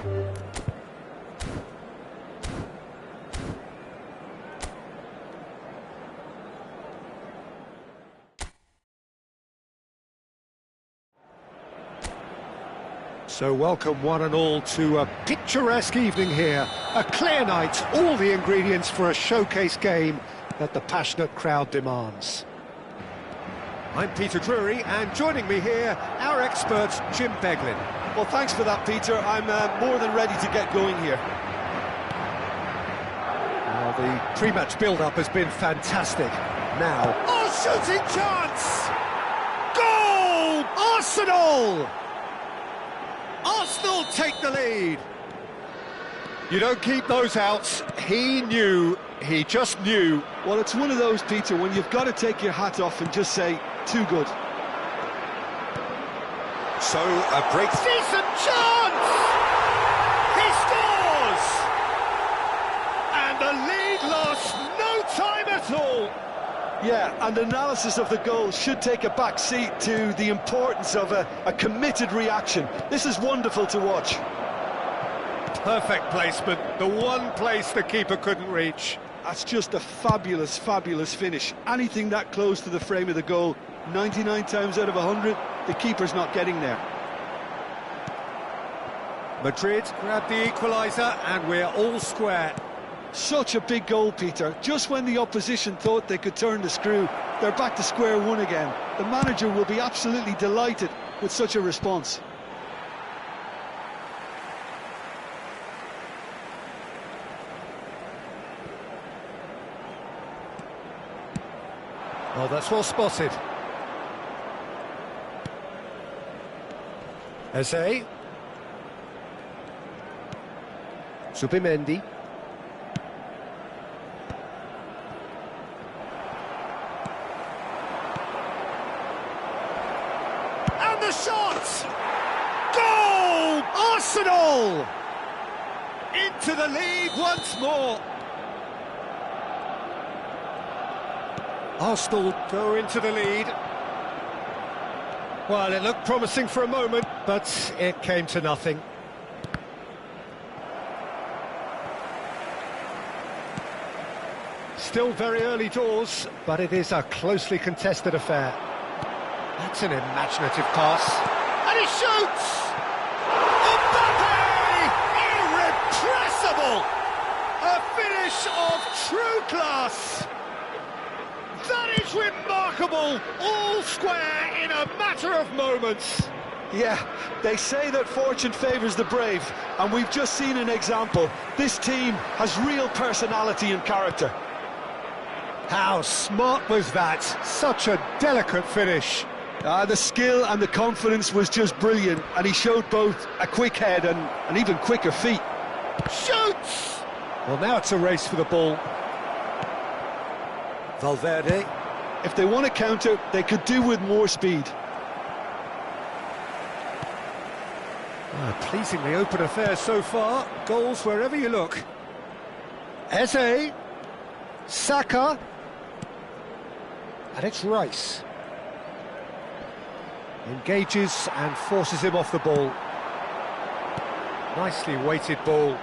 So welcome one and all to a picturesque evening here. A clear night, all the ingredients for a showcase game that the passionate crowd demands. I'm Peter Drury, and joining me here, our expert, Jim Beglin. Well, thanks for that, Peter. I'm more than ready to get going here. Well, the pre-match build-up has been fantastic. Now... Oh, shooting chance! Goal! Arsenal! Arsenal take the lead. You don't keep those outs. He just knew. Well, it's one of those, Peter, when you've got to take your hat off and just say, too good. So, a break. Decent chance! He scores! And the lead lost no time at all. Yeah, and analysis of the goal should take a back seat to the importance of a committed reaction. This is wonderful to watch. Perfect placement, the one place the keeper couldn't reach. That's just a fabulous, fabulous finish. Anything that close to the frame of the goal, 99 times out of 100, the keeper's not getting there. Madrid grabbed the equaliser, and we're all square. Such a big goal, Peter. Just when the opposition thought they could turn the screw, they're back to square one again. The manager will be absolutely delighted with such a response. Oh, that's well spotted. Eze. Subimendi. And the shot! Goal! Arsenal! Into the lead once more. Arsenal go into the lead. Well, it looked promising for a moment, but it came to nothing. Still very early doors, but it is a closely contested affair. That's an imaginative pass. And he shoots! Mbappe! Irrepressible! A finish of true class! That is remarkable! All square in a matter of moments. Yeah, they say that fortune favours the brave, and we've just seen an example. This team has real personality and character. How smart was that? Such a delicate finish. The skill and the confidence was just brilliant, and he showed both a quick head and an even quicker feet. Shoots! Well, now it's a race for the ball. Valverde. If they want to counter, they could do with more speed. Pleasingly open affair so far. Goals wherever you look. Eze. Saka. And it's Rice. Engages and forces him off the ball. Nicely weighted ball.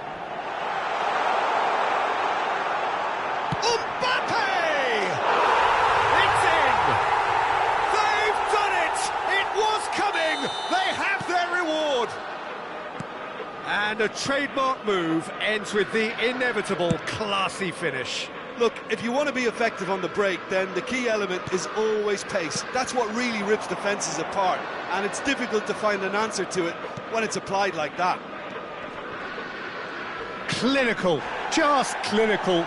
And a trademark move ends with the inevitable classy finish. Look, if you want to be effective on the break, then the key element is always pace. That's what really rips defences apart, and it's difficult to find an answer to it when it's applied like that. Clinical, just clinical.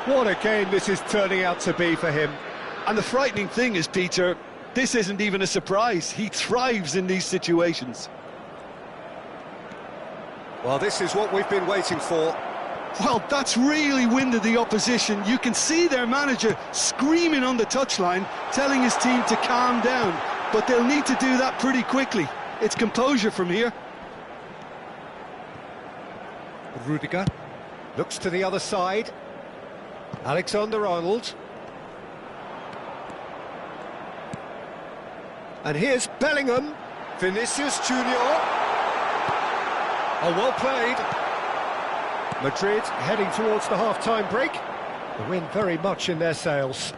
What a game this is turning out to be for him. And the frightening thing is, Peter, this isn't even a surprise. He thrives in these situations. Well, this is what we've been waiting for. Well, that's really winded the opposition. You can see their manager screaming on the touchline, telling his team to calm down. But they'll need to do that pretty quickly. It's composure from here. Rudiger looks to the other side. Alexander-Arnold. And here's Bellingham. Vinicius Junior. Oh, well played. Madrid heading towards the half-time break. The wind very much in their sails.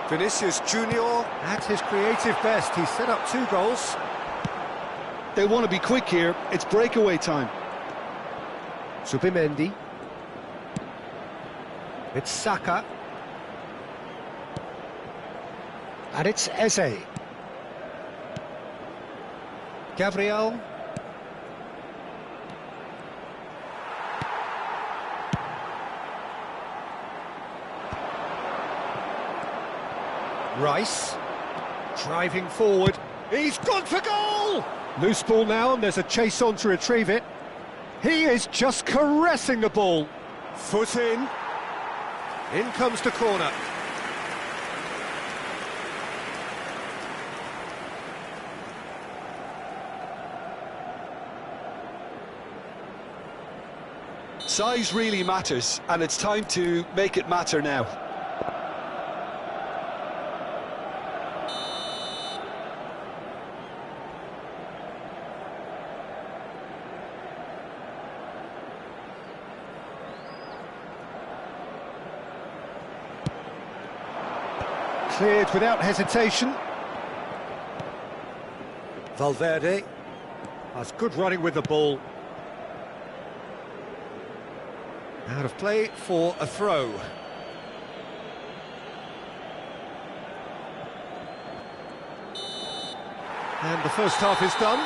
Vinicius Junior at his creative best. He set up 2 goals. They want to be quick here. It's breakaway time. Zubimendi. It's Saka. And it's Eze. Gabriel. Rice. Driving forward. He's gone for goal! Loose ball now, and there's a chase on to retrieve it. He is just caressing the ball. Foot in. In comes the corner. Size really matters, and it's time to make it matter now. Cleared without hesitation. Valverde. That's good running with the ball. Out of play for a throw. And the first half is done.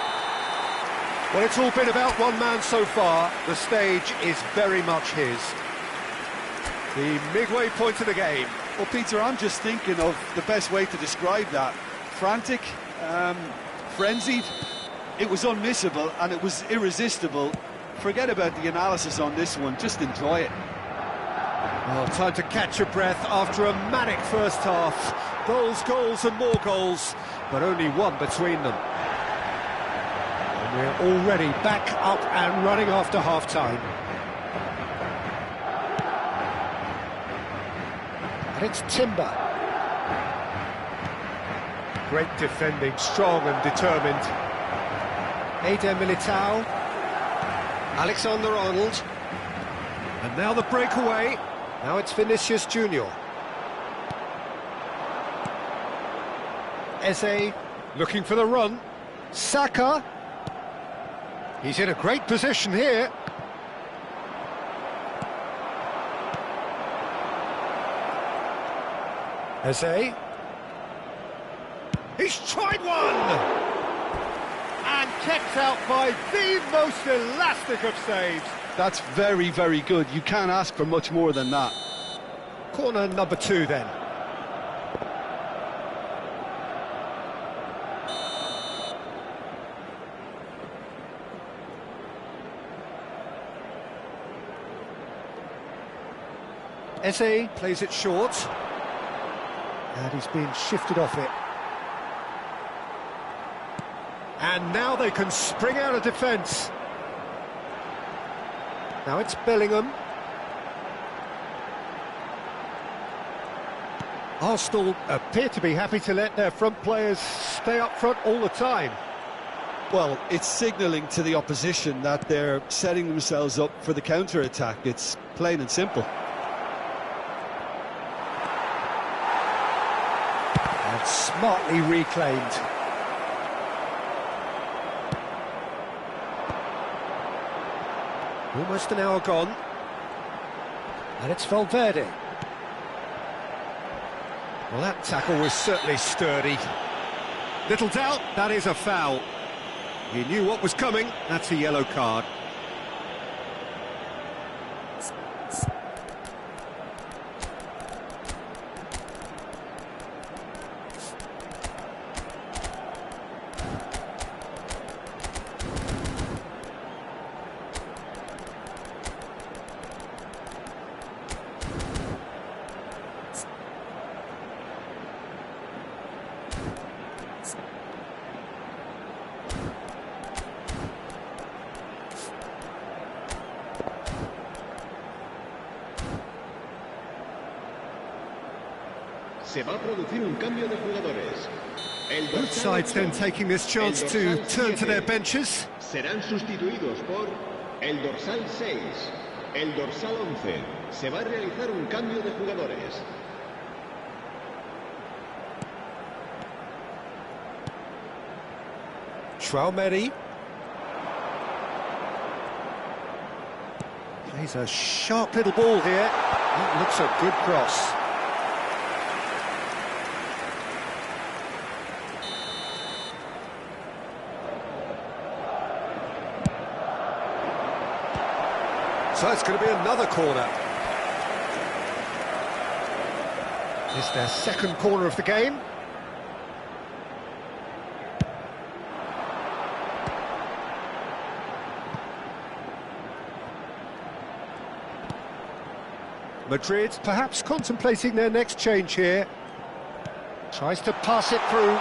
Well, it's all been about one man so far. The stage is very much his. The midway point of the game. Well, Peter, I'm just thinking of the best way to describe that. Frantic, frenzied. It was unmissable and it was irresistible. Forget about the analysis on this one, just enjoy it. Well, time to catch your breath after a manic first half. Goals, goals and more goals, but only one between them. And we're already back up and running after half-time. And it's Timber. Great defending, strong and determined. Eder Militao. Alexander-Arnold. And now the breakaway. Now it's Vinicius Junior. Eze looking for the run. Saka. He's in a great position here. Eze. He's tried one! And kept out by the most elastic of saves. That's very, very good. You can't ask for much more than that. Corner number 2 then. Eze plays it short. And he's been shifted off it. And now they can spring out of defence. Now it's Bellingham. Arsenal appear to be happy to let their front players stay up front all the time. Well, it's signalling to the opposition that they're setting themselves up for the counter-attack. It's plain and simple. And smartly reclaimed. Almost an hour gone. And it's Valverde. Well, that tackle was certainly sturdy. Little doubt, that is a foul. He knew what was coming, that's a yellow card. Se va a producir un cambio de jugadores. Both sides then taking this chance to turn to their benches. Serán sustituidos por el dorsal 6, el dorsal 11. Se va a realizar un cambio de jugadores. Traumeri. Plays a sharp little ball here. That looks a good cross. So it's going to be another corner. It's their second corner of the game. Madrid perhaps contemplating their next change here. Tries to pass it through.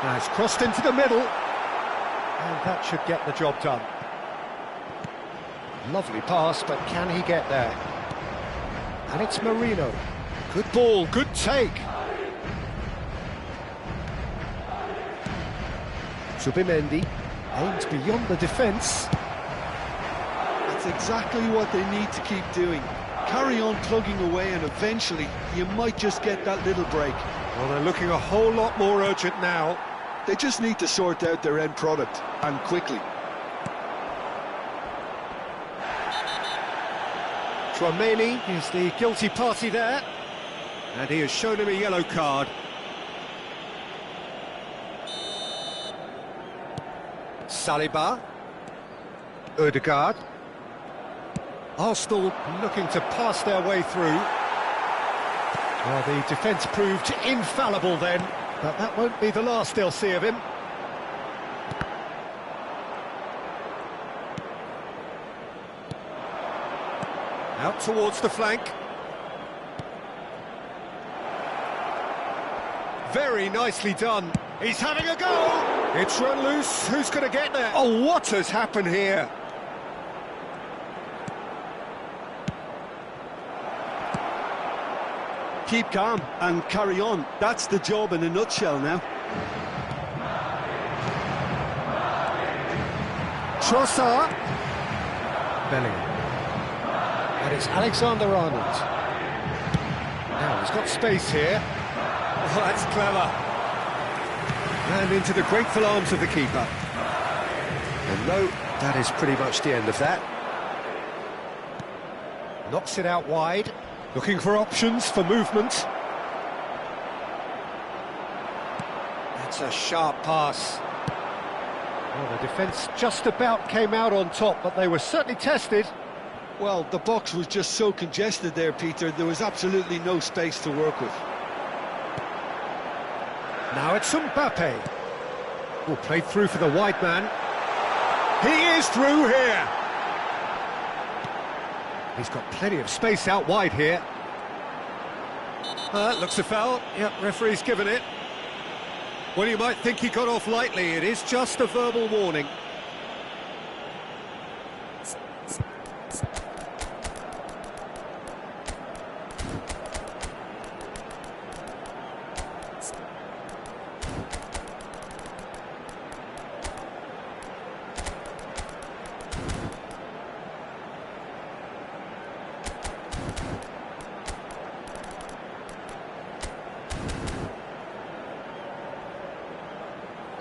Now it's crossed into the middle. And that should get the job done. Lovely pass, but can he get there? And it's Marino. Good ball, good take. Zubimendi aims beyond the defence. That's exactly what they need to keep doing. Carry on plugging away and eventually you might just get that little break. Well, they're looking a whole lot more urgent now. They just need to sort out their end product, and quickly. Traumeri is the guilty party there, and he has shown him a yellow card. Saliba. Ødegaard. Arsenal looking to pass their way through. Well, the defence proved infallible then, but that won't be the last they'll see of him. Out towards the flank. Very nicely done. He's having a go! It's run loose. Who's going to get there? Oh, what has happened here? Keep calm and carry on. That's the job in a nutshell now. Trossard. Bellingham. And it's Alexander-Arnold. Now he's got space here. Oh, that's clever. And into the grateful arms of the keeper. And no, that is pretty much the end of that. Knocks it out wide. Looking for options for movement. That's a sharp pass. Well, the defence just about came out on top, but they were certainly tested. Well, the box was just so congested there, Peter. There was absolutely no space to work with. Now it's Mbappe. Oh, played through for the wide man. He is through here. He's got plenty of space out wide here. Looks a foul. Yep, referee's given it. Well, you might think he got off lightly. It is just a verbal warning.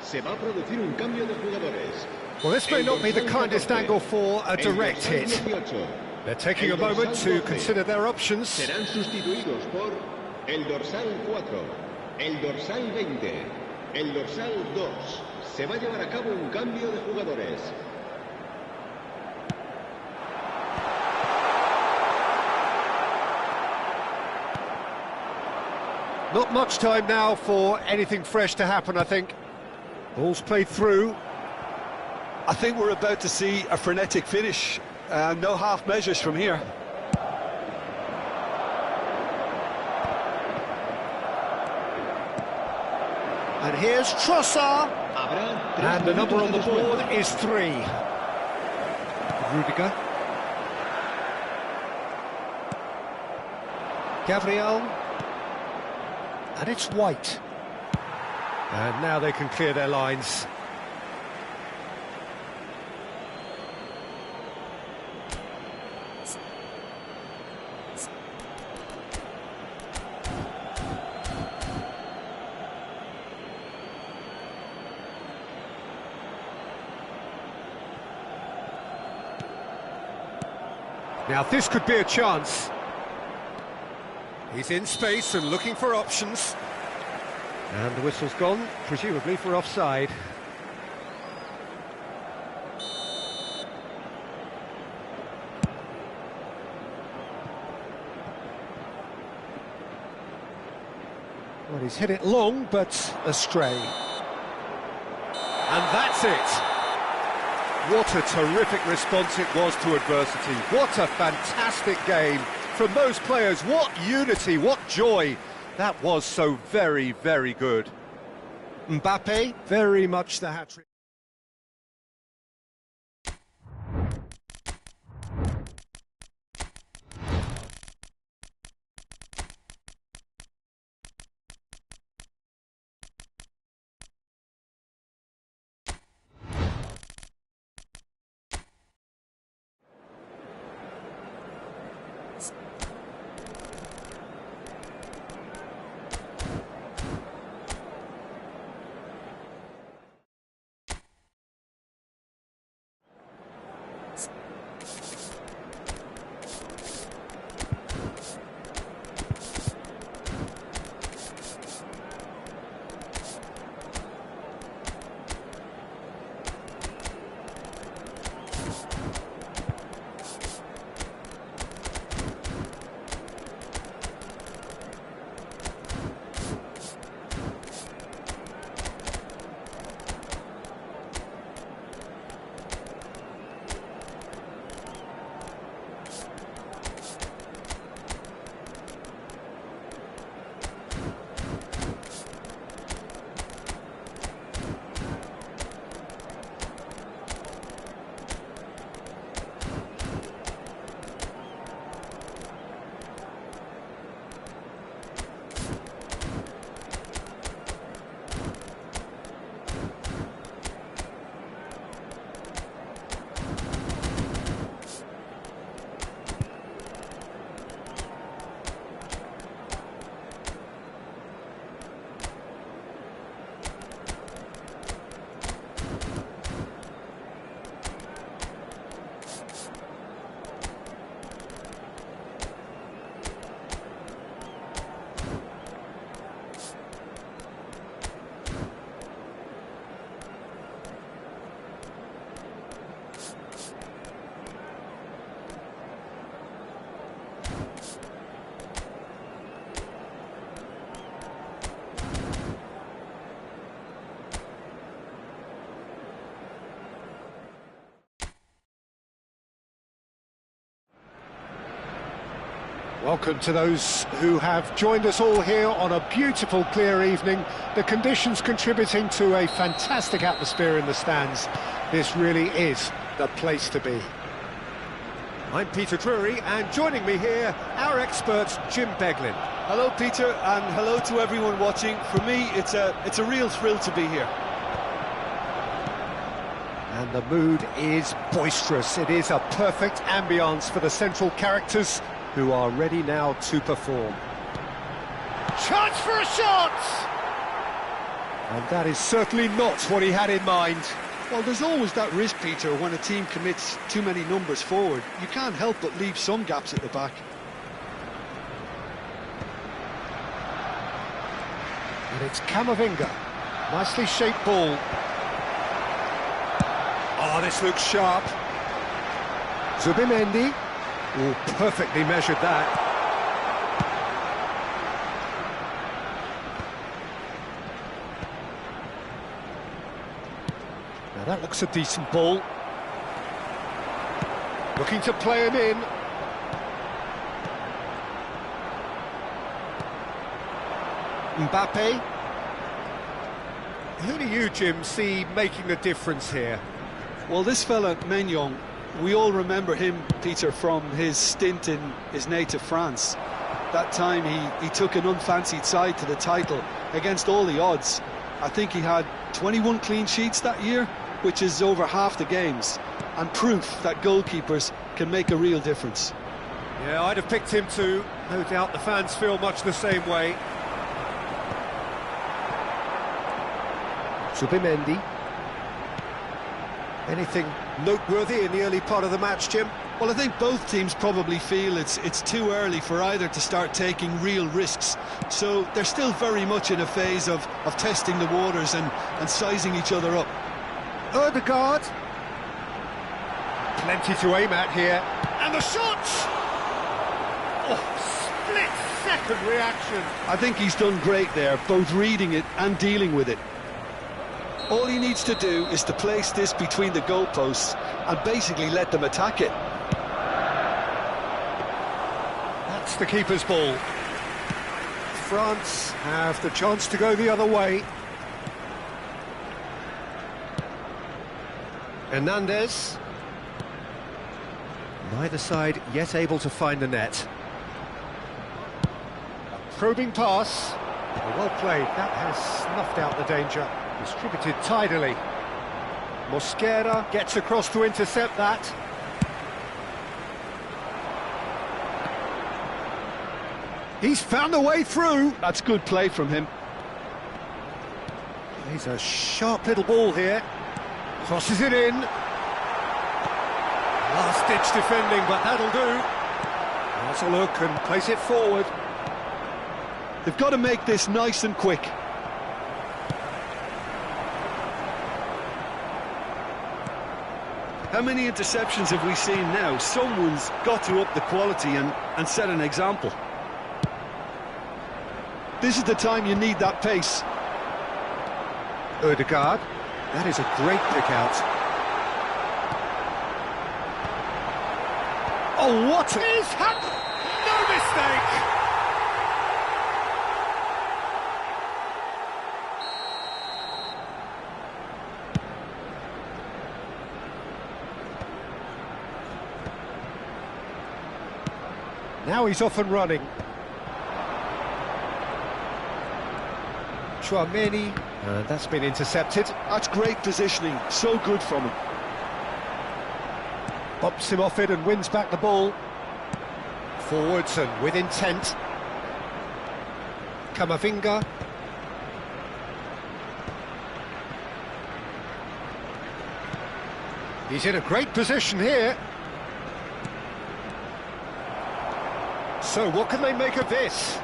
Se va a producir un cambio de jugadores. Well, this may not be the kindest angle for a direct hit. They're taking a moment to consider their options. Serán sustituidos por el dorsal 4, el dorsal 20, el dorsal 2. Se va a llevar a cabo un cambio de jugadores. Not much time now for anything fresh to happen, I think. Ball's played through. I think we're about to see a frenetic finish. No half measures from here. And here's Trossard. And the number on the board is 3. Rudiger. Gabriel. And it's White. And now they can clear their lines. Now this could be a chance. He's in space and looking for options. And the whistle's gone, presumably for offside. Well, he's hit it long, but astray. And that's it. What a terrific response it was to adversity. What a fantastic game from those players. What unity, what joy. That was so very, very good. Mbappe, very much the hat-trick. Welcome to those who have joined us all here on a beautiful, clear evening. The conditions contributing to a fantastic atmosphere in the stands. This really is the place to be. I'm Peter Drury, and joining me here, our expert, Jim Beglin. Hello, Peter, and hello to everyone watching. For me, it's a real thrill to be here. And the mood is boisterous. It is a perfect ambience for the central characters, who are ready now to perform. Chance for a shot! And that is certainly not what he had in mind. Well, there's always that risk, Peter, when a team commits too many numbers forward. You can't help but leave some gaps at the back. And it's Camavinga. Nicely shaped ball. Oh, this looks sharp. Zubimendi. Oh, perfectly measured that. Now that looks a decent ball. Looking to play him in. Mbappe. Who do you, Jim, see making the difference here? Well, this fella, Maignan, we all remember him, Peter, from his stint in his native France. That time he took an unfancied side to the title against all the odds. I think he had 21 clean sheets that year, which is over half the games, and proof that goalkeepers can make a real difference. Yeah, I'd have picked him too. No doubt the fans feel much the same way. Zubimendi. Anything noteworthy in the early part of the match, Jim? Well, I think both teams probably feel it's too early for either to start taking real risks. So they're still very much in a phase of testing the waters and sizing each other up. Ødegaard. Plenty to aim at here. And the shot! Oh, split-second reaction. I think he's done great there, both reading it and dealing with it. All he needs to do is to place this between the goalposts and basically let them attack it. That's the keeper's ball. France have the chance to go the other way. Hernandez. Neither side yet able to find the net. A probing pass. Well played. That has snuffed out the danger. Distributed tidily. Mosquera gets across to intercept that. He's found a way through. That's good play from him. He's a sharp little ball here. Crosses it in. Last-ditch defending, but that'll do. Has a look and place it forward. They've got to make this nice and quick. How many interceptions have we seen now? Someone's got to up the quality and set an example. This is the time you need that pace. Ødegaard. That is a great pick out. Oh, what is happening? No mistake! Now he's off and running. Chouameni, that's been intercepted. That's great positioning, so good from him. Bumps him off it and wins back the ball. Forwards and with intent. Camavinga. He's in a great position here. So what can they make of this?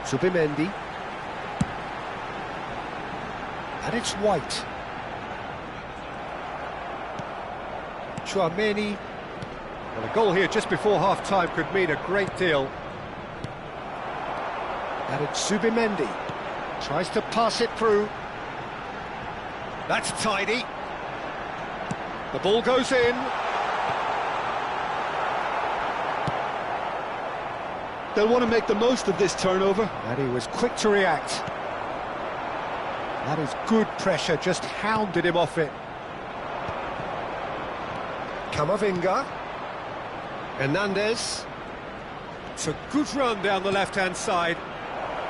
Zubimendi. And it's White. Chouameni. Well, a goal here just before half-time could mean a great deal. And it's Zubimendi. Tries to pass it through. That's tidy. The ball goes in. They'll want to make the most of this turnover. And he was quick to react. That is good pressure, just hounded him off it. Camavinga. Hernandez. It's a good run down the left-hand side.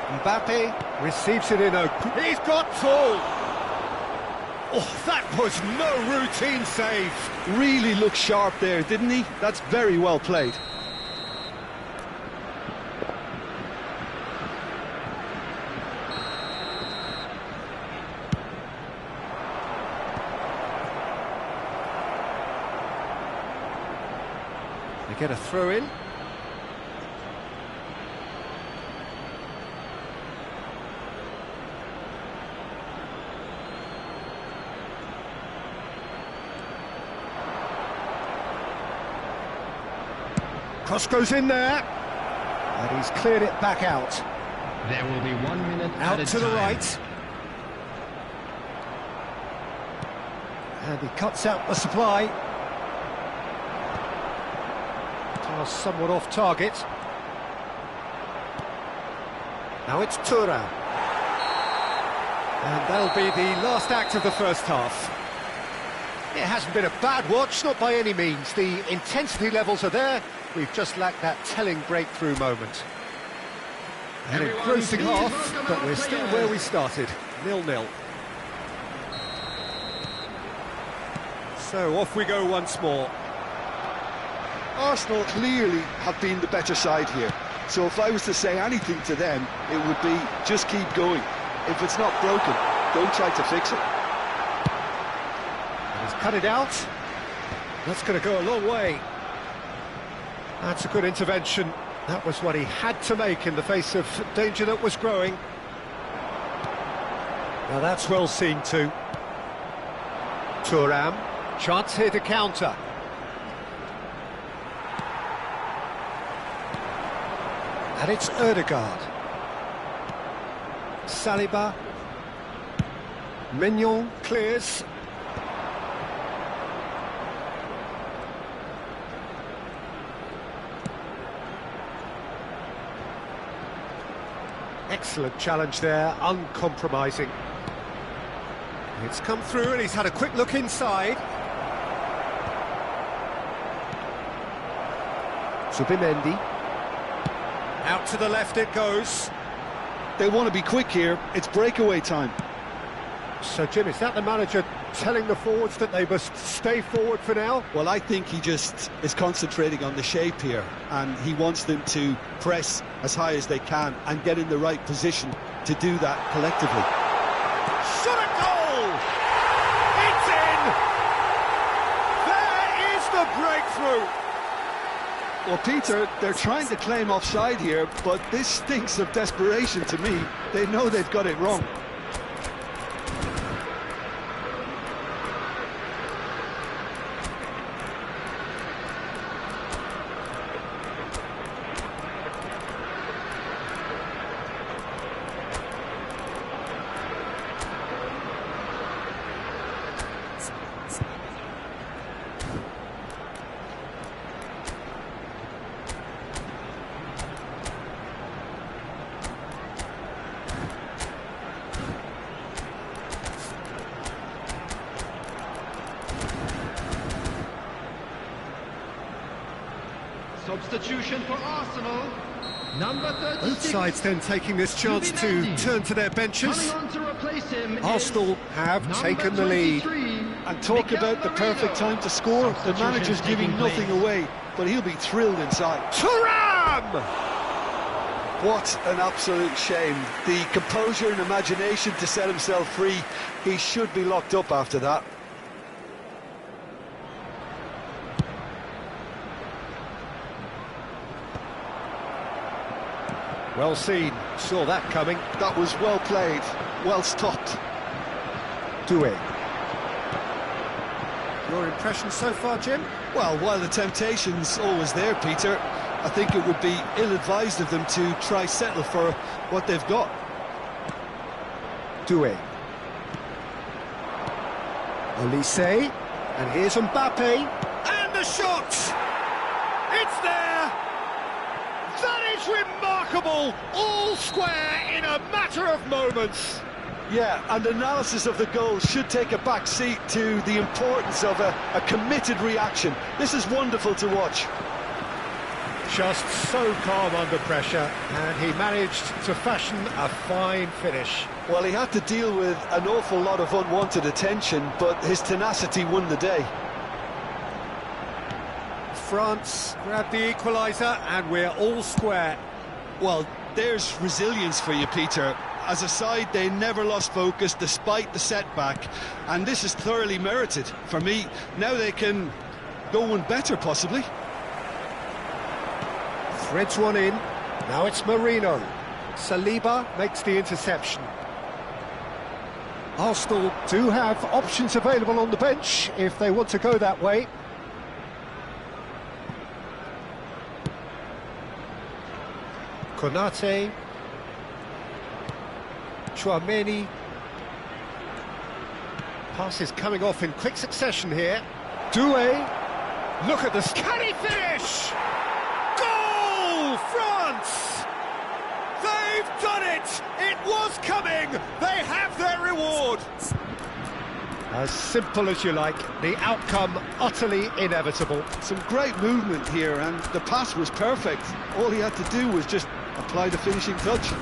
Mbappe receives it in a... He's got full! Oh, that was no routine save. Really looked sharp there, didn't he? That's very well played. They get a throw in. Cross goes in there. And he's cleared it back out. There will be 1 minute Out added to the time. right. And he cuts out the supply. Pass somewhat off target. Now it's Thuram. And that'll be the last act of the first half. It hasn't been a bad watch, not by any means. The intensity levels are there, we've just lacked that telling breakthrough moment. An engrossing half, but we're still where we started, 0-0. So off we go once more. Arsenal clearly have been the better side here. So if I was to say anything to them, it would be just keep going. If it's not broken, don't try to fix it. He's cut it out. That's going to go a long way. That's a good intervention. That was what he had to make in the face of danger that was growing. Now that's well seen too. Thuram, chance here to counter. And it's Ødegaard. Saliba. Mignon clears. Excellent challenge there, uncompromising. It's come through and he's had a quick look inside. Zubimendi. Out to the left it goes. They want to be quick here, it's breakaway time. So Jim, is that the manager telling the forwards that they must stay forward for now? Well, I think he just is concentrating on the shape here, and he wants them to press as high as they can and get in the right position to do that collectively. Shot a goal! It's in! There is the breakthrough! Well, Peter, they're trying to claim offside here, but this stinks of desperation to me. They know they've got it wrong. Substitution for Arsenal. Number 36. Both sides then taking this chance to turn to their benches. Arsenal have taken the lead. And talk about the perfect time to score. The manager's giving nothing away, but he'll be thrilled inside. Thuram! What an absolute shame. The composure and imagination to set himself free. He should be locked up after that. Well seen, saw that coming. That was well played, well stopped. Doué. Your impression so far, Jim? Well, while the temptation's always there, Peter, I think it would be ill-advised of them to try settle for what they've got. Doué. Olise, and here's Mbappe. And the shot! It's there! That is remarkable! All square in a matter of moments. Yeah, and analysis of the goal should take a back seat to the importance of a committed reaction. This is wonderful to watch. Just so calm under pressure, and he managed to fashion a fine finish. Well, he had to deal with an awful lot of unwanted attention, but his tenacity won the day. France grabbed the equaliser, and we're all square. Well, there's resilience for you, Peter. As a side, they never lost focus despite the setback, and this is thoroughly merited. For me, now they can go one better, possibly. Threads one in, now it's Marino. Saliba makes the interception. Arsenal do have options available on the bench if they want to go that way. Konate. Chouameni. Passes coming off in quick succession here. Doué. Look at this. Can he finish? Goal, France! They've done it! It was coming! They have their reward! As simple as you like, the outcome utterly inevitable. Some great movement here, and the pass was perfect. All he had to do was just apply the finishing touch.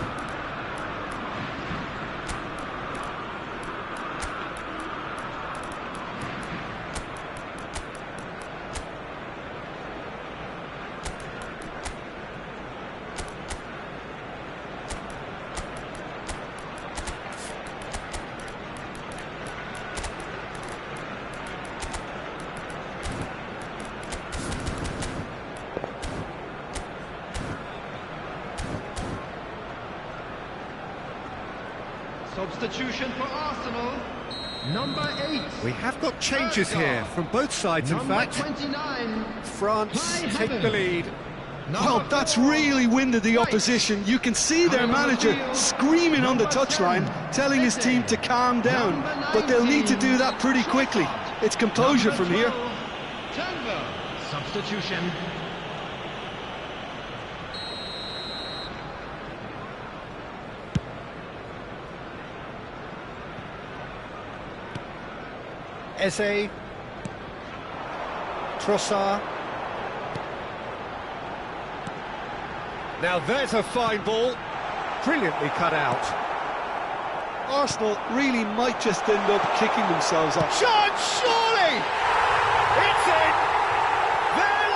Substitution for Arsenal, number 8. We have got changes here from both sides, in fact. 29. France take the lead. Well, that's really winded the opposition. You can see their manager screaming on the touchline, telling his team to calm down. But they'll need to do that pretty quickly. It's composure from here. Substitution. Eze, Trossard. Now there's a fine ball, brilliantly cut out. Arsenal really might just end up kicking themselves off. Chance, surely! It's in! They're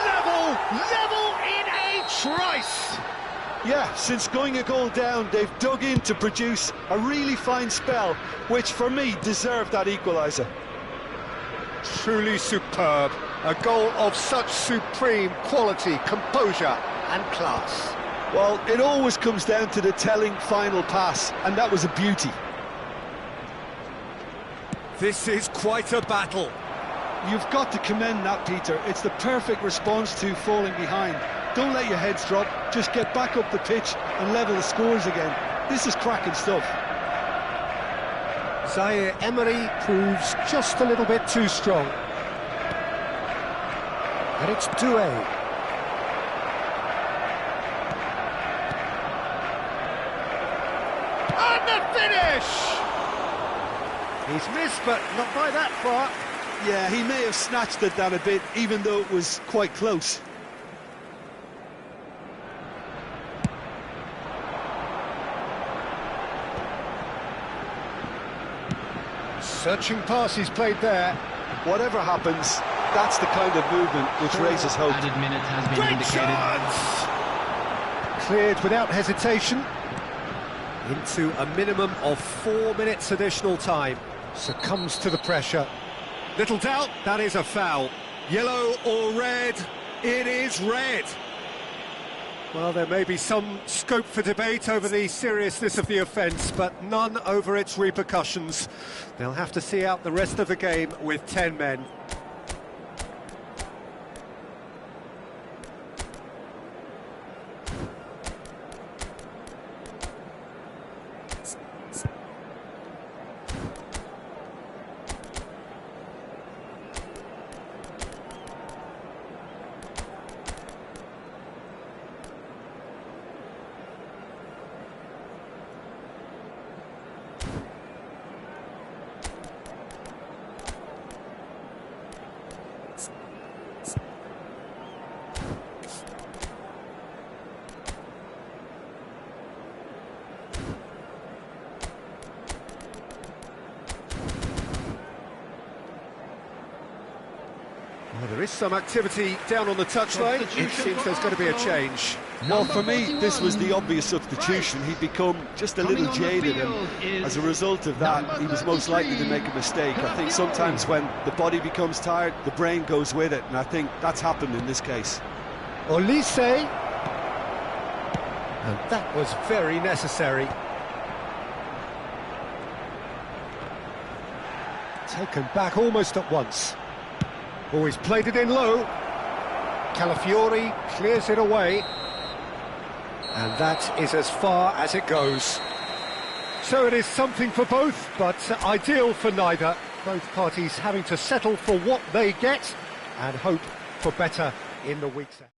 level in a trice! Yeah, since going a goal down, they've dug in to produce a really fine spell, which for me deserved that equaliser. Truly superb. A goal of such supreme quality, composure and class. Well, it always comes down to the telling final pass, and that was a beauty. This is quite a battle. You've got to commend that, Peter. It's the perfect response to falling behind. Don't let your heads drop, just get back up the pitch and level the scores again. This is cracking stuff. Zaire Emery proves just a little bit too strong. And it's Doué. And the finish! He's missed, but not by that far. Yeah, he may have snatched at that a bit, even though it was quite close. Searching pass he's played there. Whatever happens, that's the kind of movement which raises hope. Added minute has been Great indicated. chance! Cleared without hesitation. Into a minimum of 4 minutes additional time. Succumbs to the pressure. Little doubt, that is a foul. Yellow or red? It is red. Well, there may be some scope for debate over the seriousness of the offence, but none over its repercussions. They'll have to see out the rest of the game with 10 men. Well, there is some activity down on the touchline. It seems there's going to be a change. Well, for me, this was the obvious substitution. He'd become just a little jaded, and as a result of that, he was most likely to make a mistake. I think sometimes when the body becomes tired, the brain goes with it, and I think that's happened in this case. Olise. And that was very necessary. Taken back almost at once. Oh, he's played it in low. Calafiori clears it away. And that is as far as it goes. So it is something for both, but ideal for neither. Both parties having to settle for what they get and hope for better in the weeks ahead.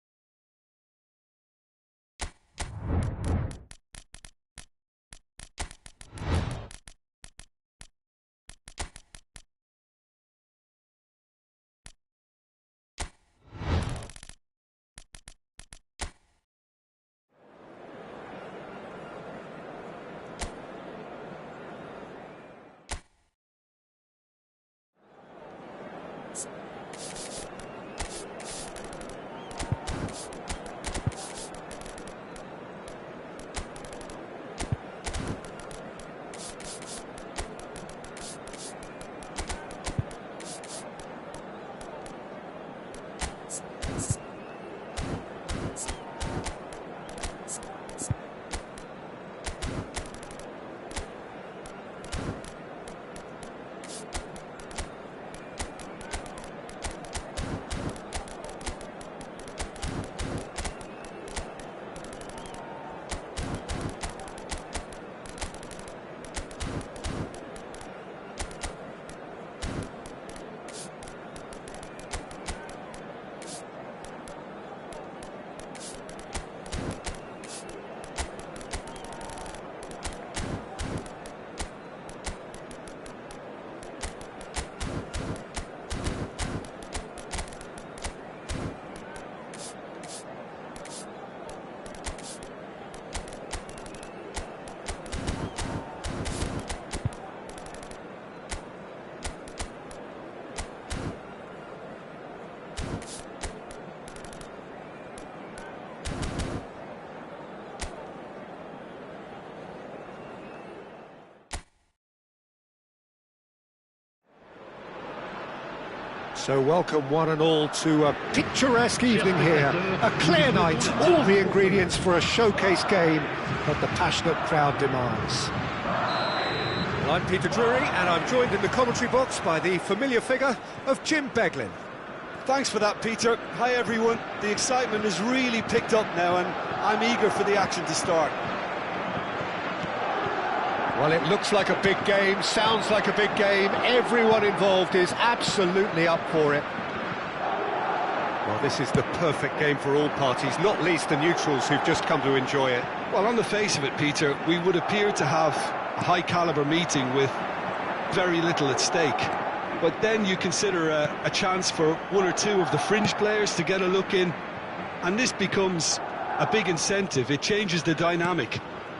So welcome one and all to a picturesque evening here. A clear night, all the ingredients for a showcase game that the passionate crowd demands. Well, I'm Peter Drury, and I'm joined in the commentary box by the familiar figure of Jim Beglin. Thanks for that, Peter. Hi, everyone. The excitement has really picked up now, and I'm eager for the action to start. Well, it looks like a big game, sounds like a big game. Everyone involved is absolutely up for it. Well, this is the perfect game for all parties, not least the neutrals who've just come to enjoy it. Well, on the face of it, Peter, we would appear to have a high-caliber meeting with very little at stake. But then you consider a chance for one or two of the fringe players to get a look in, and this becomes a big incentive. It changes the dynamic.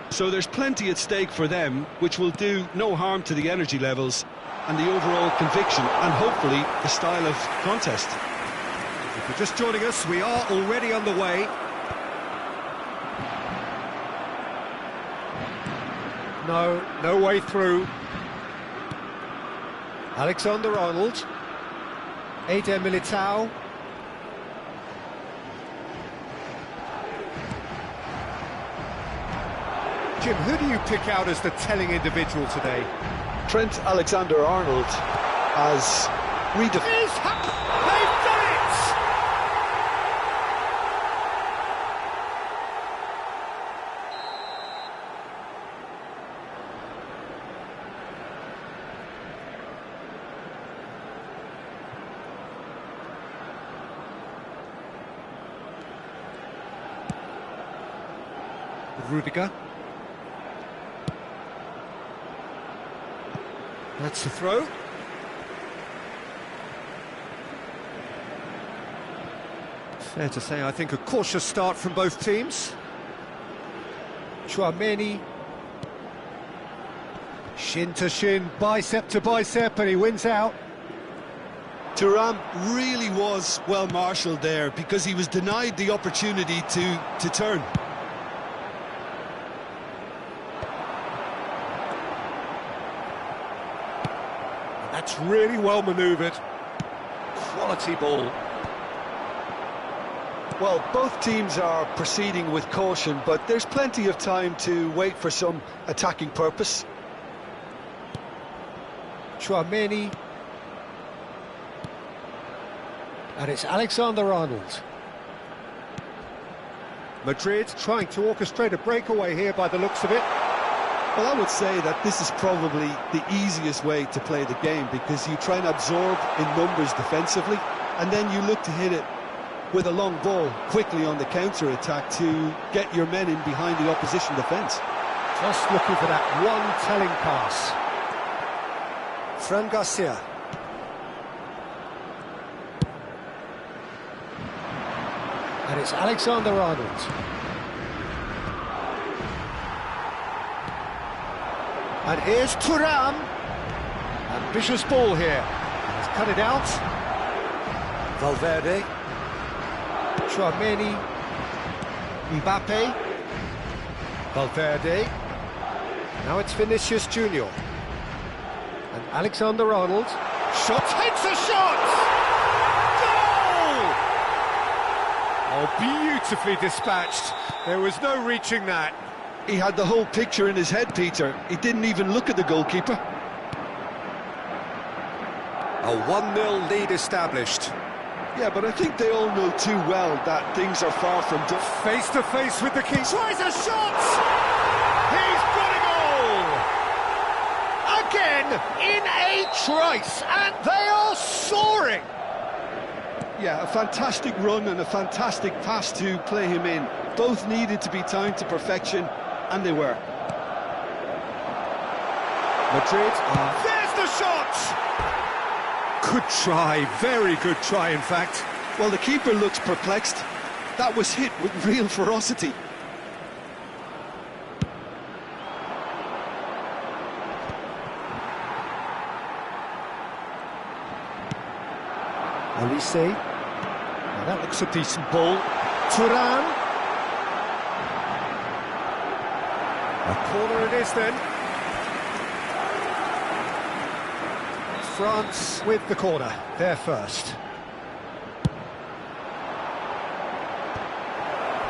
So there's plenty at stake for them, which will do no harm to the energy levels and the overall conviction and hopefully the style of contest. If you're just joining us, we are already on the way. No way through. Alexander-Arnold. Eder Militao. Jim, who do you pick out as the telling individual today? Trent Alexander-Arnold has redefined... They've done it! Rudiger. That's the throw. Fair to say, I think a cautious start from both teams. Chouameni. Shin to shin, bicep to bicep, and he wins out. Thuram really was well marshalled there because he was denied the opportunity to turn. That's really well manoeuvred. Quality ball. Well, both teams are proceeding with caution, but there's plenty of time to wait for some attacking purpose. Chouameni. And it's Alexander-Arnold. Madrid trying to orchestrate a breakaway here by the looks of it. Well, I would say that this is probably the easiest way to play the game because you try and absorb in numbers defensively and then you look to hit it with a long ball quickly on the counter-attack to get your men in behind the opposition defence. Just looking for that one telling pass. Fran Garcia. And it's Alexander-Arnold. And here's Thuram. Ambitious ball here. He's cut it out. Valverde. Chouameni. Mbappe. Valverde. Now it's Vinicius Junior. And Alexander-Arnold. Shot, hits a shot! Goal! Oh, beautifully dispatched. There was no reaching that. He had the whole picture in his head, Peter. He didn't even look at the goalkeeper. A 1-0 lead established. Yeah, but I think they all know too well that things are far from done. Face to face with the keeper. Tries a shot! He's got a goal! Again, in a trice, and they are soaring! Yeah, a fantastic run and a fantastic pass to play him in. Both needed to be timed to perfection, and they were. Madrid. There's the shot! Good try, very good try, in fact. Well, the keeper looks perplexed. That was hit with real ferocity. Olise. Now that looks a decent ball. Thuram. A corner it is then. France with the corner, there first.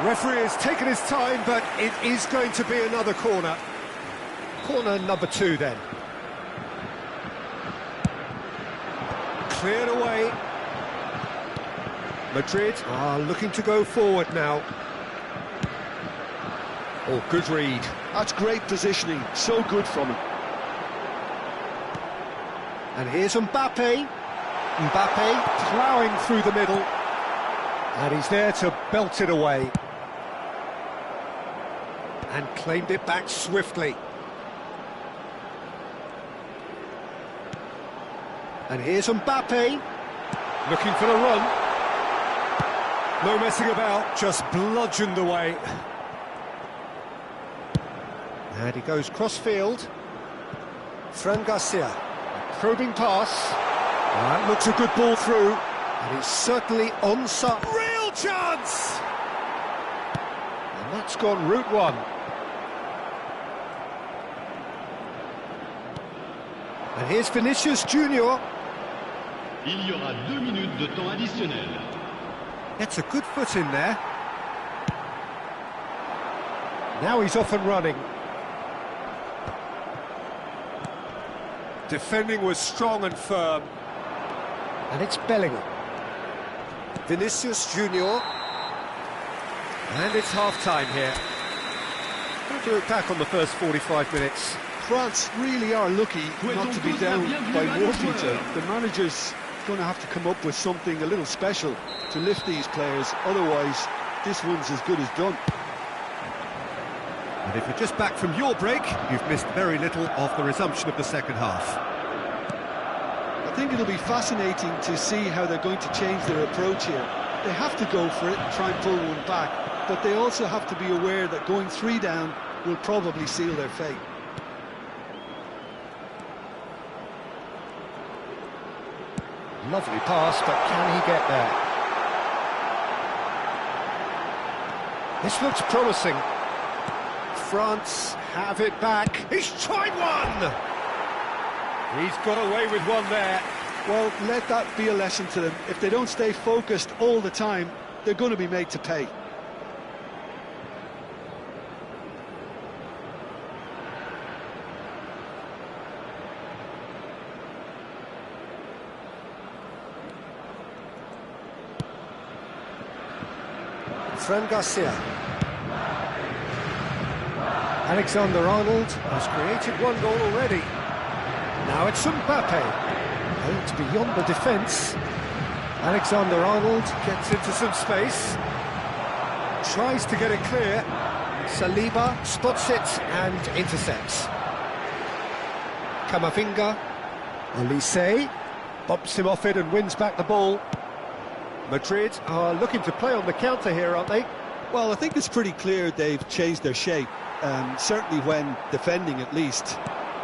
Referee has taken his time, but it is going to be another corner. Corner number 2 then. Cleared away. Madrid are looking to go forward now. Oh, good read. That's great positioning, so good from him. And here's Mbappe. Mbappe ploughing through the middle. And he's there to belt it away. And claimed it back swiftly. And here's Mbappe. Looking for the run. No messing about, just bludgeoned away. And he goes cross-field. Fran Garcia. Probing pass. That looks a good ball through. And it's certainly onside. Real chance! And that's gone route 1. And here's Vinicius Junior. Il y aura 2 minutes de temps additionnel. Gets a good foot in there. Now he's off and running. Defending was strong and firm. And it's Bellingham. Vinicius Junior. And it's half-time here. Going to look back on the first 45 minutes. France really are lucky not to be down by more, Peter. The manager's going to have to come up with something a little special to lift these players, otherwise this one's as good as done. And if you're just back from your break, you've missed very little of the resumption of the second half. I think it'll be fascinating to see how they're going to change their approach here. They have to go for it and try and pull one back, but they also have to be aware that going 3 down will probably seal their fate. Lovely pass, but can he get there? This looks promising. France have it back. He's tried one! He's got away with one there. Well, let that be a lesson to them. If they don't stay focused all the time, they're going to be made to pay. Fran Garcia. Alexander-Arnold has created 1 goal already. Now it's Mbappe. Out beyond the defence. Alexander-Arnold gets into some space. Tries to get it clear. Saliba spots it and intercepts. Camavinga. Olise bumps him off it and wins back the ball. Madrid are looking to play on the counter here, aren't they? Well, I think it's pretty clear they've changed their shape, certainly when defending at least,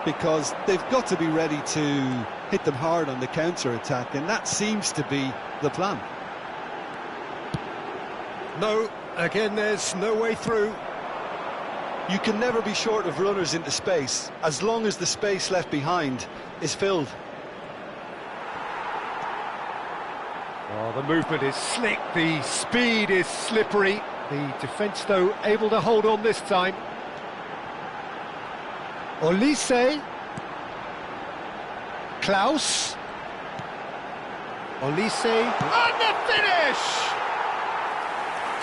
because they've got to be ready to hit them hard on the counter-attack, and that seems to be the plan. No, again there's no way through. You can never be short of runners into space, as long as the space left behind is filled. Oh, the movement is slick, the speed is slippery. The defence, though, able to hold on this time. Olise. Klaus. Olise. And the finish!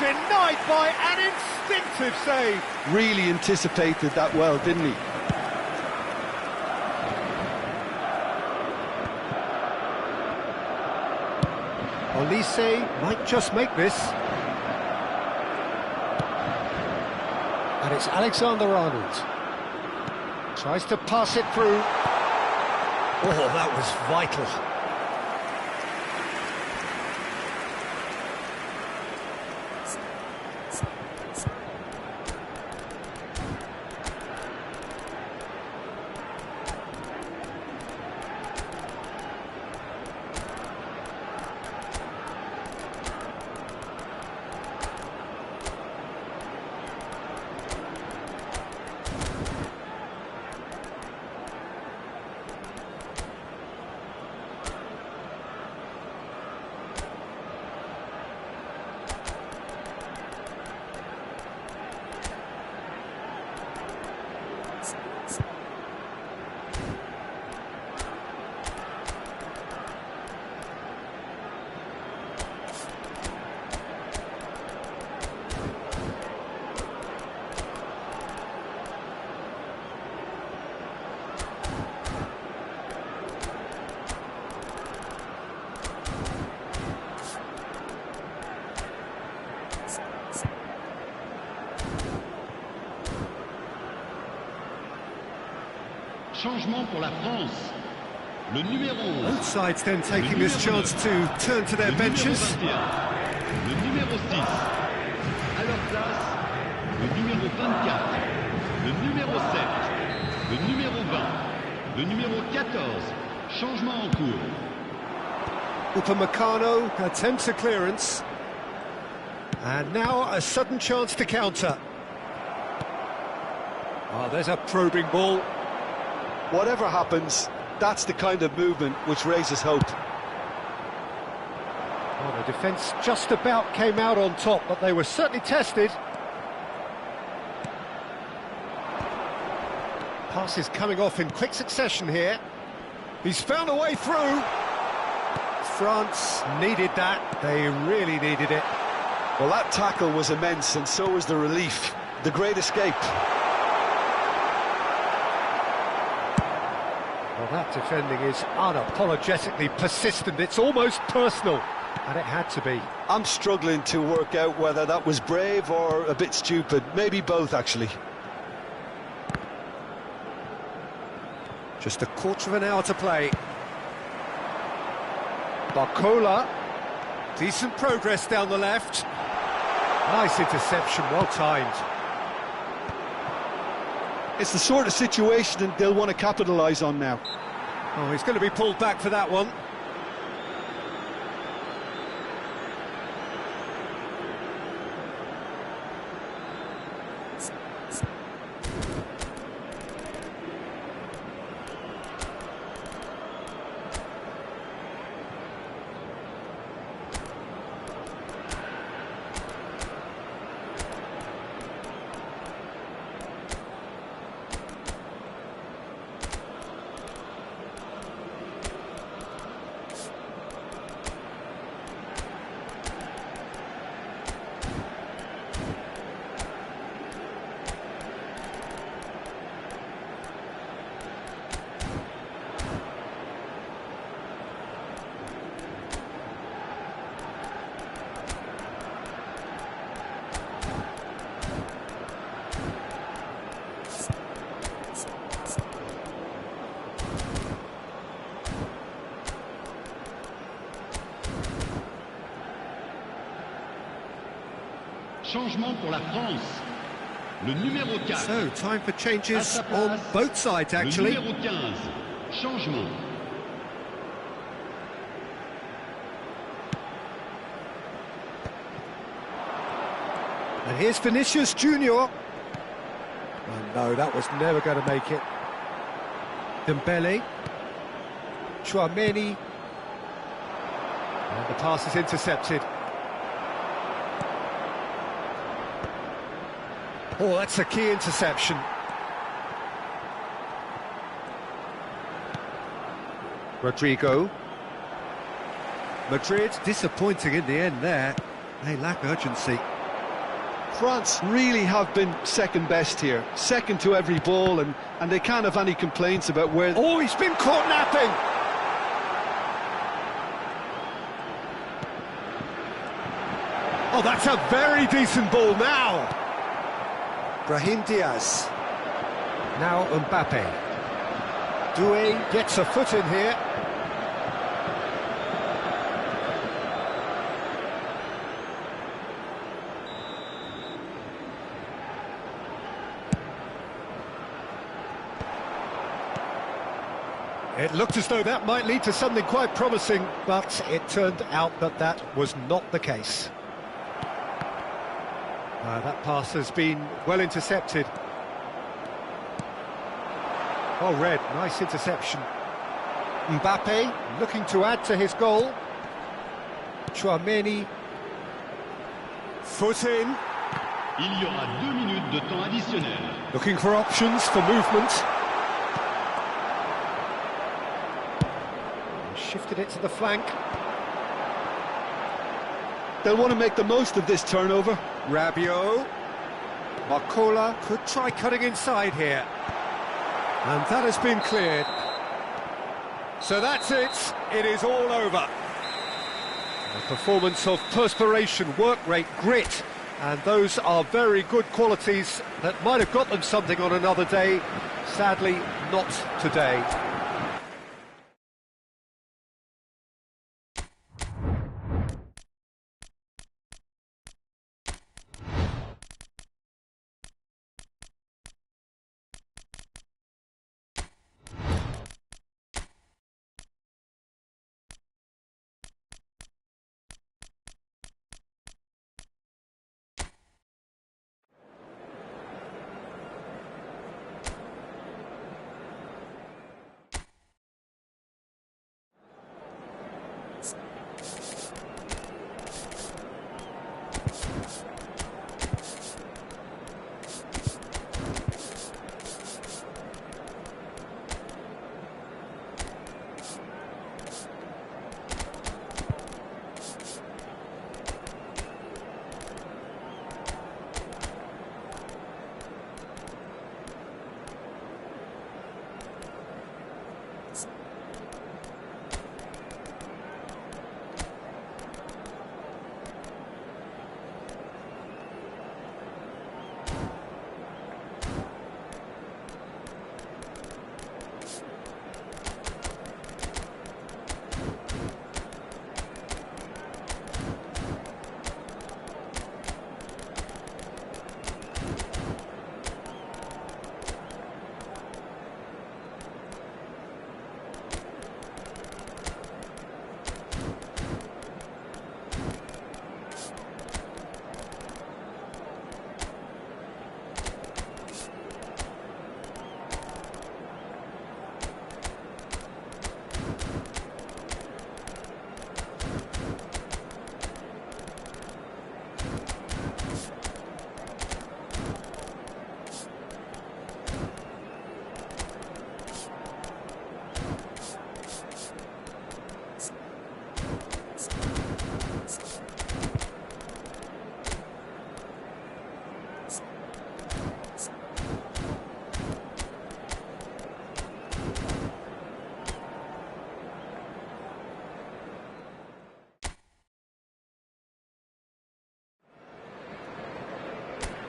Denied by an instinctive save. Really anticipated that well, didn't he? Olise might just make this. And it's Alexander-Arnold. Tries to pass it through. Oh, that was vital. Changement pour la France. Le numéro 11. Both sides then taking this chance to turn to their benches. Le numéro 6. À leur place, le numéro 24. Le numéro 7. Le numéro 20. Le numéro 14. Changement en cours. Upamecano attempts a clearance. And now a sudden chance to counter. Oh, there's a probing ball. Whatever happens, that's the kind of movement which raises hope. Well, the defence just about came out on top, but they were certainly tested. Passes coming off in quick succession here. He's found a way through. France needed that. They really needed it. Well, that tackle was immense, and so was the relief. The great escape. Well, that defending is unapologetically persistent. It's almost personal, and it had to be. I'm struggling to work out whether that was brave or a bit stupid. Maybe both, actually. Just a quarter of an hour to play. Barcola. Decent progress down the left. Nice interception, well timed. It's the sort of situation they'll want to capitalise on now. Oh, he's going to be pulled back for that one. Changement pour la France. Le numéro 4. So, time for changes on both sides, actually. Le numéro 15. Changement. And here's Vinicius Junior. Oh no, that was never going to make it. Dembele. Chouameni. And the pass is intercepted. Oh, that's a key interception. Rodrigo. Madrid disappointing in the end there. They lack urgency. France really have been second best here. Second to every ball, and they can't have any complaints about where... Oh, he's been caught napping! Oh, that's a very decent ball now. Brahim Diaz. Now Mbappe. Doué gets a foot in here. It looked as though that might lead to something quite promising, but it turned out that that was not the case. That pass has been well intercepted. Oh, Red, nice interception. Mbappe looking to add to his goal. Chouameni. Foot in. Il y aura 2 minutes de temps additionnel. Looking for options for movement. Shifted it to the flank. They'll want to make the most of this turnover. Rabiot. Barcola could try cutting inside here. And that has been cleared. So that's it. It is all over. A performance of perspiration, work rate, grit. And those are very good qualities that might have got them something on another day. Sadly, not today.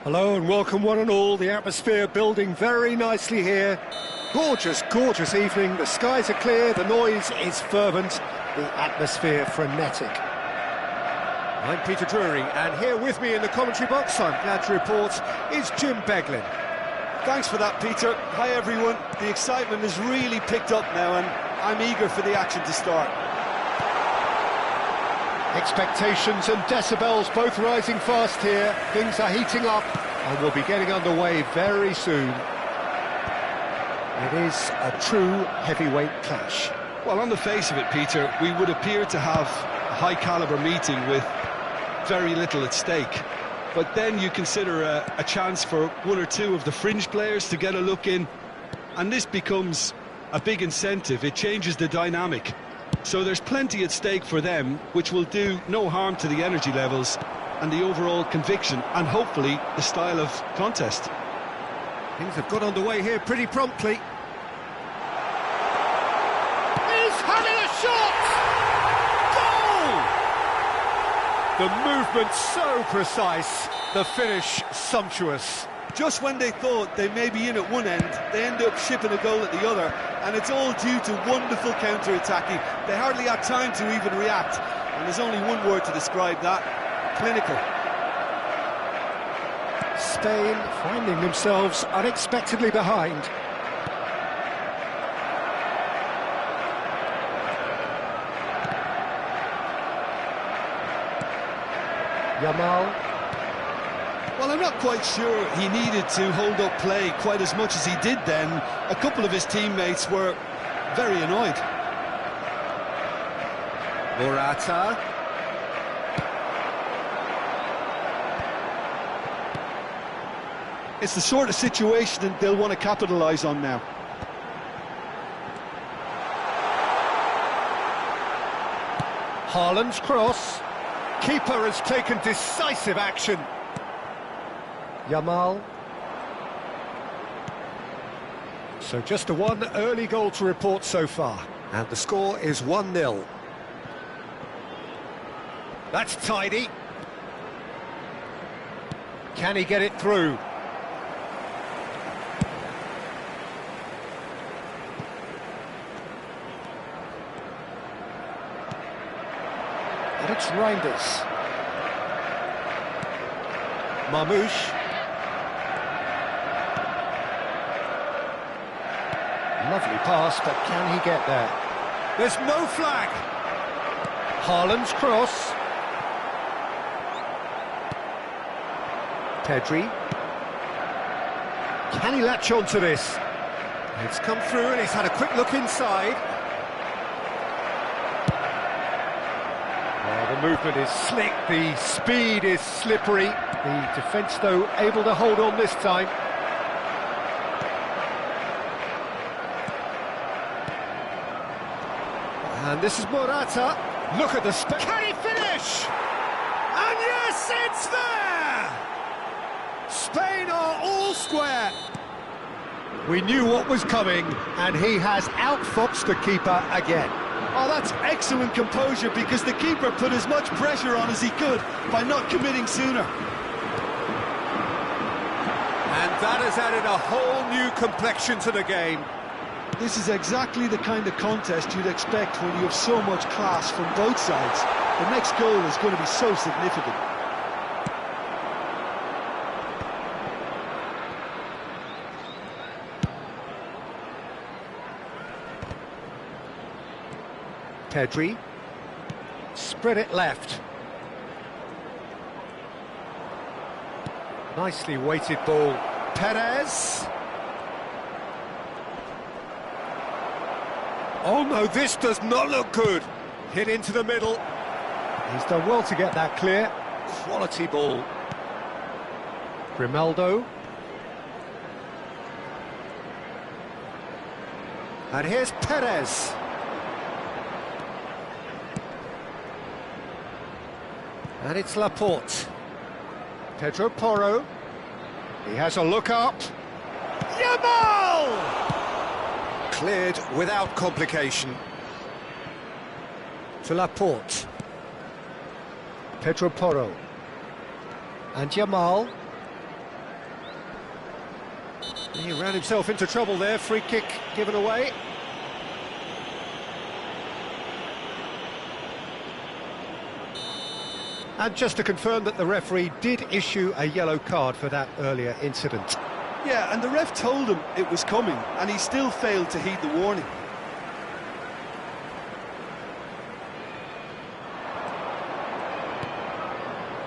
Hello and welcome one and all. The atmosphere building very nicely here. Gorgeous, gorgeous evening. The skies are clear, the noise is fervent, the atmosphere frenetic. I'm Peter Drury, and here with me in the commentary box, I'm glad to report, is Jim Beglin. Thanks for that, Peter. Hi, everyone. The excitement has really picked up now, and I'm eager for the action to start. Expectations and decibels both rising fast here. Things are heating up and we'll be getting underway very soon. It is a true heavyweight clash. Well, on the face of it, Peter, we would appear to have a high-caliber meeting with very little at stake. But then you consider a chance for one or two of the fringe players to get a look in, and this becomes a big incentive. It changes the dynamic. So there's plenty at stake for them, which will do no harm to the energy levels and the overall conviction and hopefully the style of contest. Things have got underway here pretty promptly. He's having a shot! Goal! The movement so precise, the finish sumptuous. Just when they thought they may be in at one end, they end up shipping a goal at the other, and it's all due to wonderful counter-attacking. They hardly had time to even react, and there's only one word to describe that: clinical. Spain finding themselves unexpectedly behind. Yamal. Well, I'm not quite sure he needed to hold up play quite as much as he did then. A couple of his teammates were very annoyed. Morata. It's the sort of situation that they'll want to capitalise on now. Haaland's cross. Keeper has taken decisive action. Yamal. So just a one early goal to report so far, and the score is 1-0. That's tidy. Can he get it through? It's Reinders. Marmouche. Lovely pass, but can he get there? There's no flag. Haaland's cross. Pedri. Can he latch on to this? It's come through and he's had a quick look inside. Oh, the movement is slick, the speed is slippery. The defence, though, able to hold on this time. And this is Morata. Look at the can he finish? And yes, it's there! Spain are all square. We knew what was coming, and he has outfoxed the keeper again. Oh, that's excellent composure, because the keeper put as much pressure on as he could by not committing sooner. And that has added a whole new complexion to the game. This is exactly the kind of contest you'd expect when you have so much class from both sides. The next goal is going to be so significant. Pedri. Spread it left. Nicely weighted ball. Perez. Oh no, this does not look good. Hit into the middle. He's done well to get that clear. Quality ball. Grimaldo. And here's Perez. And it's Laporte. Pedro Porro. He has a look up. Yamal! Cleared without complication. To Laporte. Pedro Porro. And Yamal. He ran himself into trouble there. Free kick given away. And just to confirm that the referee did issue a yellow card for that earlier incident. Yeah, and the ref told him it was coming, and he still failed to heed the warning.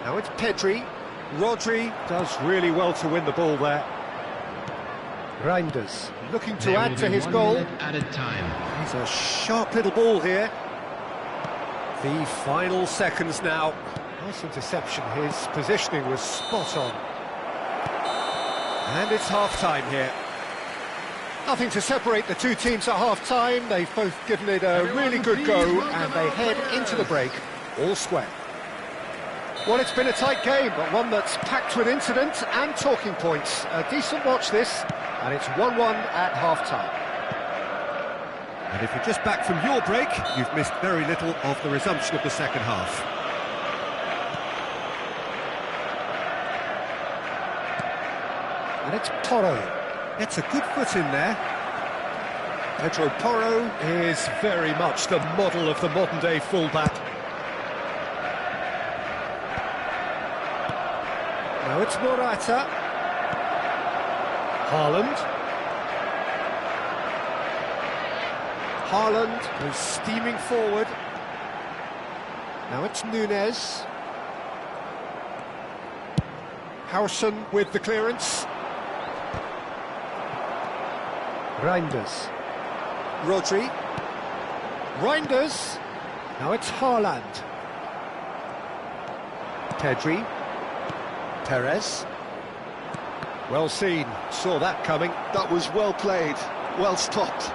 Now it's Pedri. Rodri does really well to win the ball there. Reinders looking to add to his goal. At a time. He's a sharp little ball here. The final seconds now. Nice interception, his positioning was spot on. And it's half-time here. Nothing to separate the two teams at half-time. They've both given it a really good go, and they head into the break, all square. Well, it's been a tight game, but one that's packed with incident and talking points. A decent watch this, and it's 1-1 at half-time. And if you're just back from your break, you've missed very little of the resumption of the second half. And it's Porro. Gets a good foot in there. Pedro Porro is very much the model of the modern-day fullback. Now it's Morata. Haaland. Haaland is steaming forward. Now it's Nunez. Howson with the clearance. Reinders. Rodri. Reinders. Now it's Haaland. Pedri. Perez. Well seen. Saw that coming. That was well played, well stopped.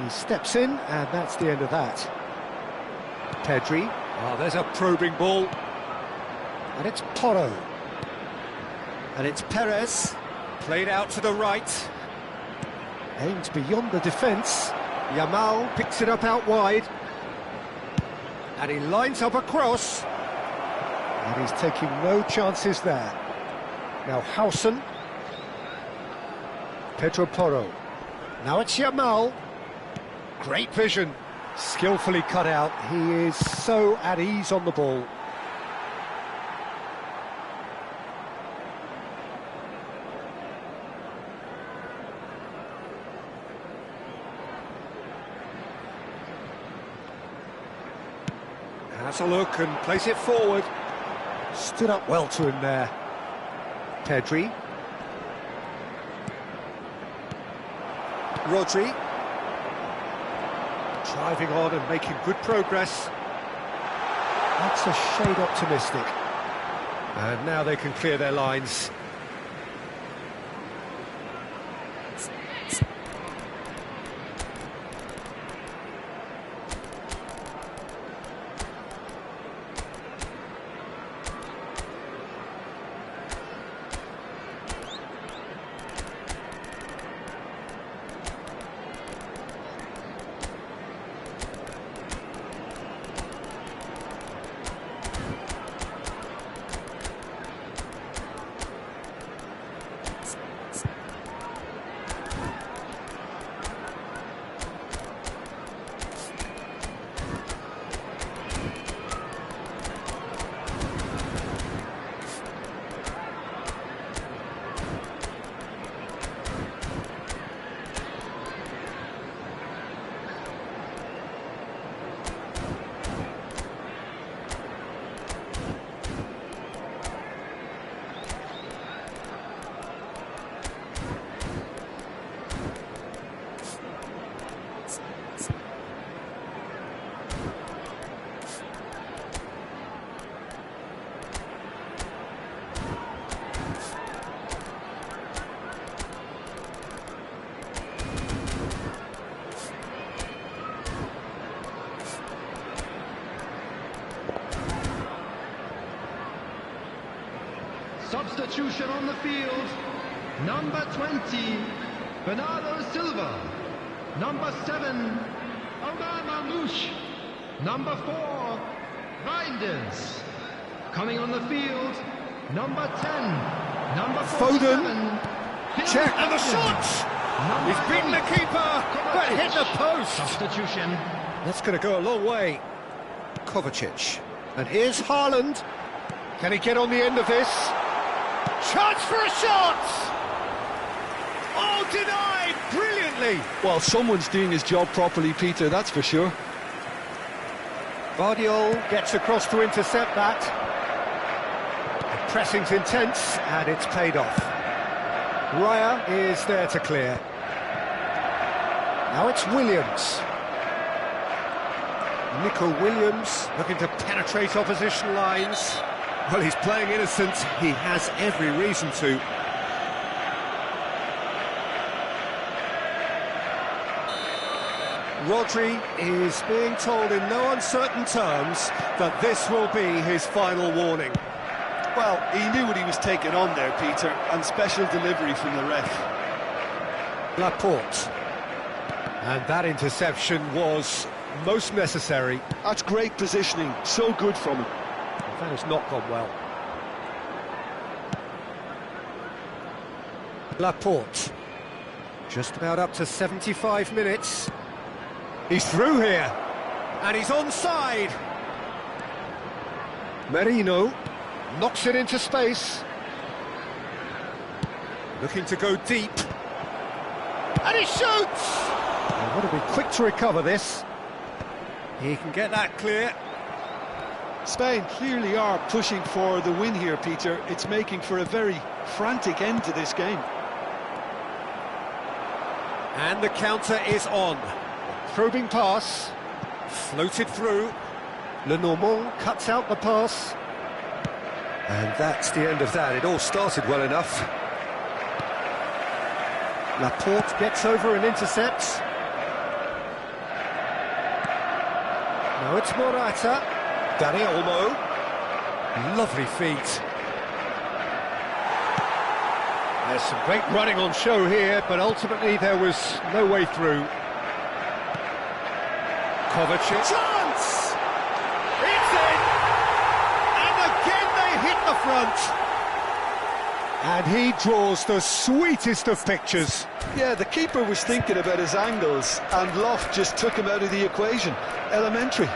He steps in, and that's the end of that. Pedri. Oh, there's a probing ball. And it's Porro. And it's Perez. Played out to the right. Aims beyond the defence. Yamal picks it up out wide. And he lines up a cross. And he's taking no chances there. Now Howson. Pedro Porro. Now it's Yamal. Great vision. Skillfully cut out, he is so at ease on the ball. Has a look and plays it forward. Stood up well to him there. Pedri. Rodri. Driving on and making good progress. That's a shade optimistic. And now they can clear their lines. Substitution on the field. Number 20, Bernardo Silva. Number 7, Omar Mamouche. Number 4, Reinders. Coming on the field, number 10, number Foden. 47. Check and the shot! He's beaten the keeper, but hit the post. Substitution. That's going to go a long way. Kovacic. And here's Haaland. Can he get on the end of this? Chance for a shot! Oh, denied brilliantly! Well, someone's doing his job properly, Peter, that's for sure. Guardiola gets across to intercept that. The pressing's intense, and it's paid off. Raya is there to clear. Now it's Williams. Nico Williams looking to penetrate opposition lines. Well, he's playing innocent. He has every reason to. Rodri is being told in no uncertain terms that this will be his final warning. Well, he knew what he was taking on there, Peter, and special delivery from the ref. Laporte. And that interception was most necessary. That's great positioning, so good from him. That has not gone well. Laporte. Just about up to 75 minutes. He's through here. And he's onside. Merino knocks it into space. Looking to go deep. And he shoots! And what to be quick to recover this. He can get that clear. Spain clearly are pushing for the win here, Peter. It's making for a very frantic end to this game. And the counter is on. Probing pass. Floated through. Lenormand cuts out the pass. And that's the end of that. It all started well enough. Laporte gets over and intercepts. Now it's Morata. Dani Olmo. Lovely feet. There's some great running on show here, but ultimately there was no way through. Kovacic. Chance! It's in! And again they hit the front. And he draws the sweetest of pictures. Yeah, the keeper was thinking about his angles, and Loft just took him out of the equation. Elementary.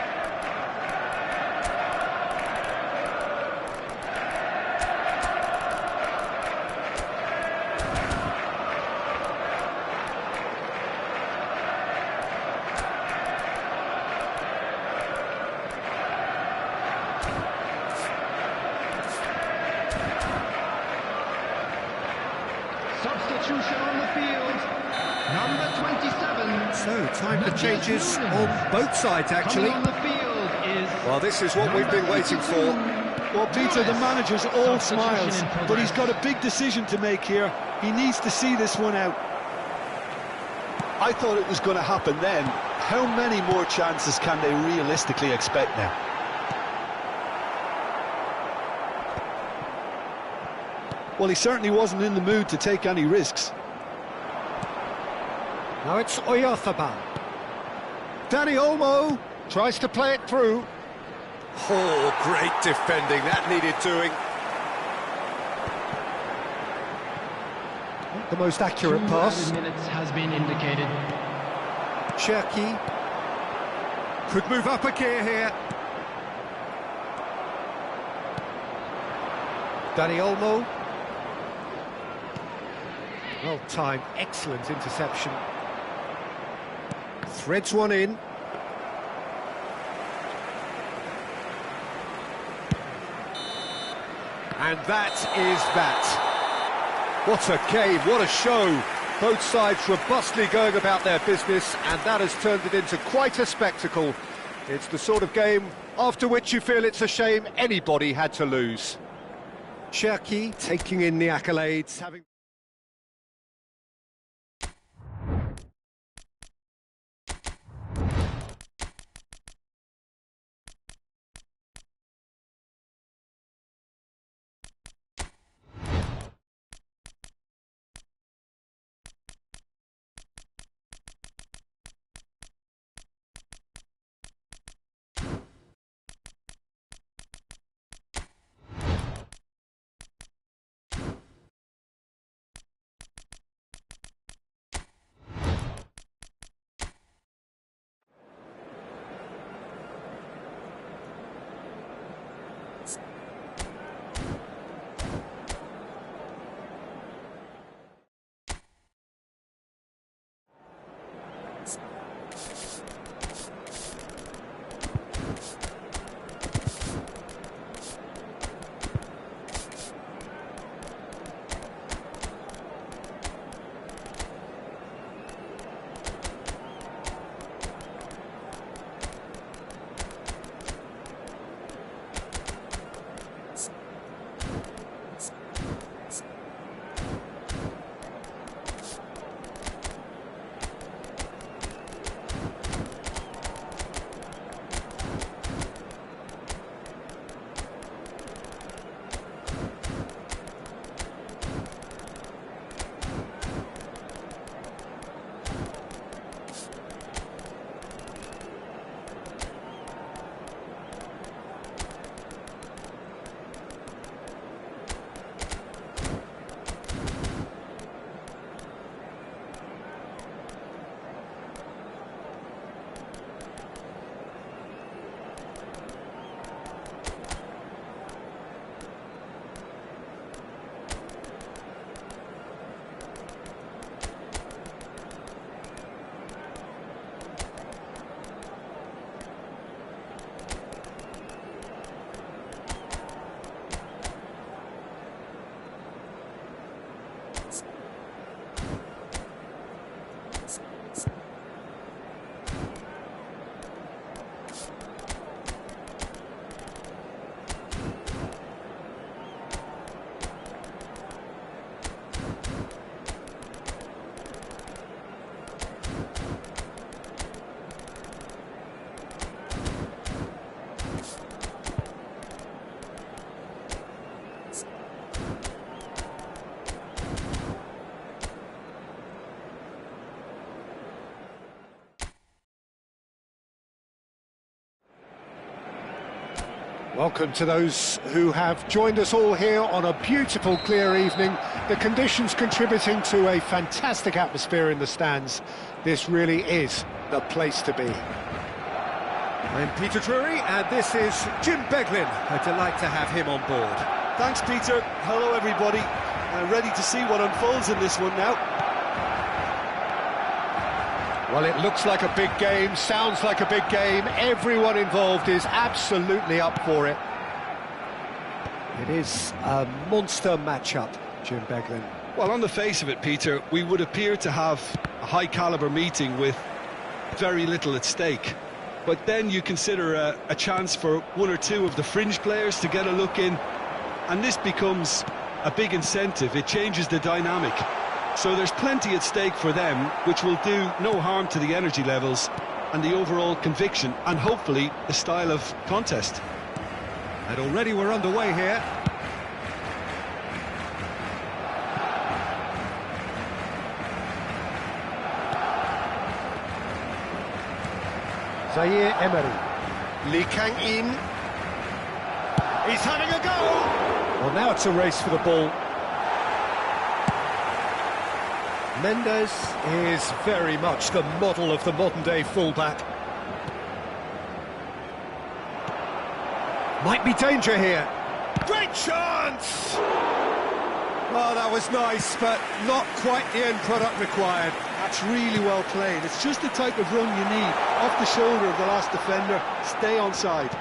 Substitution on the field, number 27. So, time for changes on both sides, actually. Coming on the field is... Well, this is what we've been waiting for. Well, Peter, the manager's all Substitution smiles, in progress. but he's got a big decision to make here. He needs to see this one out. I thought it was going to happen then. How many more chances can they realistically expect now? Well, he certainly wasn't in the mood to take any risks. Now it's Oyarthabal. Danny Olmo tries to play it through. Oh, great defending, that needed doing. Not the most accurate pass. 2 minutes has been indicated. Cherki could move up a gear here. Danny Olmo. Well timed, excellent interception. Threads one in. And that is that. What a game, what a show. Both sides robustly going about their business, and that has turned it into quite a spectacle. It's the sort of game after which you feel it's a shame anybody had to lose. Cherki taking in the accolades, having... Welcome to those who have joined us all here on a beautiful, clear evening. The conditions contributing to a fantastic atmosphere in the stands. This really is the place to be. I'm Peter Drury, and this is Jim Beglin. A delight to have him on board. Thanks, Peter. Hello, everybody. Ready to see what unfolds in this one now. Well, it looks like a big game, sounds like a big game. Everyone involved is absolutely up for it. It is a monster matchup, Jim Beglin. Well, on the face of it, Peter, we would appear to have a high-caliber meeting with very little at stake. But then you consider a chance for one or two of the fringe players to get a look in, and this becomes a big incentive. It changes the dynamic. So there's plenty at stake for them, which will do no harm to the energy levels and the overall conviction, and hopefully the style of contest. And already we're underway here. Zaire Emery. Lee Kang-in. He's having a go! Well, now it's a race for the ball. Mendes is very much the model of the modern-day fullback. Might be danger here. Great chance! Oh, that was nice, but not quite the end product required. That's really well played. It's just the type of run you need. Off the shoulder of the last defender, stay onside.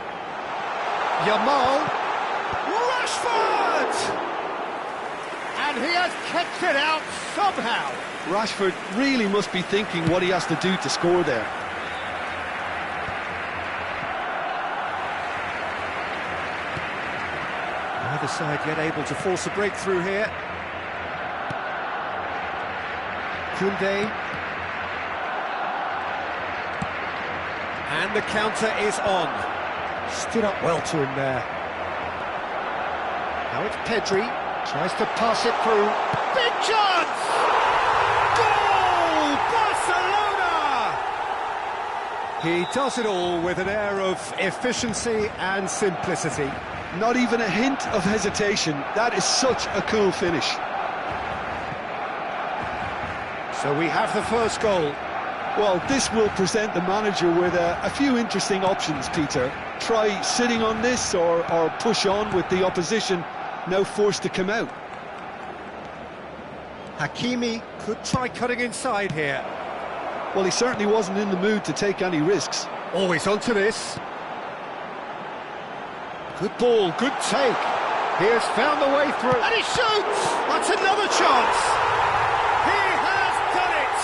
Yamal. Rashford! And he has kept it out somehow. Rashford really must be thinking what he has to do to score there. Neither side yet able to force a breakthrough here. Koundé. And the counter is on. Stood up well to him there. Now it's Pedri. Tries to pass it through. Big chance! Goal! Barcelona! He does it all with an air of efficiency and simplicity. Not even a hint of hesitation. That is such a cool finish. So we have the first goal. Well, this will present the manager with a few interesting options, Peter. Try sitting on this or push on with the opposition now forced to come out. Hakimi could try cutting inside here. Well, he certainly wasn't in the mood to take any risks. Always onto this. Good ball, good take. He has found the way through. And he shoots! That's another chance. He has done it!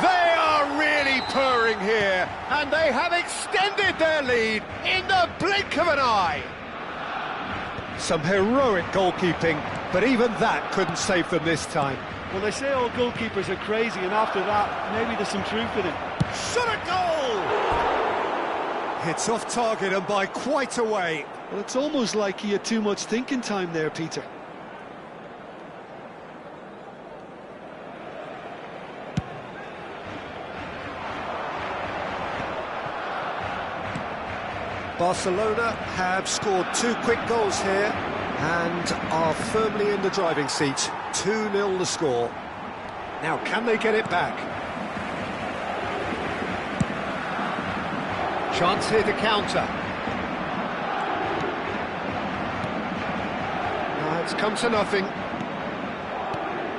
They are really purring here, and they have extended their lead in the blink of an eye. Some heroic goalkeeping, but even that couldn't save them this time. Well, they say all goalkeepers are crazy, and after that, maybe there's some truth in it. Shot a goal! It's off target and by quite a way. Well, it's almost like he had too much thinking time there, Peter. Barcelona have scored 2 quick goals here and are firmly in the driving seat. 2-0 the score. Now, can they get it back? Chance here to counter. No, it's come to nothing.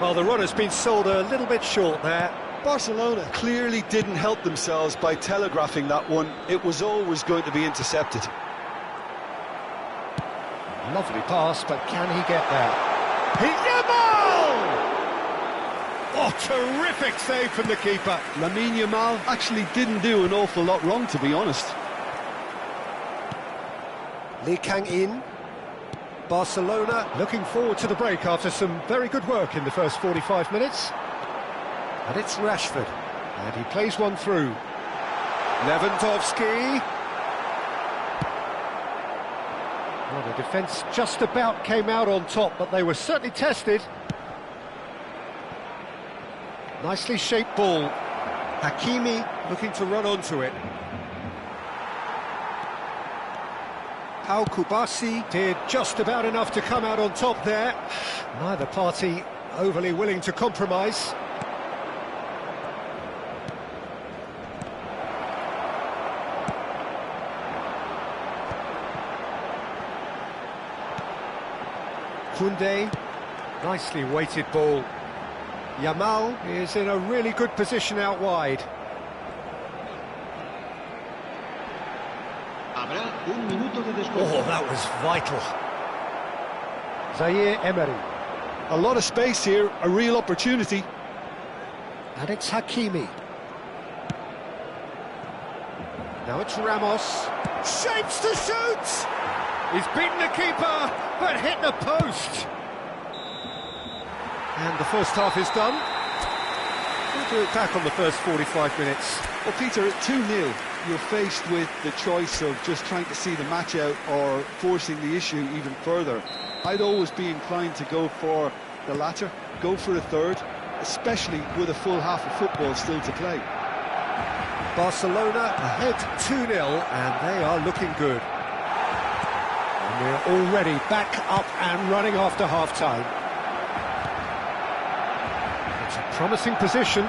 Well, the run has been sold a little bit short there. Barcelona clearly didn't help themselves by telegraphing that one. It was always going to be intercepted. Lovely pass, but can he get there? Yamal! Oh, terrific save from the keeper. Lamine Yamal actually didn't do an awful lot wrong, to be honest. Lee Kang-in. Barcelona looking forward to the break after some very good work in the first 45 minutes. And it's Rashford, and he plays one through. Lewandowski. Well, the defence just about came out on top, but they were certainly tested. Nicely shaped ball. Hakimi looking to run onto it. Pau Kubasi did just about enough to come out on top there. Neither party overly willing to compromise. Koundé, nicely weighted ball. Yamal is in a really good position out wide. Oh, that was vital. Zaire Emery. A lot of space here, a real opportunity. And it's Hakimi. Now it's Ramos. Shapes to shoot! He's beaten the keeper, but hit the post. And the first half is done. We'll do it back on the first 45 minutes. Well, Peter, at 2-0, you're faced with the choice of just trying to see the match out or forcing the issue even further. I'd always be inclined to go for the latter, go for a third, especially with a full half of football still to play. Barcelona ahead 2-0, and they are looking good. And we're already back up and running after half-time. It's a promising position.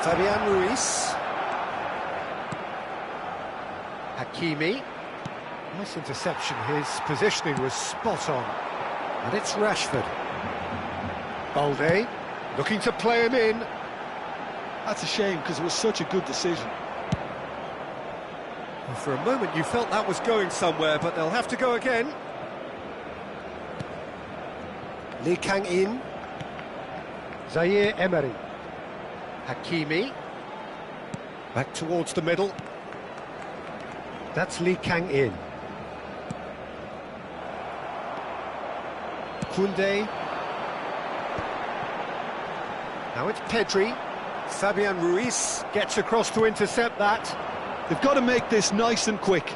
Fabian Ruiz. Hakimi. Nice interception, his positioning was spot on. And it's Rashford. Balde, looking to play him in. That's a shame, because it was such a good decision. Well, for a moment you felt that was going somewhere, but they'll have to go again. Lee Kang-in. Zaire Emery. Hakimi. Back towards the middle. That's Lee Kang-in. Koundé. Now it's Pedri. Fabian Ruiz gets across to intercept that. They've got to make this nice and quick.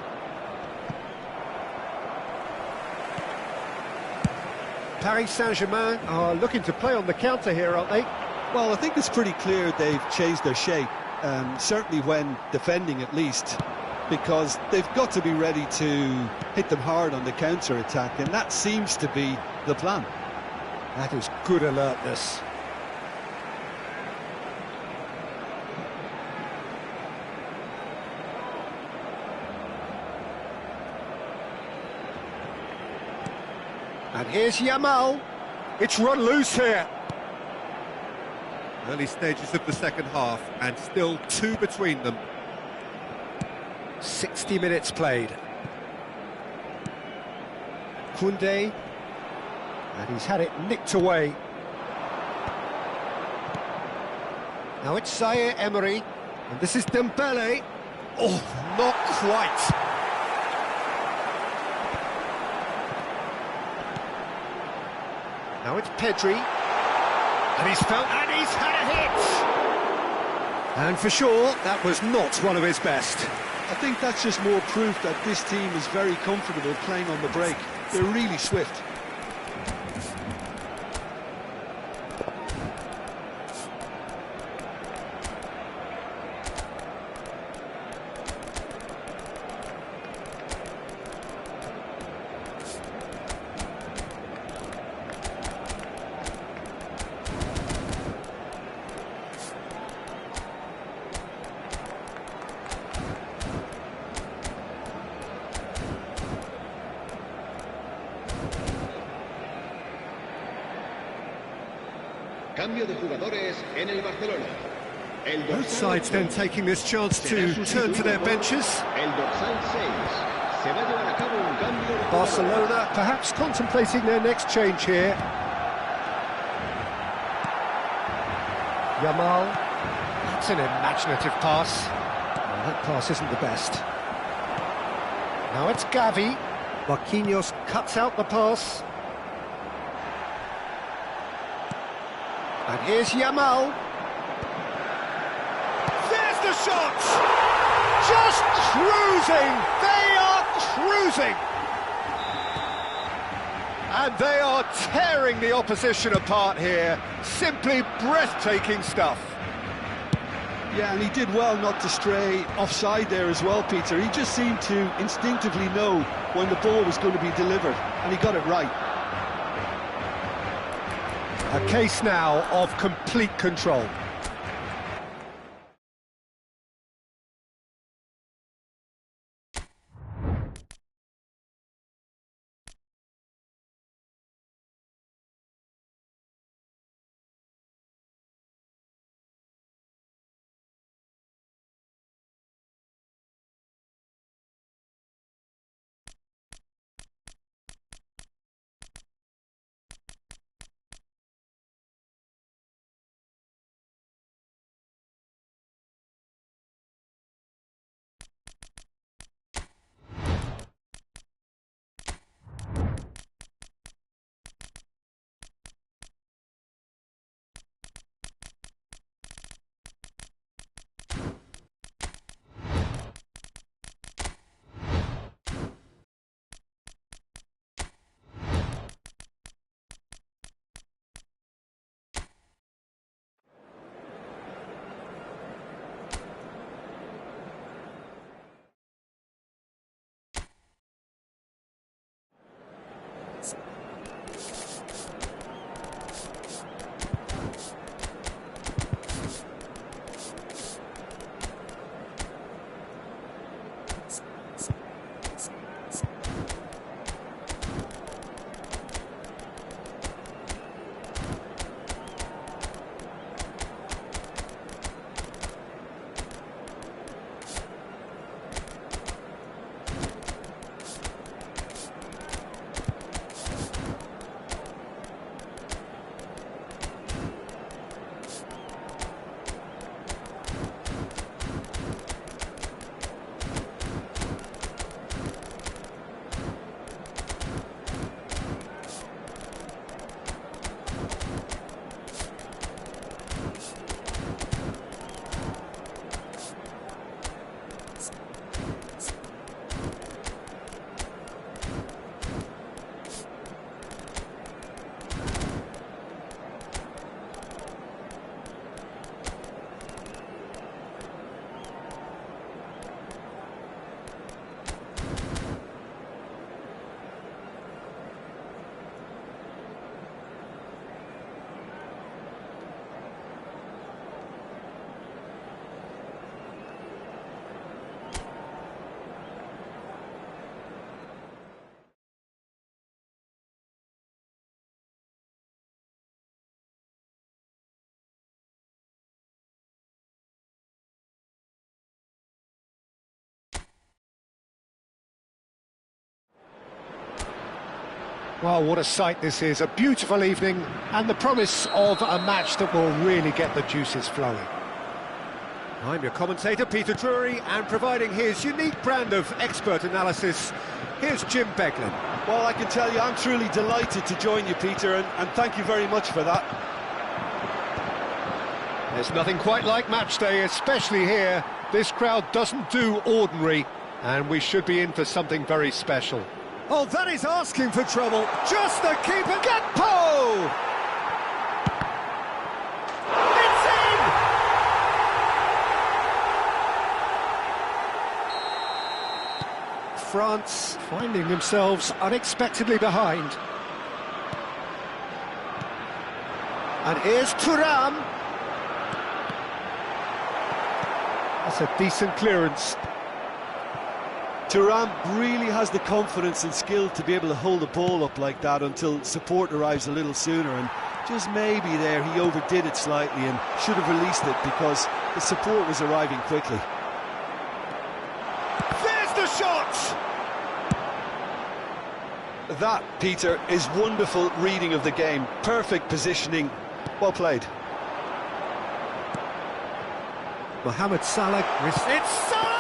Paris Saint-Germain are looking to play on the counter here, aren't they? Well, I think it's pretty clear they've changed their shape, certainly when defending at least, because they've got to be ready to hit them hard on the counter-attack, and that seems to be the plan. That is good alertness. And here's Yamal. It's run loose here. Early stages of the second half, and still 2 between them. 60 minutes played. Koundé. And he's had it nicked away. Now it's Zaire Emery. And this is Dembele. Oh, not quite. Now it's Pedri. And he's felt, and he's had a hit! And for sure, that was not one of his best. I think that's just more proof that this team is very comfortable playing on the break. They're really swift. Cambio de jugadores en el Barcelona. Both sides then taking this chance to turn to their benches. El dorsal 6. Se va a llevar a cabo un cambio de Barcelona perhaps contemplating their next change here. Yamal. That's an imaginative pass. Well, that pass isn't the best. Now it's Gavi. Marquinhos cuts out the pass. And here's Yamal. There's the shot! Just cruising! They are cruising! And they are tearing the opposition apart here. Simply breathtaking stuff. Yeah, and he did well not to stray offside there as well, Peter. He just seemed to instinctively know when the ball was going to be delivered, and he got it right. A case now of complete control. Well, what a sight this is, a beautiful evening and the promise of a match that will really get the juices flowing. I'm your commentator, Peter Drury, and providing his unique brand of expert analysis, here's Jim Beglin. Well, I can tell you I'm truly delighted to join you, Peter, and thank you very much for that. There's nothing quite like match day, especially here. This crowd doesn't do ordinary, and we should be in for something very special. Oh, that is asking for trouble. Just the keeper. Gakpo! It's in! France finding themselves unexpectedly behind. And here's Thuram. That's a decent clearance. Thuram really has the confidence and skill to be able to hold the ball up like that until support arrives a little sooner, and just maybe there he overdid it slightly and should have released it because the support was arriving quickly. There's the shot! That, Peter, is wonderful reading of the game. Perfect positioning. Well played. Mohamed Salah. It's Salah!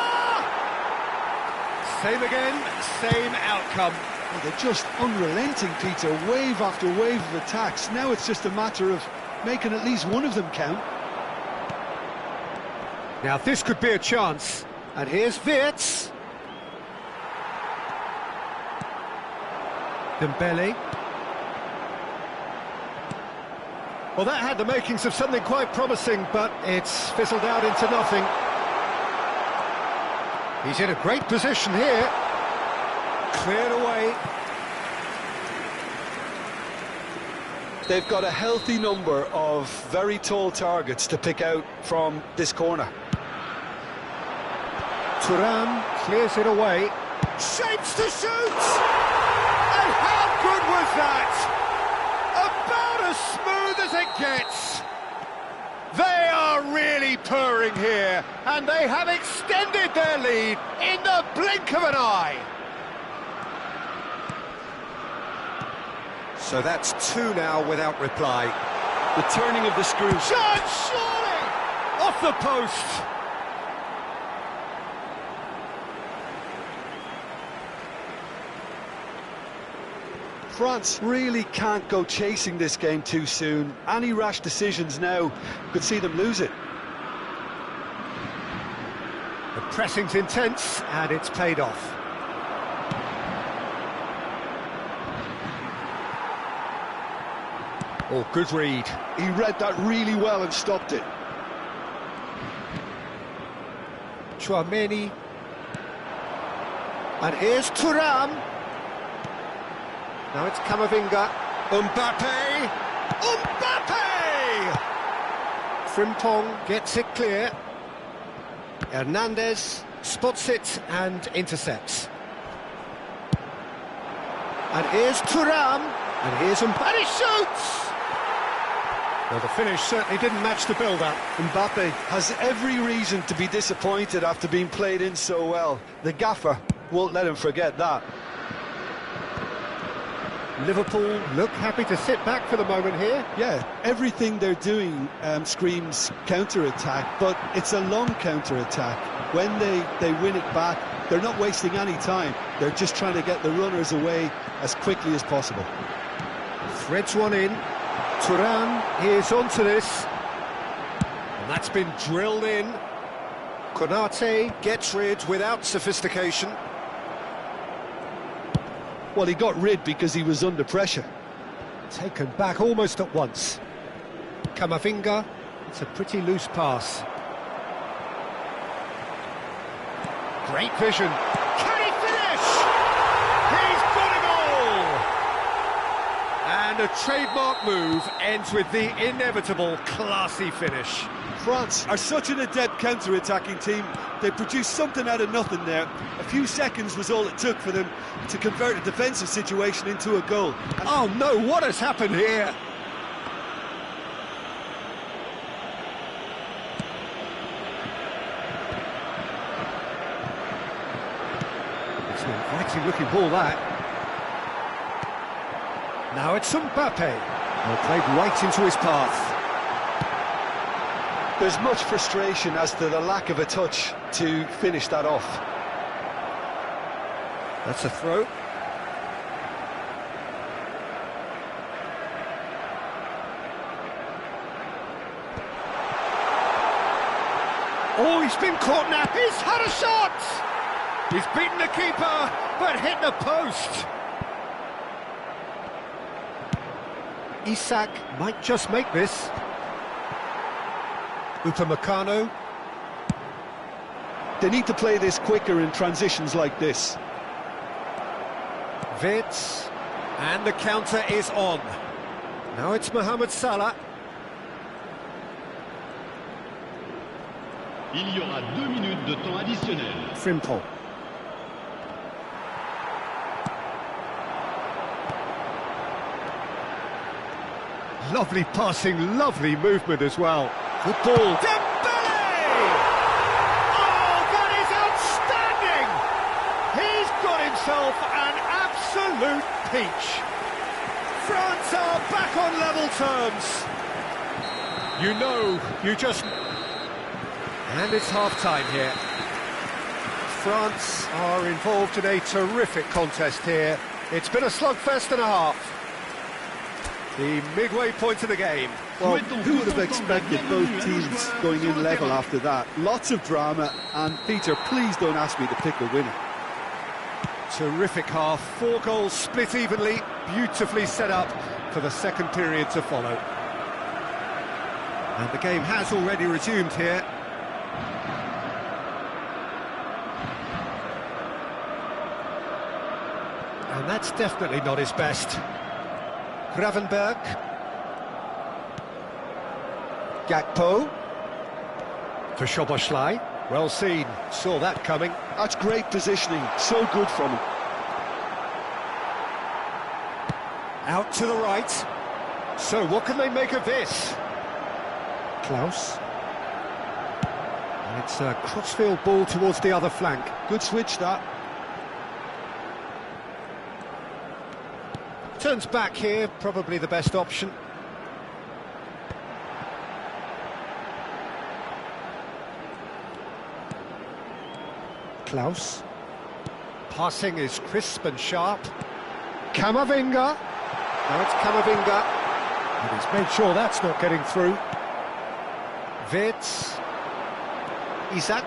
Same again, same outcome. Well, they're just unrelenting, Peter. Wave after wave of attacks. Now it's just a matter of making at least one of them count. Now this could be a chance. And here's Wirtz. Dembele. Well, that had the makings of something quite promising, but it's fizzled out into nothing. He's in a great position here. Cleared away. They've got a healthy number of very tall targets to pick out from this corner. Thuram clears it away. Shapes to shoot! And how good was that? About as smooth as it gets. They are really purring here, and they have extended their lead in the blink of an eye. So that's two now without reply. The turning of the screw. Shot, surely! Off the post. France really can't go chasing this game too soon. Any rash decisions now could see them lose it. The pressing's intense, and it's paid off. Oh, good read. He read that really well and stopped it. Chouameni. And here's Thuram. Now it's Camavinga. Mbappe! Mbappe! Frimpong gets it clear. Hernandez spots it and intercepts. And here's Thuram. And here's Mbappe. And he shoots! Well, the finish certainly didn't match the build-up. Mbappe has every reason to be disappointed after being played in so well. The gaffer won't let him forget that. Liverpool look happy to sit back for the moment here. Yeah, everything they're doing screams counter-attack, but it's a long counter-attack. When they win it back, they're not wasting any time. They're just trying to get the runners away as quickly as possible. Threads one in. Thuram is onto this. And that's been drilled in. Konate gets rid without sophistication. Well, he got rid because he was under pressure. Taken back almost at once. Camavinga, it's a pretty loose pass. Great vision. Can he finish? He's got it all! And a trademark move ends with the inevitable classy finish. France are such an adept counter-attacking team. They produced something out of nothing there. A few seconds was all it took for them to convert a defensive situation into a goal. And oh no, what has happened here? It's an inviting looking ball, that. Now it's Mbappe. Well, played right into his path. There's much frustration as to the lack of a touch to finish that off. That's a throw. Oh, he's been caught now. He's had a shot! He's beaten the keeper, but hit the post. Isak might just make this. Upamecano. They need to play this quicker in transitions like this. Vitz. And the counter is on. Now it's Mohamed Salah. Il y aura 2 minutes de temps additionnel. Frimpong. Lovely passing, lovely movement as well. Good ball. Dembele! Oh, that is outstanding! He's got himself an absolute peach. France are back on level terms. You know, you just... And it's half-time here. France are involved in a terrific contest here. It's been a slugfest and a half. The midway point of the game. Well, who would have expected both teams going in level after that? Lots of drama, and Peter, please don't ask me to pick a winner. Terrific half, 4 goals split evenly, beautifully set up for the second period to follow. And the game has already resumed here. And that's definitely not his best. Gravenberg. Gakpo. For Szoboszlai. Well seen, saw that coming. That's great positioning, so good from him. Out to the right. So what can they make of this? Klaus. And it's a crossfield ball towards the other flank. Good switch, that. Turns back here, probably the best option. Klaus. Passing is crisp and sharp. Camavinga. Now it's Camavinga. And he's made sure that's not getting through. Wirtz. Isaac.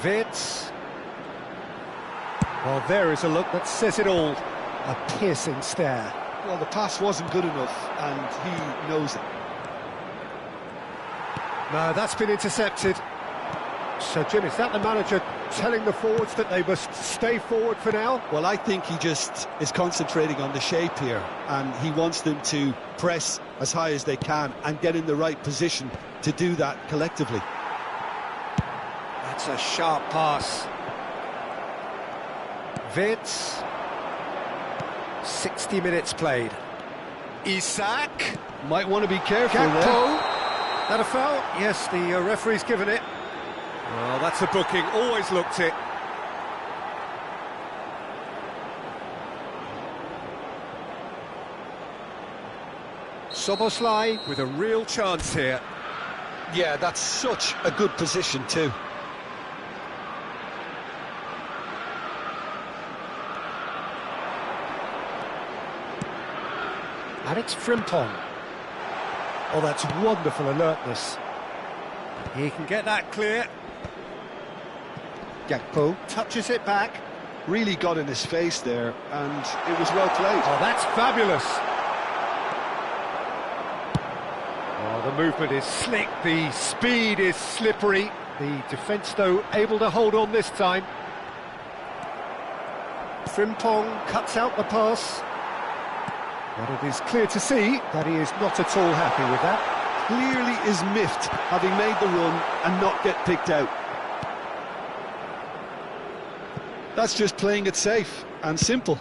Wirtz. Well, there is a look that says it all. A piercing stare. Well, the pass wasn't good enough, and he knows it. No, that's been intercepted. So, Jim, is that the manager telling the forwards that they must stay forward for now? Well, I think he just is concentrating on the shape here, and he wants them to press as high as they can and get in the right position to do that collectively. That's a sharp pass. Wirtz. 60 minutes played. Isaac. Might want to be careful Gakpo. there. That a foul? Yes, the referee's given it. Well, that's a booking, always looked it. Szoboszlai with a real chance here. Yeah, that's such a good position too. And it's Frimpong. Oh, that's wonderful alertness. He can get that clear. Gakpo touches it back. Really got in his face there, and it was well played. Oh, that's fabulous. Oh, the movement is slick, the speed is slippery. The defence, though, able to hold on this time. Frimpong cuts out the pass. But it is clear to see that he is not at all happy with that. Clearly is miffed, having made the run and not get picked out. That's just playing it safe and simple.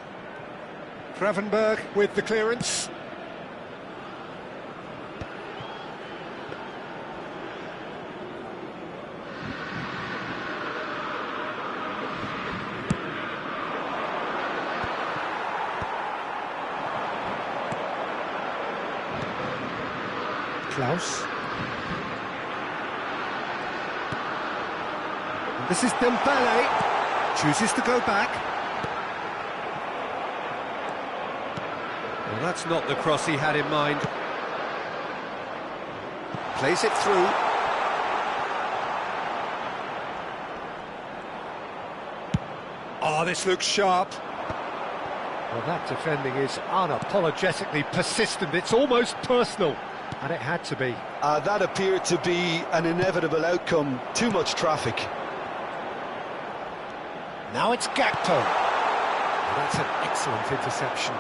Gravenberg with the clearance. Klaus. And this is Dembele. Chooses to go back. Well, that's not the cross he had in mind. Plays it through. Oh, this looks sharp. Well, that defending is unapologetically persistent. It's almost personal. And it had to be. That appeared to be an inevitable outcome. Too much traffic. Now it's Gakpo. Well, that's an excellent interception.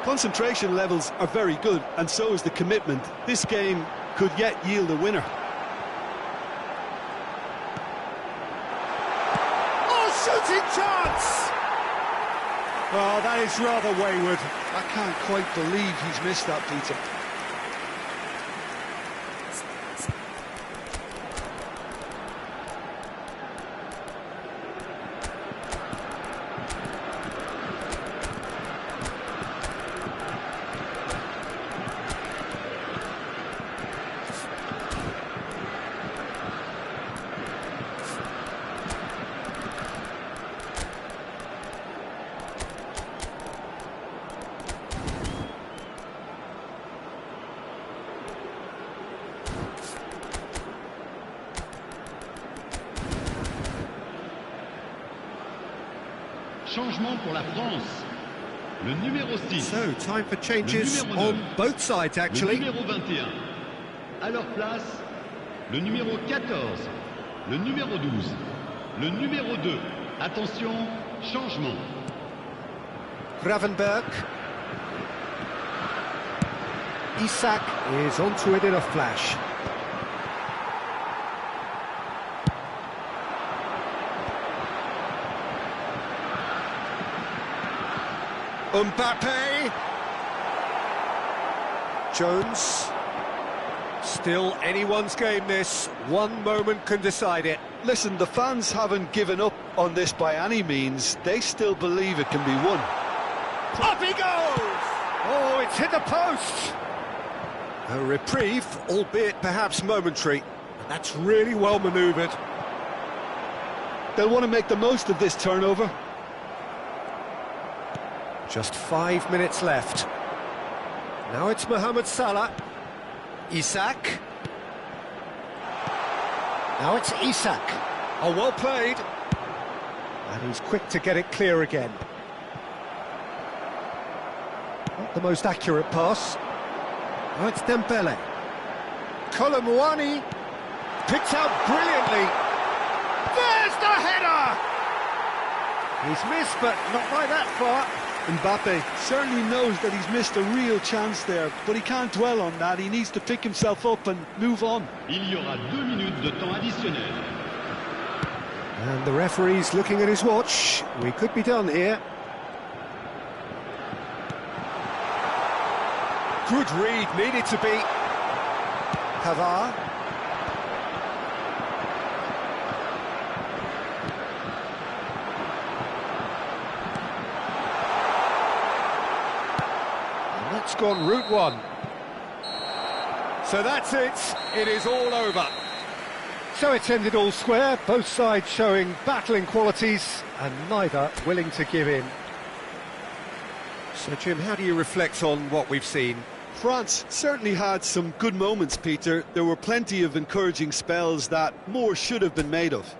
Concentration levels are very good, and so is the commitment. This game could yet yield a winner. Oh, shooting chance! Oh, that is rather wayward. I can't quite believe he's missed that, Peter. Changement pour la France. Le numéro 6. So, time for changes on both sides, actually. Le numéro 21. À leur place, le numéro 14. Le numéro 12. Le numéro 2. Attention, changement. Gravenberg. Isak is onto it in a flash. Mbappe. Jones. Still anyone's game this. One moment can decide it. Listen, the fans haven't given up on this by any means. They still believe it can be won. Up he goes! Oh, it's hit the post! A reprieve, albeit perhaps momentary. And that's really well manoeuvred. They'll want to make the most of this turnover. Just 5 minutes left. Now it's Mohamed Salah. Isak. Now it's Isak. Oh, well played. And he's quick to get it clear again. Not the most accurate pass. Now it's Dembele. Colomwani. Picked out brilliantly. There's the header! He's missed, but not by that far. Mbappe certainly knows that he's missed a real chance there, but he can't dwell on that. He needs to pick himself up and move on. Il y aura 2 minutes de temps additionnel. And the referee's looking at his watch. We could be done here. Good read, needed to be. Pavard. And that's gone route one. So that's it. It is all over. So it's ended all square, both sides showing battling qualities and neither willing to give in. So Jim, how do you reflect on what we've seen? France certainly had some good moments, Peter. There were plenty of encouraging spells that more should have been made of.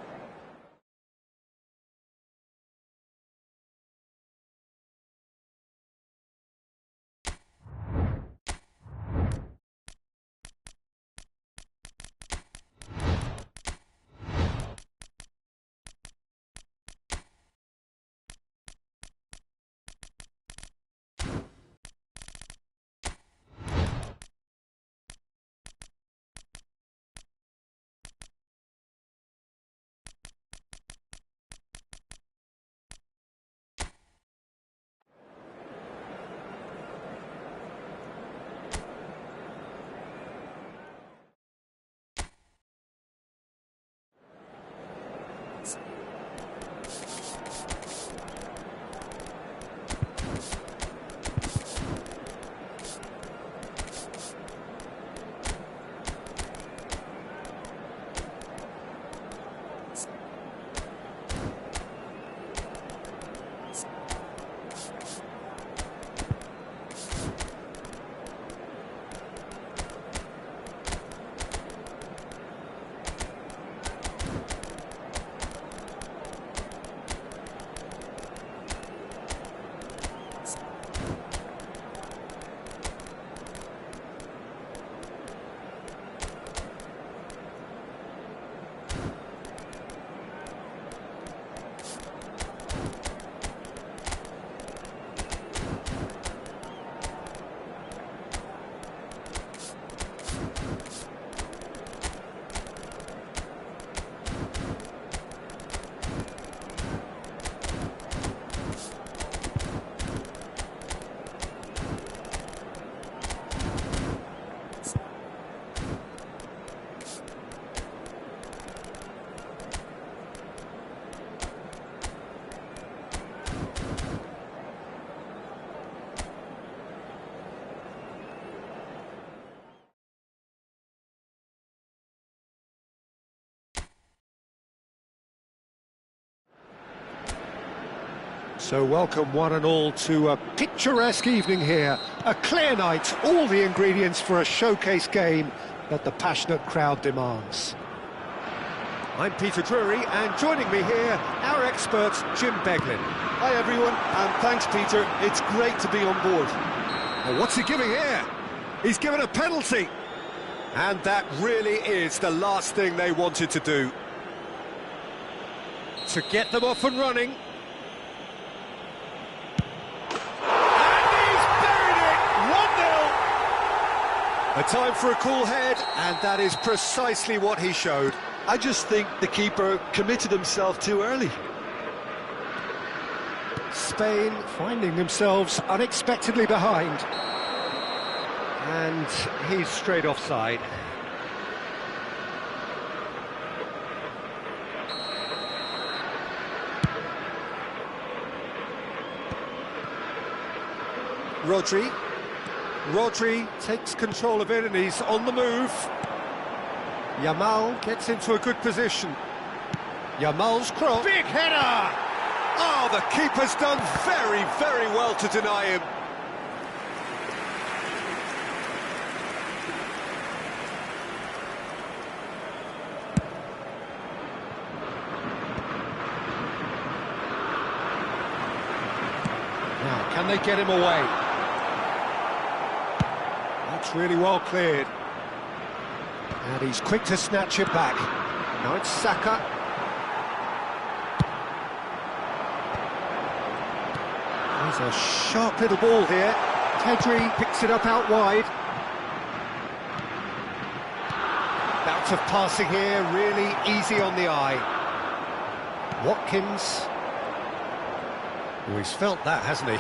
So welcome one and all to a picturesque evening here. A clear night, all the ingredients for a showcase game that the passionate crowd demands. I'm Peter Drury, and joining me here, our expert, Jim Beglin. Hi everyone, and thanks Peter, it's great to be on board. Well, what's he giving here? He's given a penalty. And that really is the last thing they wanted to do. To get them off and running. And he's buried it! 1-0! A time for a cool head, and that is precisely what he showed. I just think the keeper committed himself too early. Spain finding themselves unexpectedly behind. And he's straight offside. Rodri takes control of it and he's on the move. Yamal gets into a good position. Yamal's cross. Big header! Oh, the keeper's done very, very well to deny him. Now, can they get him away? That's really well cleared. And he's quick to snatch it back. Now it's Saka. There's a sharp little ball here. Pedri picks it up out wide. Bout of passing here, really easy on the eye. Watkins. Oh, he's felt that, hasn't he?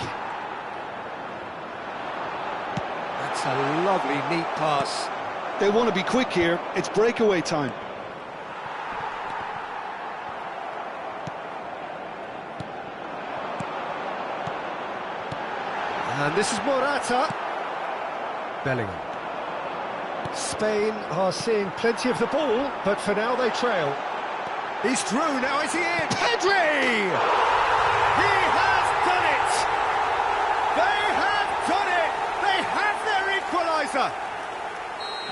That's a lovely, neat pass. They want to be quick here, it's breakaway time. And this is Morata. Bellingham. Spain are seeing plenty of the ball, but for now they trail. He's through, now is he in? Pedri! He has done it! They have done it! They have their equaliser!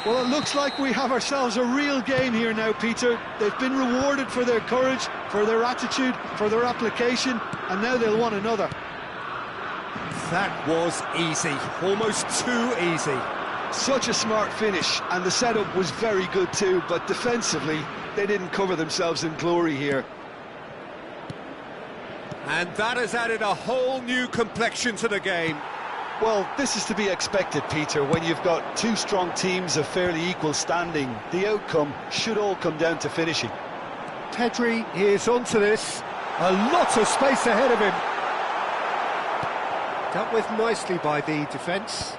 Well, it looks like we have ourselves a real game here now, Peter. They've been rewarded for their courage, for their attitude, for their application, and now they'll want another. That was easy, almost too easy. Such a smart finish, and the setup was very good too, but defensively, they didn't cover themselves in glory here. And that has added a whole new complexion to the game. Well, this is to be expected, Peter, when you've got two strong teams of fairly equal standing. The outcome should all come down to finishing. Pedri is onto this. A lot of space ahead of him. Dealt with nicely by the defence.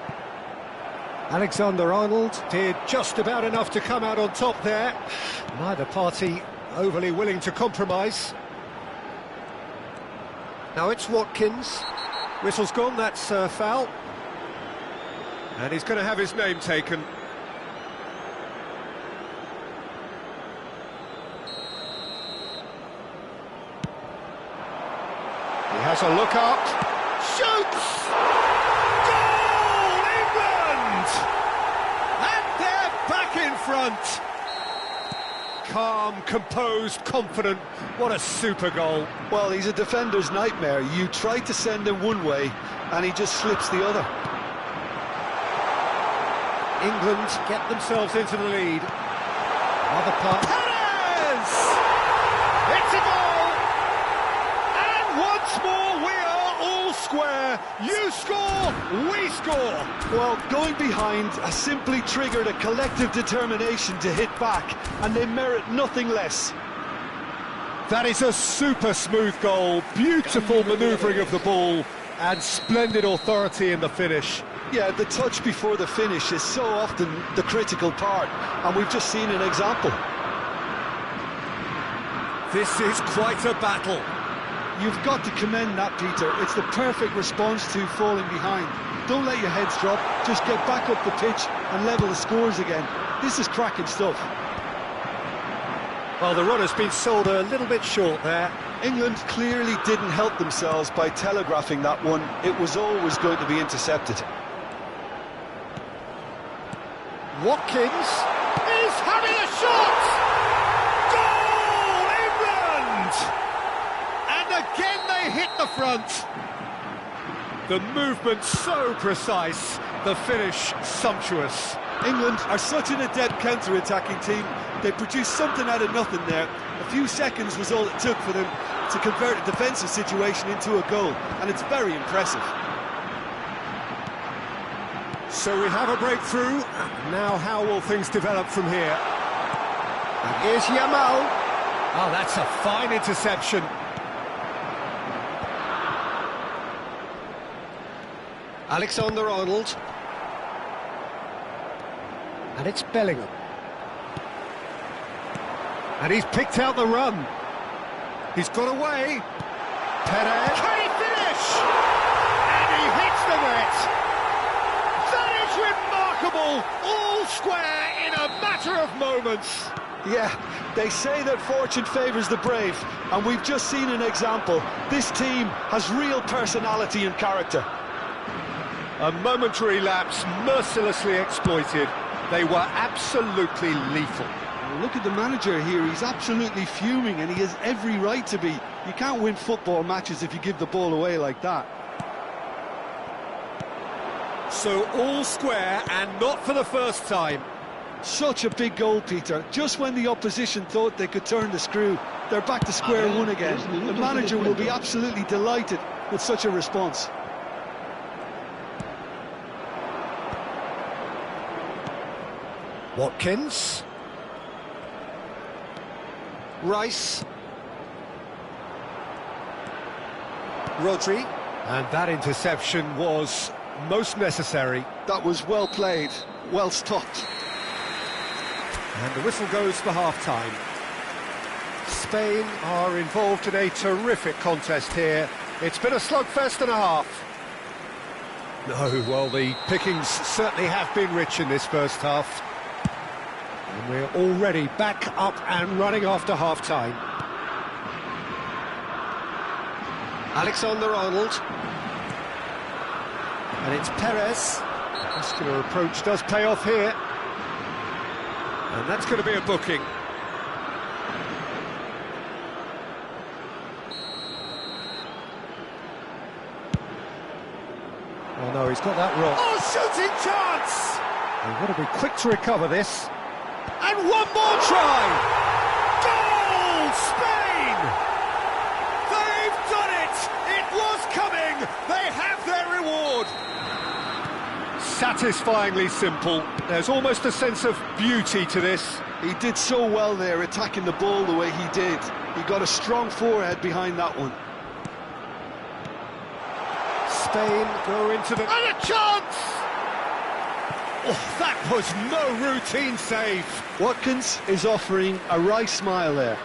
Alexander-Arnold did just about enough to come out on top there. Neither party overly willing to compromise. Now it's Watkins. Whistle's gone, that's a foul. And he's going to have his name taken. He has a look up. Shoots! Goal, England! And they're back in front. Calm, composed, confident. What a super goal. Well, he's a defender's nightmare. You try to send him one way, and he just slips the other. England get themselves into the lead. Another pass. Perez! It's a goal! And once more we are all square. You score, we score. Well, going behind has simply triggered a collective determination to hit back, and they merit nothing less. That is a super smooth goal, beautiful manoeuvring of the ball, and splendid authority in the finish. Yeah, the touch before the finish is so often the critical part, and we've just seen an example. This is quite a battle. You've got to commend that, Peter. It's the perfect response to falling behind. Don't let your heads drop, just get back up the pitch and level the scores again. This is cracking stuff. Well, the run has been sold a little bit short there. England clearly didn't help themselves by telegraphing that one. It was always going to be intercepted. Watkins is having a shot! Goal! front. The movement so precise, the finish sumptuous. England are such an adept counter-attacking team. They produced something out of nothing there. A few seconds was all it took for them to convert a defensive situation into a goal, and it's very impressive. So we have a breakthrough. Now how will things develop from here? And here's Yamal. Oh, that's a fine interception. Alexander-Arnold. And it's Bellingham. And he's picked out the run. He's got away. Perez. Can he finish? And he hits the net. That is remarkable. All square in a matter of moments. Yeah, they say that fortune favours the brave, and we've just seen an example. This team has real personality and character. A momentary lapse mercilessly exploited. They were absolutely lethal. Look at the manager here, he's absolutely fuming, and he has every right to be. You can't win football matches if you give the ball away like that. So all square, and not for the first time. Such a big goal, Peter. Just when the opposition thought they could turn the screw, they're back to square one again. The manager will be absolutely delighted with such a response. Watkins. Rice. Rodri. And that interception was most necessary. That was well played, well stopped. And the whistle goes for half-time. Spain are involved in a terrific contest here. It's been a slugfest and a half. No, well, the pickings certainly have been rich in this first half. And we're already back up and running after half-time. Alexander-Arnold. And it's Perez. Muscular approach does pay off here. And that's going to be a booking. Oh no, he's got that wrong. Oh, shooting chance! They've got to be quick to recover this. And one more try! Goal! Spain! They've done it! It was coming! They have their reward! Satisfyingly simple. There's almost a sense of beauty to this. He did so well there, attacking the ball the way he did. He got a strong forehead behind that one. Spain go into the... And a chance! Oh, that was no routine save. Watkins is offering a wry smile there.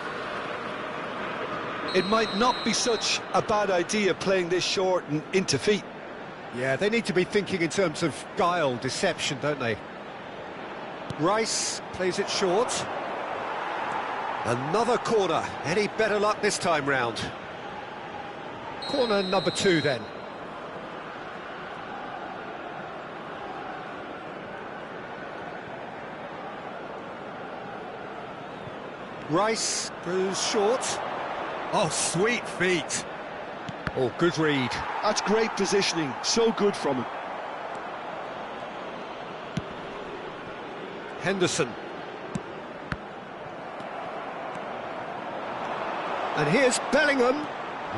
It might not be such a bad idea playing this short and into feet. Yeah, they need to be thinking in terms of guile, deception, don't they? Rice plays it short. Another corner. Any better luck this time round? Corner number 2 then. Rice goes short. Oh, sweet feet. Oh, good read. That's great positioning, so good from him. Henderson. And here's Bellingham.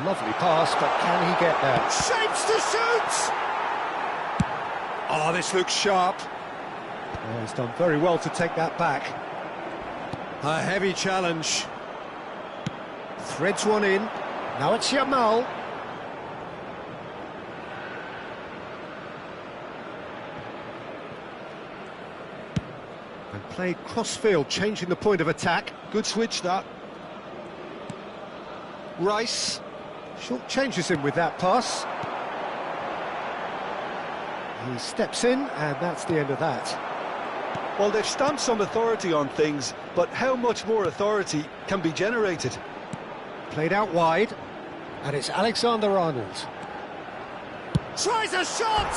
Lovely pass, but can he get there? Shapes to shoot! Oh, this looks sharp. Oh, he's done very well to take that back. A heavy challenge. Threads one in. Now it's Yamal. And played cross-field, changing the point of attack. Good switch, that. Rice. Short changes him with that pass. He steps in, and that's the end of that. Well, they've stamped some authority on things, but how much more authority can be generated? Played out wide, and it's Alexander-Arnold. Tries a shot!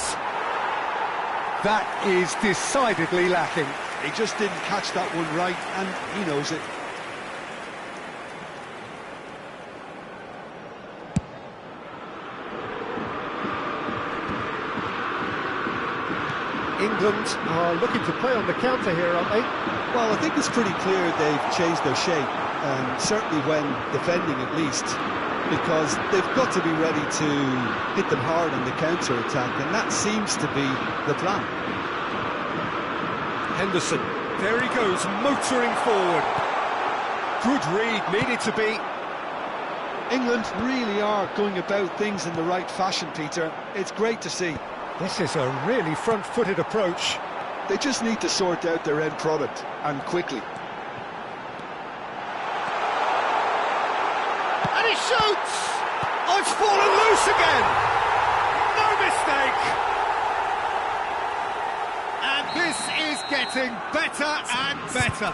That is decidedly lacking. He just didn't catch that one right, and he knows it. England are looking to play on the counter here, aren't they? Well, I think it's pretty clear they've changed their shape, certainly when defending at least, because they've got to be ready to hit them hard on the counter-attack, and that seems to be the plan. Henderson, there he goes, motoring forward. Good read, needed to be. England really are going about things in the right fashion, Peter. It's great to see. This is a really front-footed approach. They just need to sort out their end product, and quickly. And he shoots! Oh, it's fallen loose again! No mistake! And this is getting better and better.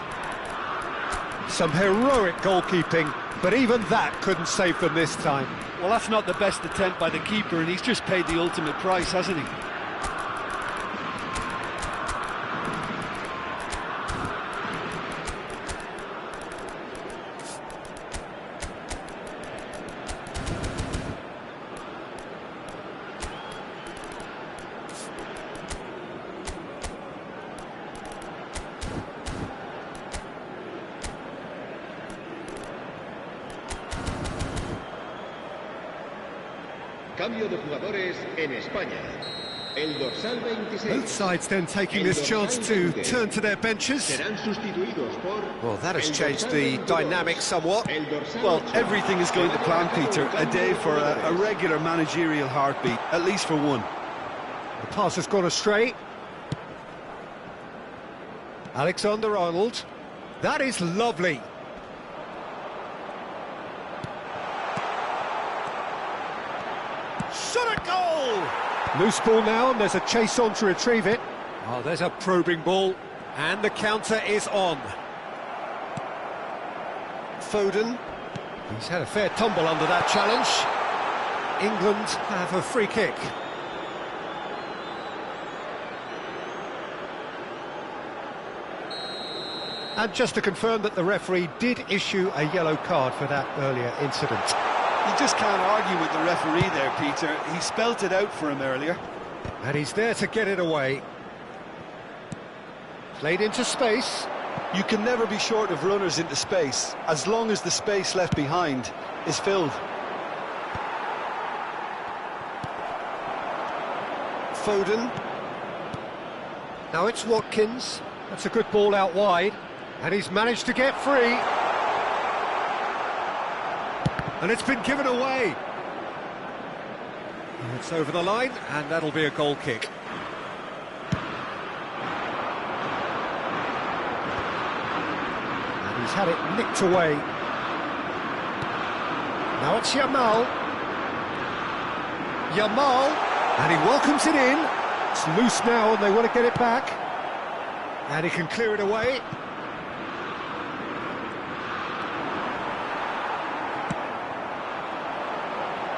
Some heroic goalkeeping, but even that couldn't save them this time. Well, that's not the best attempt by the keeper, and he's just paid the ultimate price, hasn't he? Cambio de jugadores en España. El dorsal 26. Both sides then taking this chance to turn to their benches. Serán sustituidos por Well, that has changed the dynamic somewhat. Well, everything is going to plan, Peter. A day for a regular managerial heartbeat, at least for one. The pass has gone astray. Alexander-Arnold. That is lovely. Shot at goal! Loose ball now, and there's a chase on to retrieve it. Oh, there's a probing ball, and the counter is on. Foden. He's had a fair tumble under that challenge. England have a free kick. And just to confirm that the referee did issue a yellow card for that earlier incident. You just can't argue with the referee there, Peter. He spelt it out for him earlier. And he's there to get it away. Played into space. You can never be short of runners into space, as long as the space left behind is filled. Foden. Now it's Watkins. That's a good ball out wide. And he's managed to get free. And it's been given away. And it's over the line, and that'll be a goal kick. And he's had it nicked away. Now it's Yamal. Yamal, and he welcomes it in. It's loose now, and they want to get it back. And he can clear it away.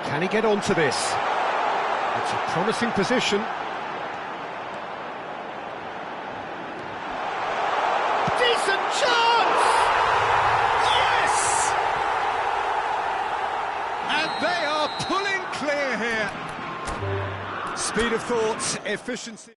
Can he get onto this? It's a promising position. Decent chance! Yes! And they are pulling clear here. Speed of thought, efficiency.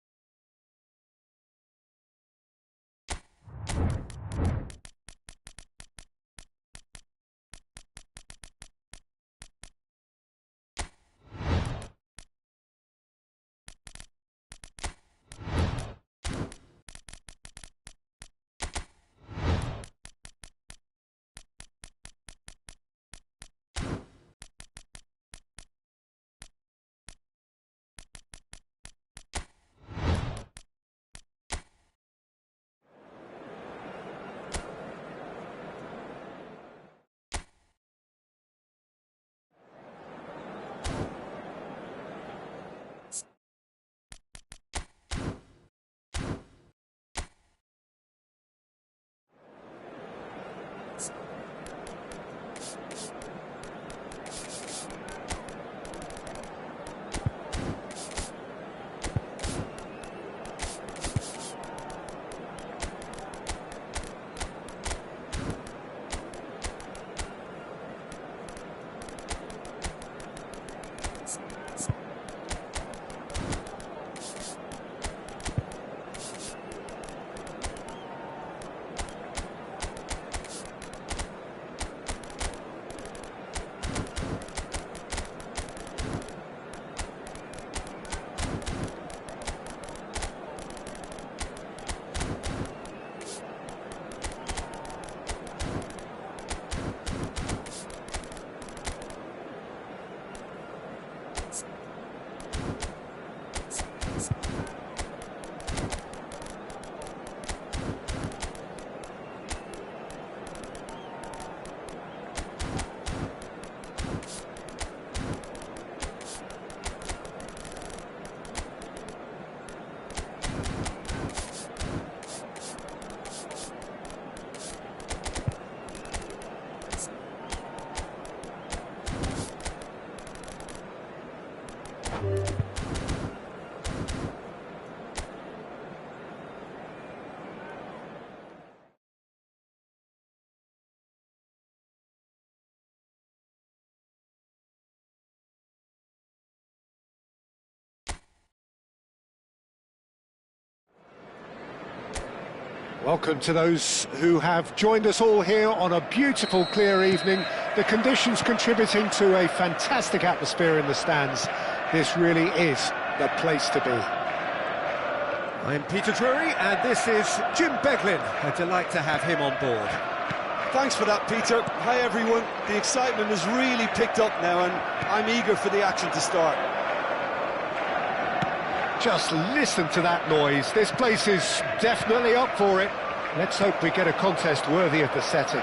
Welcome to those who have joined us all here on a beautiful, clear evening. The conditions contributing to a fantastic atmosphere in the stands. This really is the place to be. I'm Peter Drury, and this is Jim Beglin. A delight to have him on board. Thanks for that, Peter. Hi, everyone. The excitement has really picked up now, and I'm eager for the action to start. Just listen to that noise. This place is definitely up for it. Let's hope we get a contest worthy of the setting.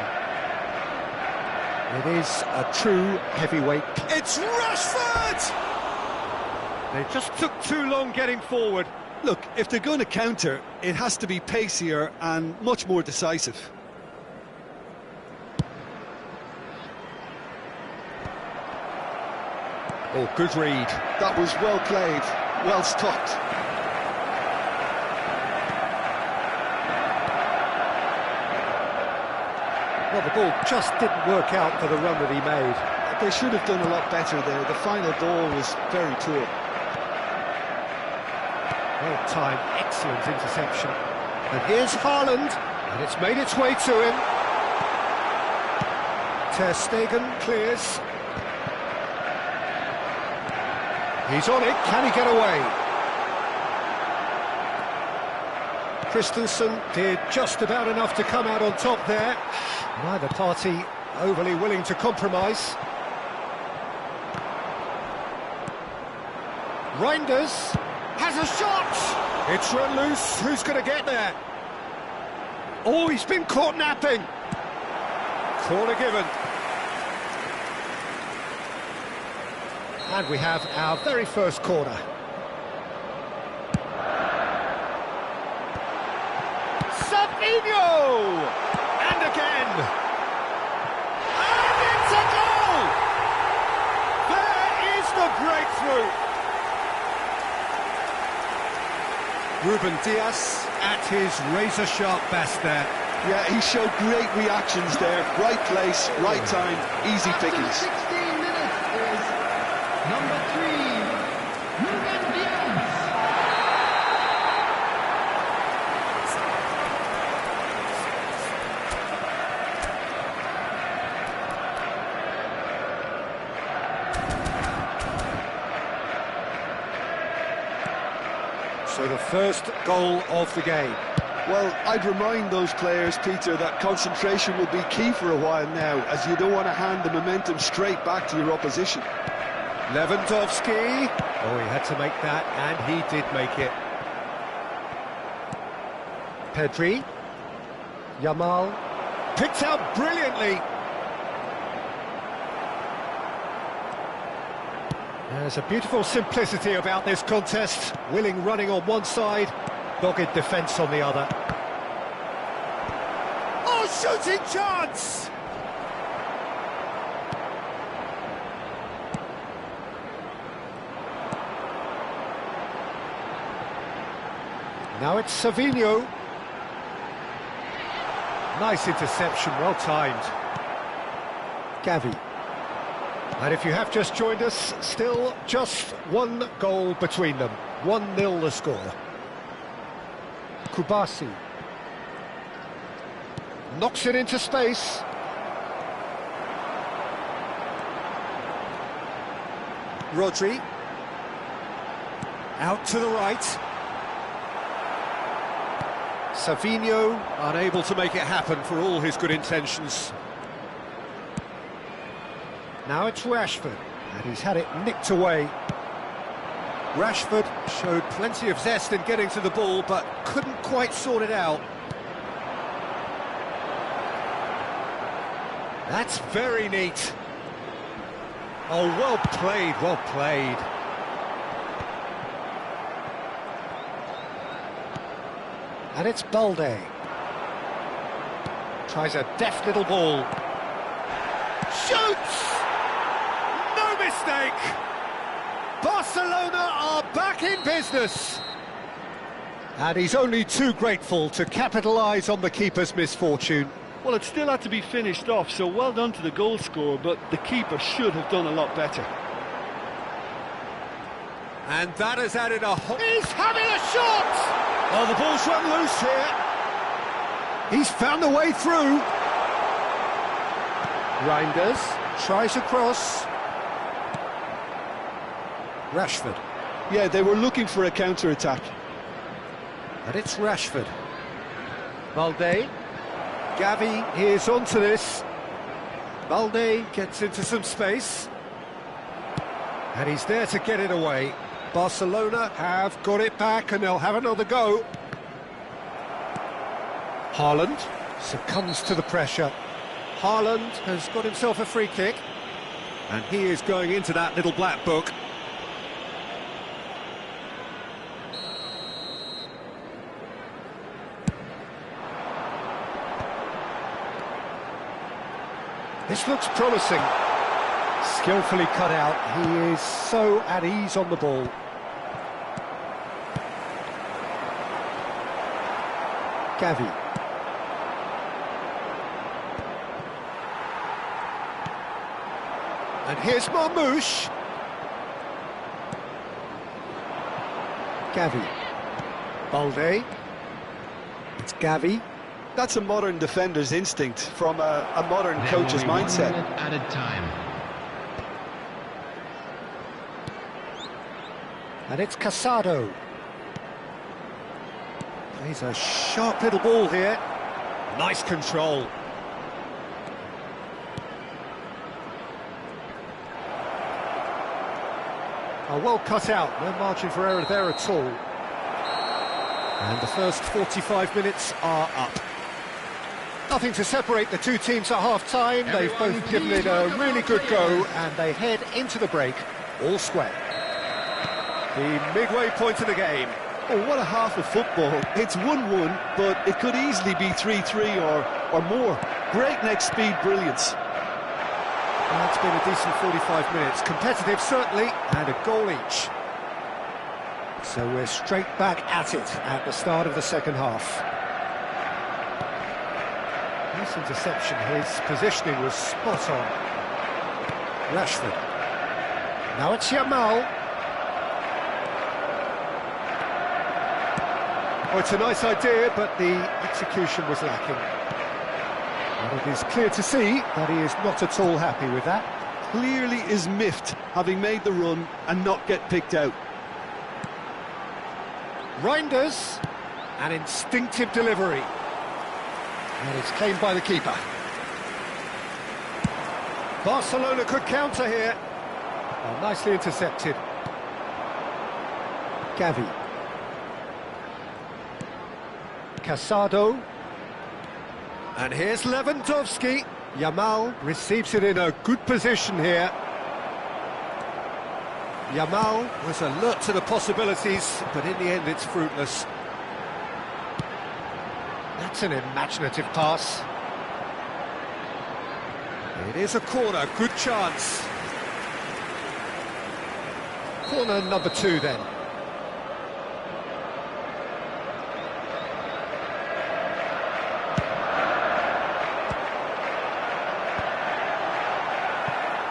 It is a true heavyweight. It's Rashford! They just took too long getting forward. Look, if they're going to counter, it has to be pacier and much more decisive. Oh, good read. That was well played, well stopped. Well, the ball just didn't work out for the run that he made. They should have done a lot better there. The final ball was very poor. Well-timed, excellent interception. And here's Haaland, and it's made its way to him. Ter Stegen clears. He's on it, can he get away? Christensen did just about enough to come out on top there. Neither party overly willing to compromise. Reinders has a shot! It's run loose, who's going to get there? Oh, he's been caught napping! Corner given. And we have our very first corner. Savinho! And again! And it's a goal! There is the breakthrough! Ruben Dias at his razor-sharp best there. Yeah, he showed great reactions there. Right place, right time, easy pickings. 16 minutes is number 3, Ruben Dias. So the first goal of the game. Well, I'd remind those players, Peter, that concentration will be key for a while now, as you don't want to hand the momentum straight back to your opposition. Lewandowski. Oh, he had to make that, and he did make it. Pedri. Yamal. Picked out brilliantly. There's a beautiful simplicity about this contest. Willing running on one side, dogged defence on the other. Oh, shooting chance! Now it's Savinho. Nice interception, well timed. Gavi. And if you have just joined us, still just one goal between them. 1-0 the score. Kubasi. Knocks it into space. Rodri. Out to the right. Savinho, unable to make it happen for all his good intentions. Now it's Rashford, and he's had it nicked away. Rashford showed plenty of zest in getting to the ball, but couldn't quite sort it out. That's very neat. Oh, well played, well played. And it's Balde. Tries a deft little ball. Shoots! No mistake! Barcelona are back in business! And he's only too grateful to capitalise on the keeper's misfortune. Well, it still had to be finished off, so well done to the goal scorer, but the keeper should have done a lot better. And that has added a... He's having a shot! Oh, the ball's run loose here. He's found the way through. Reinders tries across. Rashford. Yeah, they were looking for a counter-attack. And it's Rashford. Balde. Gavi is onto this. Balde gets into some space. And he's there to get it away. Barcelona have got it back and they'll have another go. Haaland succumbs to the pressure. Haaland has got himself a free kick. And he is going into that little black book. This looks promising. Skillfully cut out. He is so at ease on the ball. Gavi. And here's Marmoush. Gavi. Balde. It's Gavi. That's a modern defender's instinct from a modern coach's mindset. Added time. And it's Casado. He's a sharp little ball here. Nice control. Oh, well cut out. No margin for error there at all. And the first 45 minutes are up. Nothing to separate the two teams at half-time. They've both given it a really good go, and they head into the break, all square. The midway point of the game. Oh, what a half of football. It's 1-1, but it could easily be 3-3 or more. Breakneck speed brilliance. Well, it's been a decent 45 minutes. Competitive, certainly, and a goal each. So we're straight back at it at the start of the second half. Nice interception. His positioning was spot on. Rashford. Now it's Yamal. Oh, it's a nice idea, but the execution was lacking. And it is clear to see that he is not at all happy with that. Clearly is miffed, having made the run and not get picked out. Reinders, an instinctive delivery. And it's claimed by the keeper. Barcelona could counter here. Oh, nicely intercepted. Gavi. Casado. And here's Lewandowski. Yamal receives it in a good position here. Yamal was alert to the possibilities, but in the end it's fruitless. That's an imaginative pass. It is a corner, good chance. Corner number 2 then.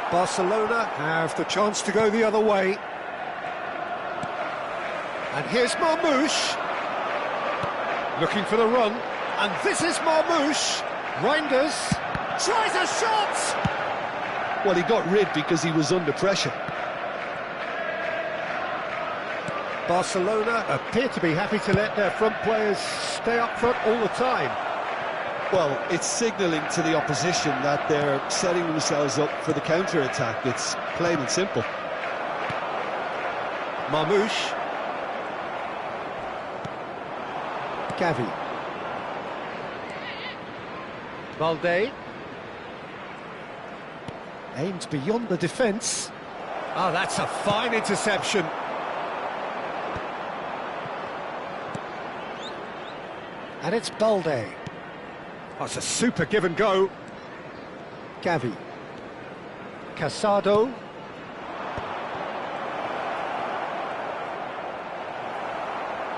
Barcelona have the chance to go the other way. And here's Marmoush. Looking for the run. And this is Marmoush. Reinders tries a shot! Well, he got rid because he was under pressure. Barcelona appear to be happy to let their front players stay up front all the time. Well, it's signalling to the opposition that they're setting themselves up for the counter-attack. It's plain and simple. Marmoush. Gavi. Balde. Aims beyond the defence. Oh, that's a fine interception. And it's Balde. Oh, it's a super give and go. Gavi. Casado.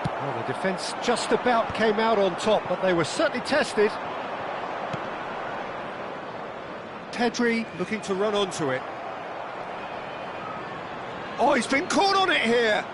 Well, the defence just about came out on top, but they were certainly tested. Pedri looking to run onto it. Oh, he's been caught on it here.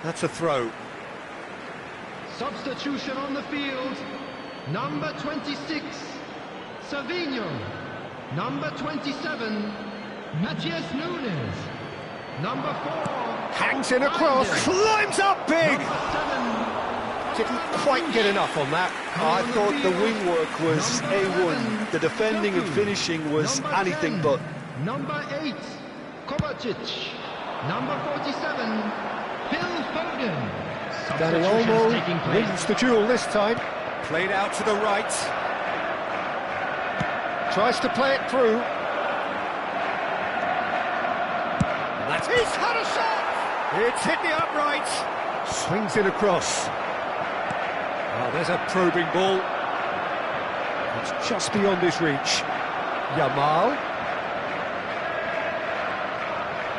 That's a throw. Substitution on the field. Number 26, Savinho. Number 27, Matias Nunes. Number 4, Hangs in across, climbs up big! Didn't quite get enough on that. I thought the wing work was A1. The defending and finishing was anything but. Number 8, Kovacic. Number 47, Phil Foden. Danny Olmo wins the duel this time. Played out to the right. Tries to play it through. He's had a shot! It's hit the upright. Swings it across. Oh, there's a probing ball. It's just beyond his reach. Yamal.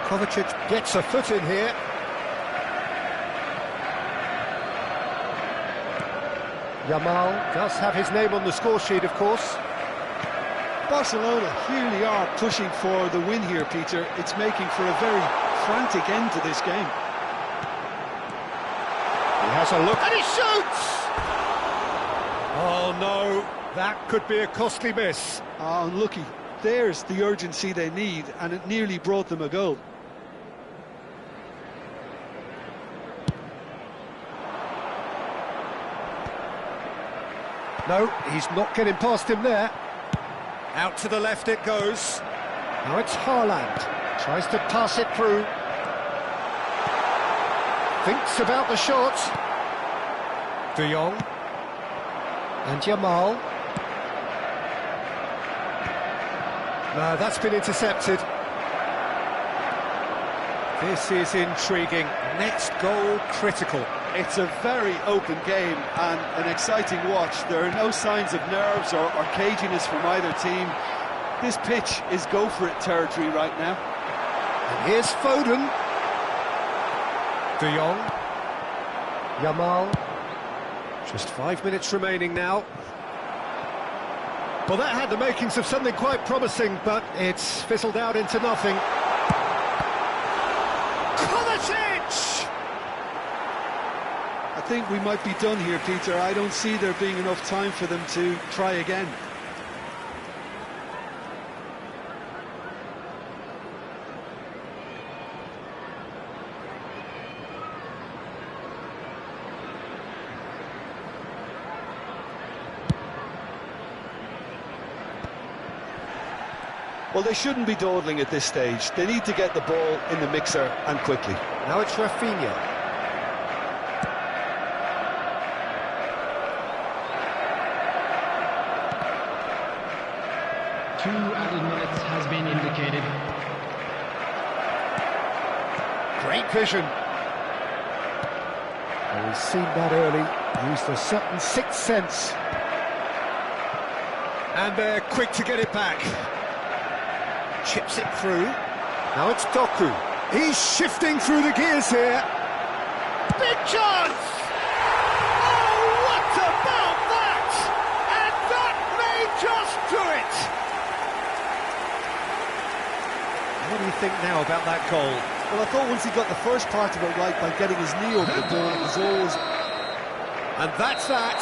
Kovacic gets a foot in here. Yamal does have his name on the score sheet, of course. Barcelona really are pushing for the win here, Peter. It's making for a very frantic end to this game. He has a look and he shoots! Oh no, that could be a costly miss. Unlucky. There's the urgency they need, and it nearly brought them a goal. No, he's not getting past him there. Out to the left it goes. Now it's Haaland. Tries to pass it through. Thinks about the shot. De Jong. And Yamal. No, that's been intercepted. This is intriguing. Next goal critical. It's a very open game and an exciting watch. There are no signs of nerves or caginess from either team. This pitch is go-for-it territory right now. And here's Foden. De Jong. Yamal. Just 5 minutes remaining now. Well, that had the makings of something quite promising, but it's fizzled out into nothing. Kovacic! I think we might be done here, Peter. I don't see there being enough time for them to try again. Well, they shouldn't be dawdling at this stage. They need to get the ball in the mixer and quickly. Now it's Rafinha. Two added minutes has been indicated. Great vision. Well, he's seen that early. Used a certain sixth sense. And they're quick to get it back. Chips it through. Now it's Doku. He's shifting through the gears here. Big chance! Oh, what about that? And that may just do it! What do you think now about that goal? Well, I thought once he got the first part of it right by getting his knee over the ball, it was always... And that's that.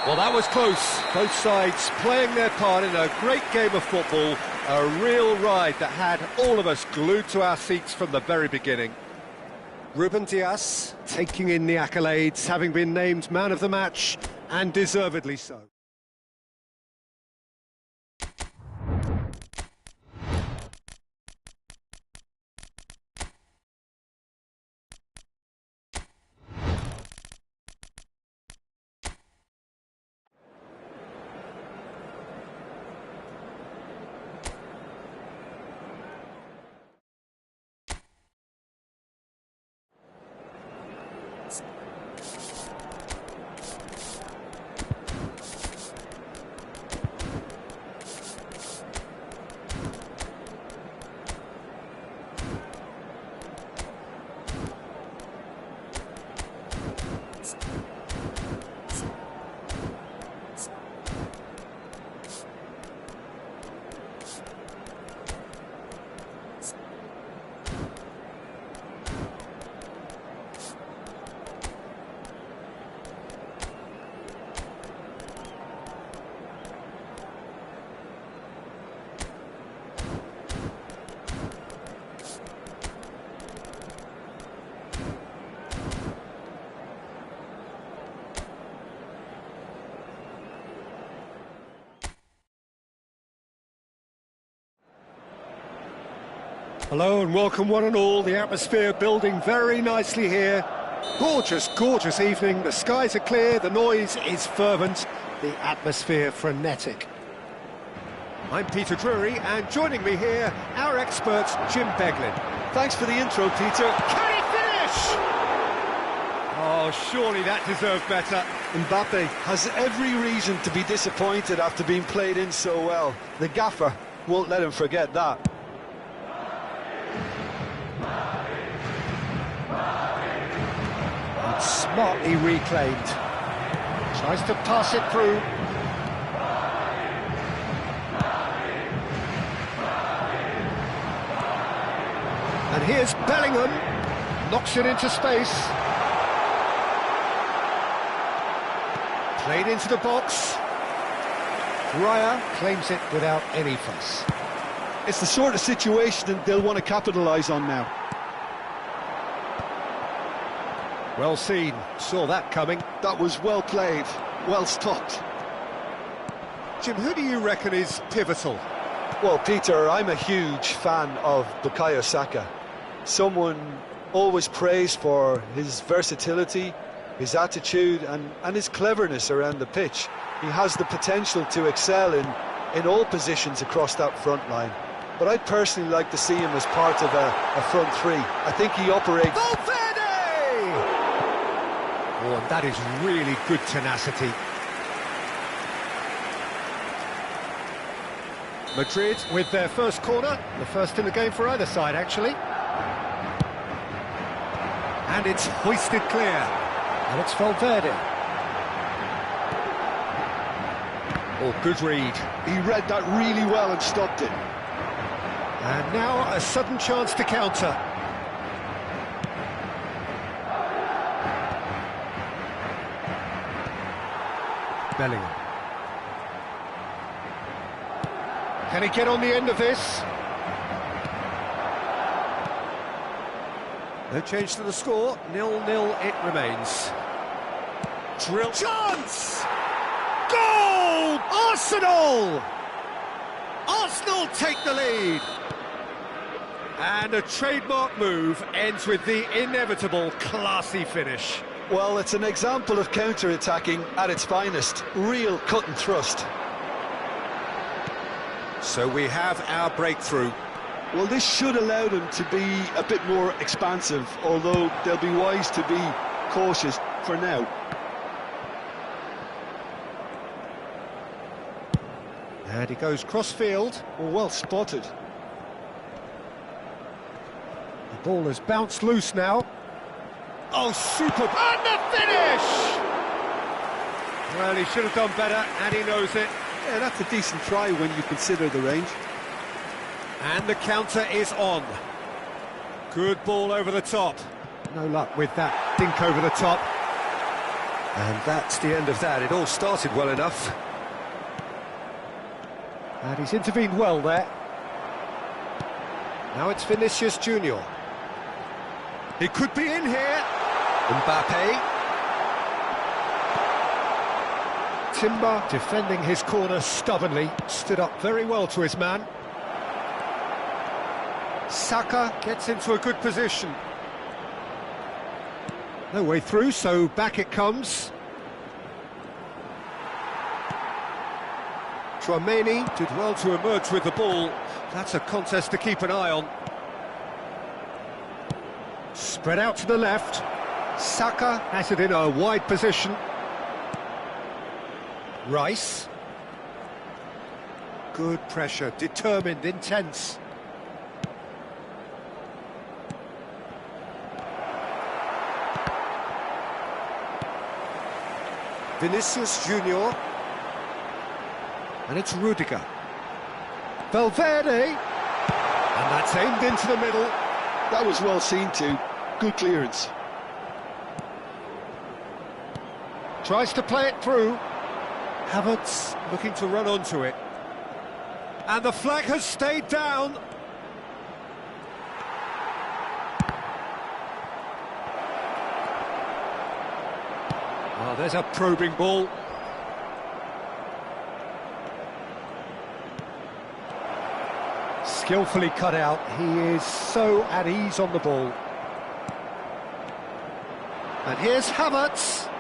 Well, that was close. Both sides playing their part in a great game of football. A real ride that had all of us glued to our seats from the very beginning. Ruben Dias taking in the accolades, having been named man of the match, and deservedly so. Hello and welcome one and all. The atmosphere building very nicely here. Gorgeous, gorgeous evening. The skies are clear, the noise is fervent, the atmosphere frenetic. I'm Peter Drury, and joining me here, our expert, Jim Beglin. Thanks for the intro, Peter. Can he finish? Oh, surely that deserved better. Mbappe has every reason to be disappointed after being played in so well. The gaffer won't let him forget that. It's smartly reclaimed. Tries to pass it through. And here's Bellingham. Knocks it into space. Played into the box. Raya claims it without any fuss. It's the sort of situation that they'll want to capitalise on now. Well seen, saw that coming. That was well played, well stopped. Jim, who do you reckon is pivotal? Well, Peter, I'm a huge fan of Bukayo Saka. Someone always praised for his versatility, his attitude and his cleverness around the pitch. He has the potential to excel in all positions across that front line. But I'd personally like to see him as part of a front three. I think he operates... Oh, and that is really good tenacity. Madrid with their first corner, the first in the game for either side, actually. And it's hoisted clear. And it's Valverde. Oh, good read. He read that really well and stopped it. And now a sudden chance to counter. Bellingham. Can he get on the end of this? No change to the score, 0-0 it remains. Drill chance! Goal! Arsenal! Arsenal take the lead. And a trademark move ends with the inevitable classy finish. Well, it's an example of counter-attacking at its finest. Real cut and thrust. So we have our breakthrough. Well, this should allow them to be a bit more expansive, although they'll be wise to be cautious for now. And he goes cross-field. Oh, well spotted. The ball has bounced loose now. Oh, super! And the finish! Well, he should have done better, and he knows it. Yeah, that's a decent try when you consider the range. And the counter is on. Good ball over the top. No luck with that dink over the top. And that's the end of that. It all started well enough. And he's intervened well there. Now it's Vinicius Junior. He could be in here. Mbappe. Timber defending his corner stubbornly. Stood up very well to his man. Saka gets into a good position. No way through, so back it comes. Tchouaméni did well to emerge with the ball. That's a contest to keep an eye on. Spread out to the left. Saka has it in a wide position. Rice. Good pressure, determined, intense. Vinicius Junior. And it's Rudiger. Valverde. And that's aimed into the middle. That was well seen too. Good clearance. Tries to play it through. Havertz looking to run onto it. And the flag has stayed down. Oh, there's a probing ball. Skillfully cut out. He is so at ease on the ball. And here's Havertz.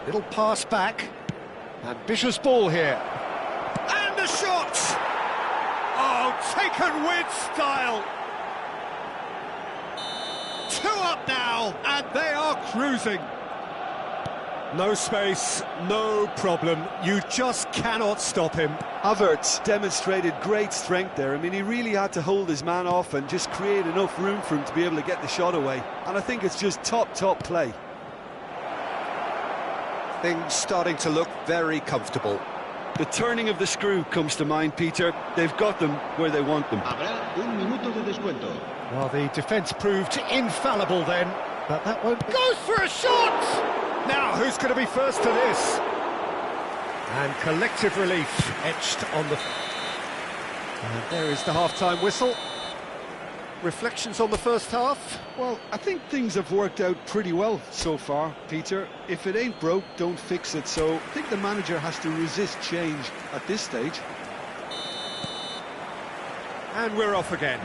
Little pass back. Ambitious ball here. And the shot! Oh, taken with style. 2 up now, and they are cruising. No space, no problem. You just cannot stop him. Havertz demonstrated great strength there. I mean, he really had to hold his man off and just create enough room for him to be able to get the shot away. And I think it's just top play. Things starting to look very comfortable. The turning of the screw comes to mind, Peter. They've got them where they want them. Habrá un minuto de descuento. Well, the defence proved infallible then, but that won't... Goes for a shot! Now, who's going to be first to this? And collective relief etched on the... And there is the half-time whistle. Reflections on the first half? Well, I think things have worked out pretty well so far, Peter. If it ain't broke, don't fix it. So I think the manager has to resist change at this stage. And we're off again.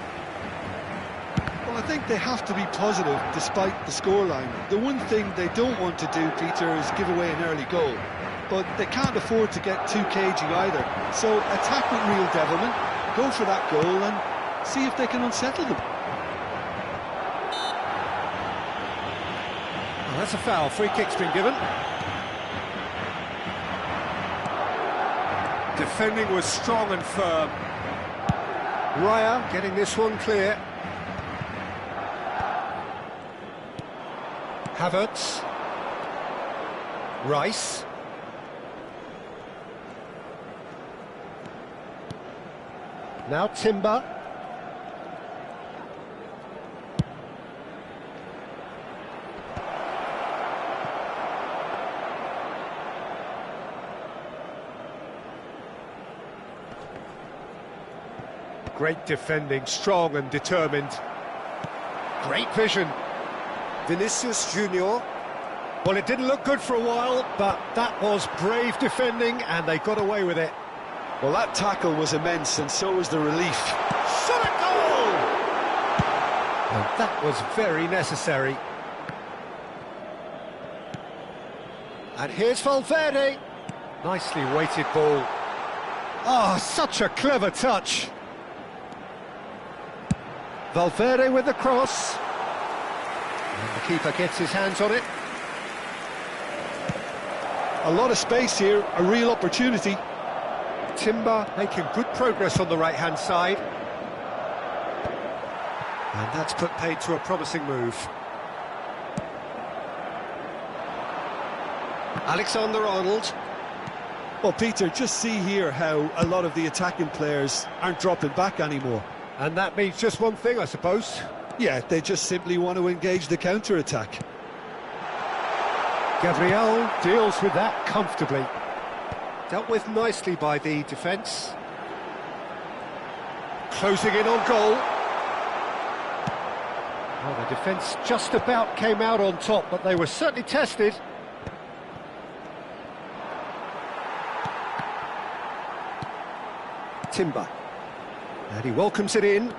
Well, I think they have to be positive despite the scoreline. The one thing they don't want to do, Peter, is give away an early goal. But they can't afford to get too cagey either. So attack with real devilment, go for that goal and see if they can unsettle them. Well, that's a foul. Free kick's been given. Defending was strong and firm. Raya getting this one clear. Havertz. Rice. Now Timber. Great defending, strong and determined. Great vision. Vinicius Junior. Well, it didn't look good for a while, but that was brave defending and they got away with it. Well, that tackle was immense, and so was the relief. Shot at goal! And that was very necessary. And here's Valverde. Nicely weighted ball. Oh, such a clever touch. Valverde with the cross. And the keeper gets his hands on it. A lot of space here, a real opportunity. Timber making good progress on the right-hand side. And that's put paid to a promising move. Alexander-Arnold. Well, Peter, just see here how a lot of the attacking players aren't dropping back anymore. And that means just one thing, I suppose. Yeah, they just simply want to engage the counter-attack. Gabriel deals with that comfortably. Dealt with nicely by the defence. Closing in on goal. Well, the defence just about came out on top, but they were certainly tested. Timber. And he welcomes it in.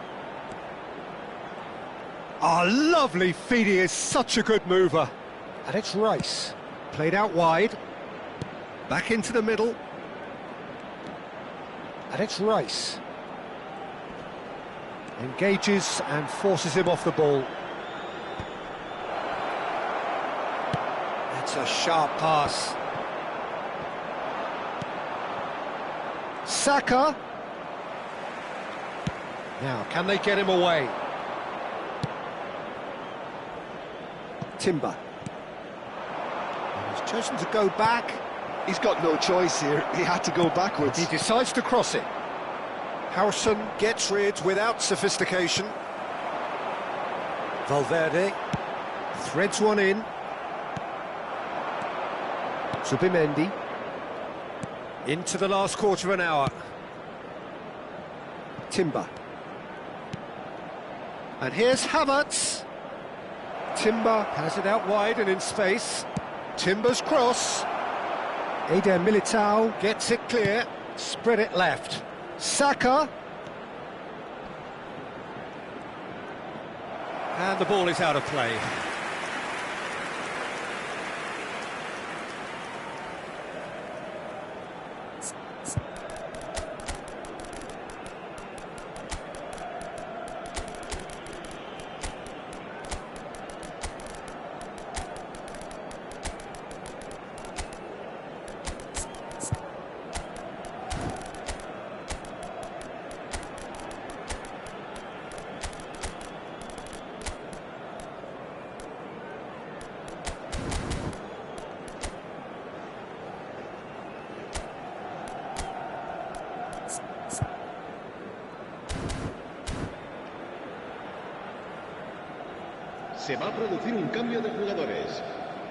Ah, lovely feed. He is such a good mover. And it's Rice. Played out wide. Back into the middle. And it's Rice. Engages and forces him off the ball. That's a sharp pass. Saka. Now, can they get him away? Timber. And he's chosen to go back. He's got no choice here. He had to go backwards. He decides to cross it. Harrison gets rid without sophistication. Valverde threads one in. Zubimendi. Into the last quarter of an hour. Timber. And here's Havertz. Timber has it out wide and in space. Timber's cross. Eder Militao gets it clear. Spread it left. Saka. And the ball is out of play. Se va a producir un cambio de jugadores.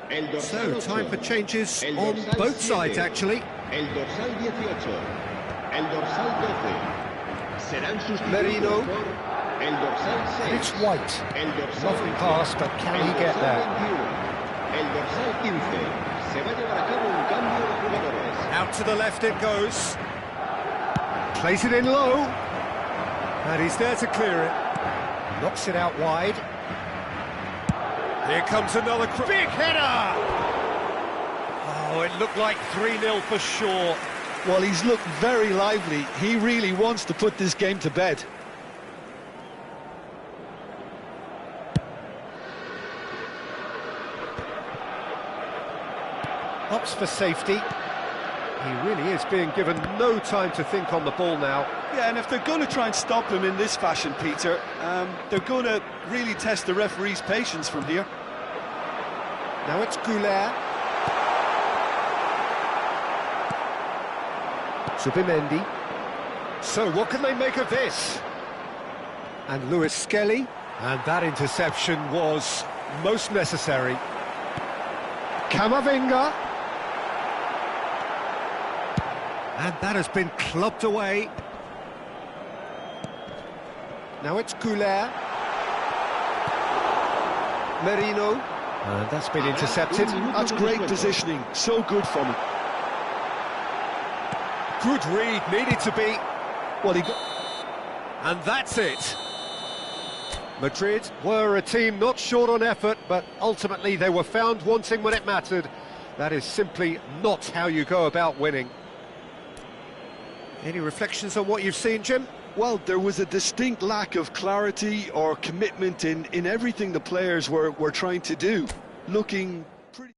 El dorsal 8, time for changes on both 7, sides, actually. El dorsal 18, el dorsal 12. Serán sustituidos Merino. por el dorsal 6. It's White. El dorsal Lovely 20, pass, but can el he get dorsal there? 21, el dorsal 15. Se va a llevar a cabo un cambio de jugadores. Out to the left it goes. Plays it in low. And he's there to clear it. Knocks it out wide. Here comes another big header! Oh, it looked like 3-0 for sure. Well, he's looked very lively. He really wants to put this game to bed. Opts for safety. He really is being given no time to think on the ball now. Yeah, and if they're going to try and stop him in this fashion, Peter, they're going to really test the referee's patience from here. Now it's Goulet. Zubimendi. So what can they make of this? And Lewis Skelly. And that interception was most necessary. Camavinga. And that has been clubbed away. Now it's Goulet. Merino. And that's been intercepted. That's great positioning. So good from him. Good read, needed to be. Well, he got... And that's it. Madrid were a team not short on effort, but ultimately they were found wanting when it mattered. That is simply not how you go about winning. Any reflections on what you've seen, Jim? Well, there was a distinct lack of clarity or commitment in everything the players were trying to do. Looking pretty...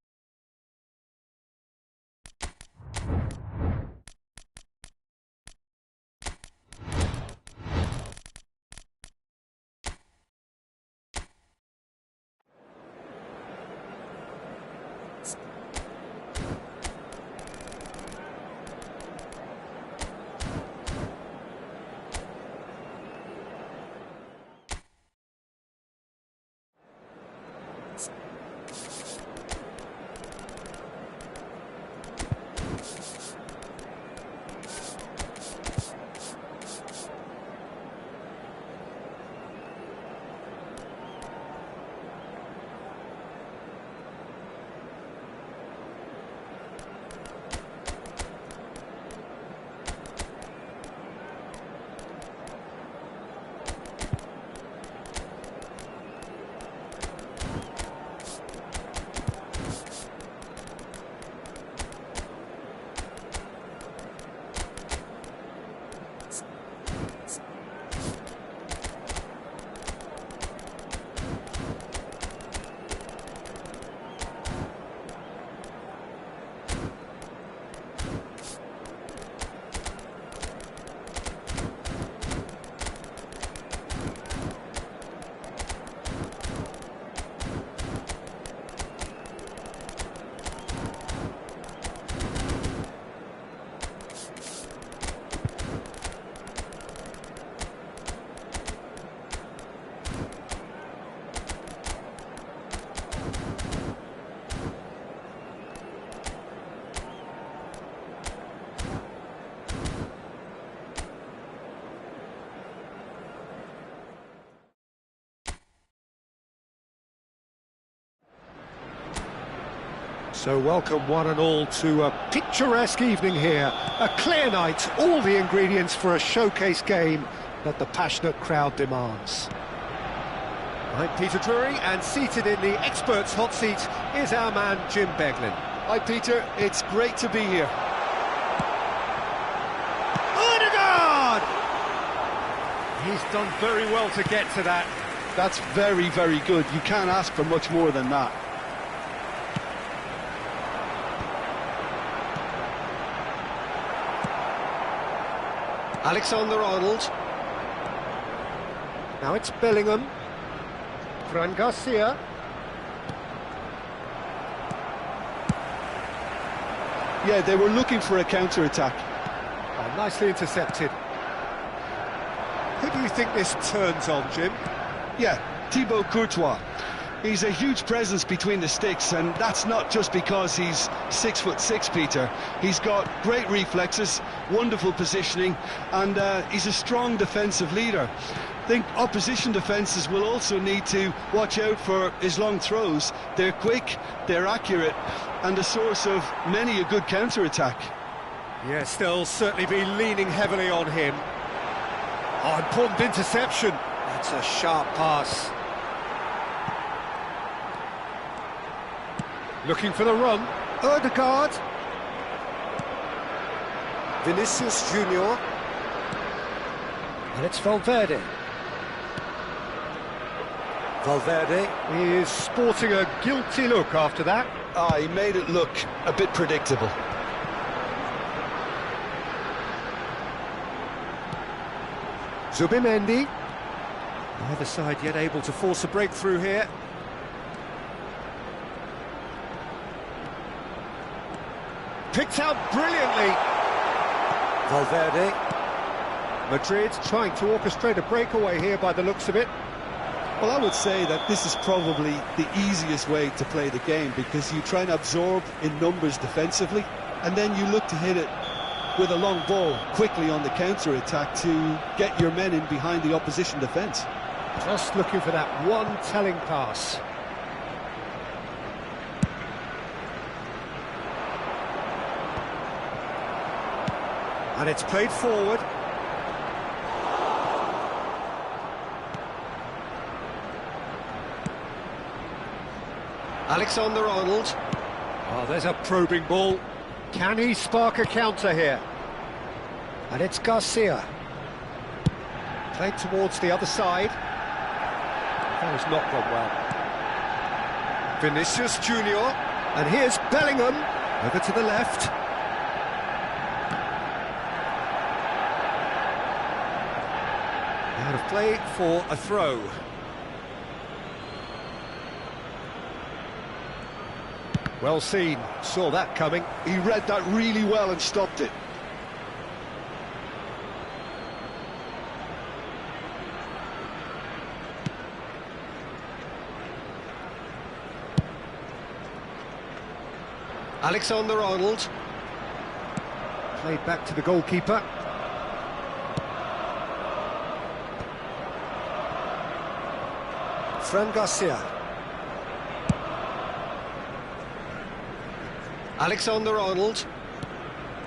So welcome one and all to a picturesque evening here. A clear night, all the ingredients for a showcase game that the passionate crowd demands. I'm Peter Drury, and seated in the experts' hot seat is our man Jim Beglin. Hi Peter, it's great to be here. Odegaard! He's done very well to get to that. That's very, very good. You can't ask for much more than that. Alexander-Arnold. Now it's Bellingham. Fran Garcia. Yeah, they were looking for a counter-attack. Oh, nicely intercepted. Who do you think this turns on, Jim? Yeah, Thibaut Courtois. He's a huge presence between the sticks, and that's not just because he's 6'6", Peter. He's got great reflexes, wonderful positioning, and he's a strong defensive leader. I think opposition defences will also need to watch out for his long throws. They're quick, they're accurate, and a source of many a good counter-attack. Yes, they'll certainly be leaning heavily on him. Oh, important interception. That's a sharp pass. Looking for the run. Odegaard. Vinicius Junior. And it's Valverde. Valverde is sporting a guilty look after that. Ah, he made it look a bit predictable. Zubimendi. Neither side yet able to force a breakthrough here. Picked out brilliantly. Valverde. Madrid trying to orchestrate a breakaway here by the looks of it. Well, I would say that this is probably the easiest way to play the game, because you try and absorb in numbers defensively, and then you look to hit it with a long ball quickly on the counter-attack to get your men in behind the opposition defence. Just looking for that one telling pass. And it's played forward. Alexander-Arnold. Oh, there's a probing ball. Can he spark a counter here? And it's Garcia. Played towards the other side. That has not gone well. Vinicius Junior. And here's Bellingham. Over to the left. Out of play for a throw. Well seen, saw that coming. He read that really well and stopped it. Alexander-Arnold. Played back to the goalkeeper. Fran Garcia. Alexander-Arnold.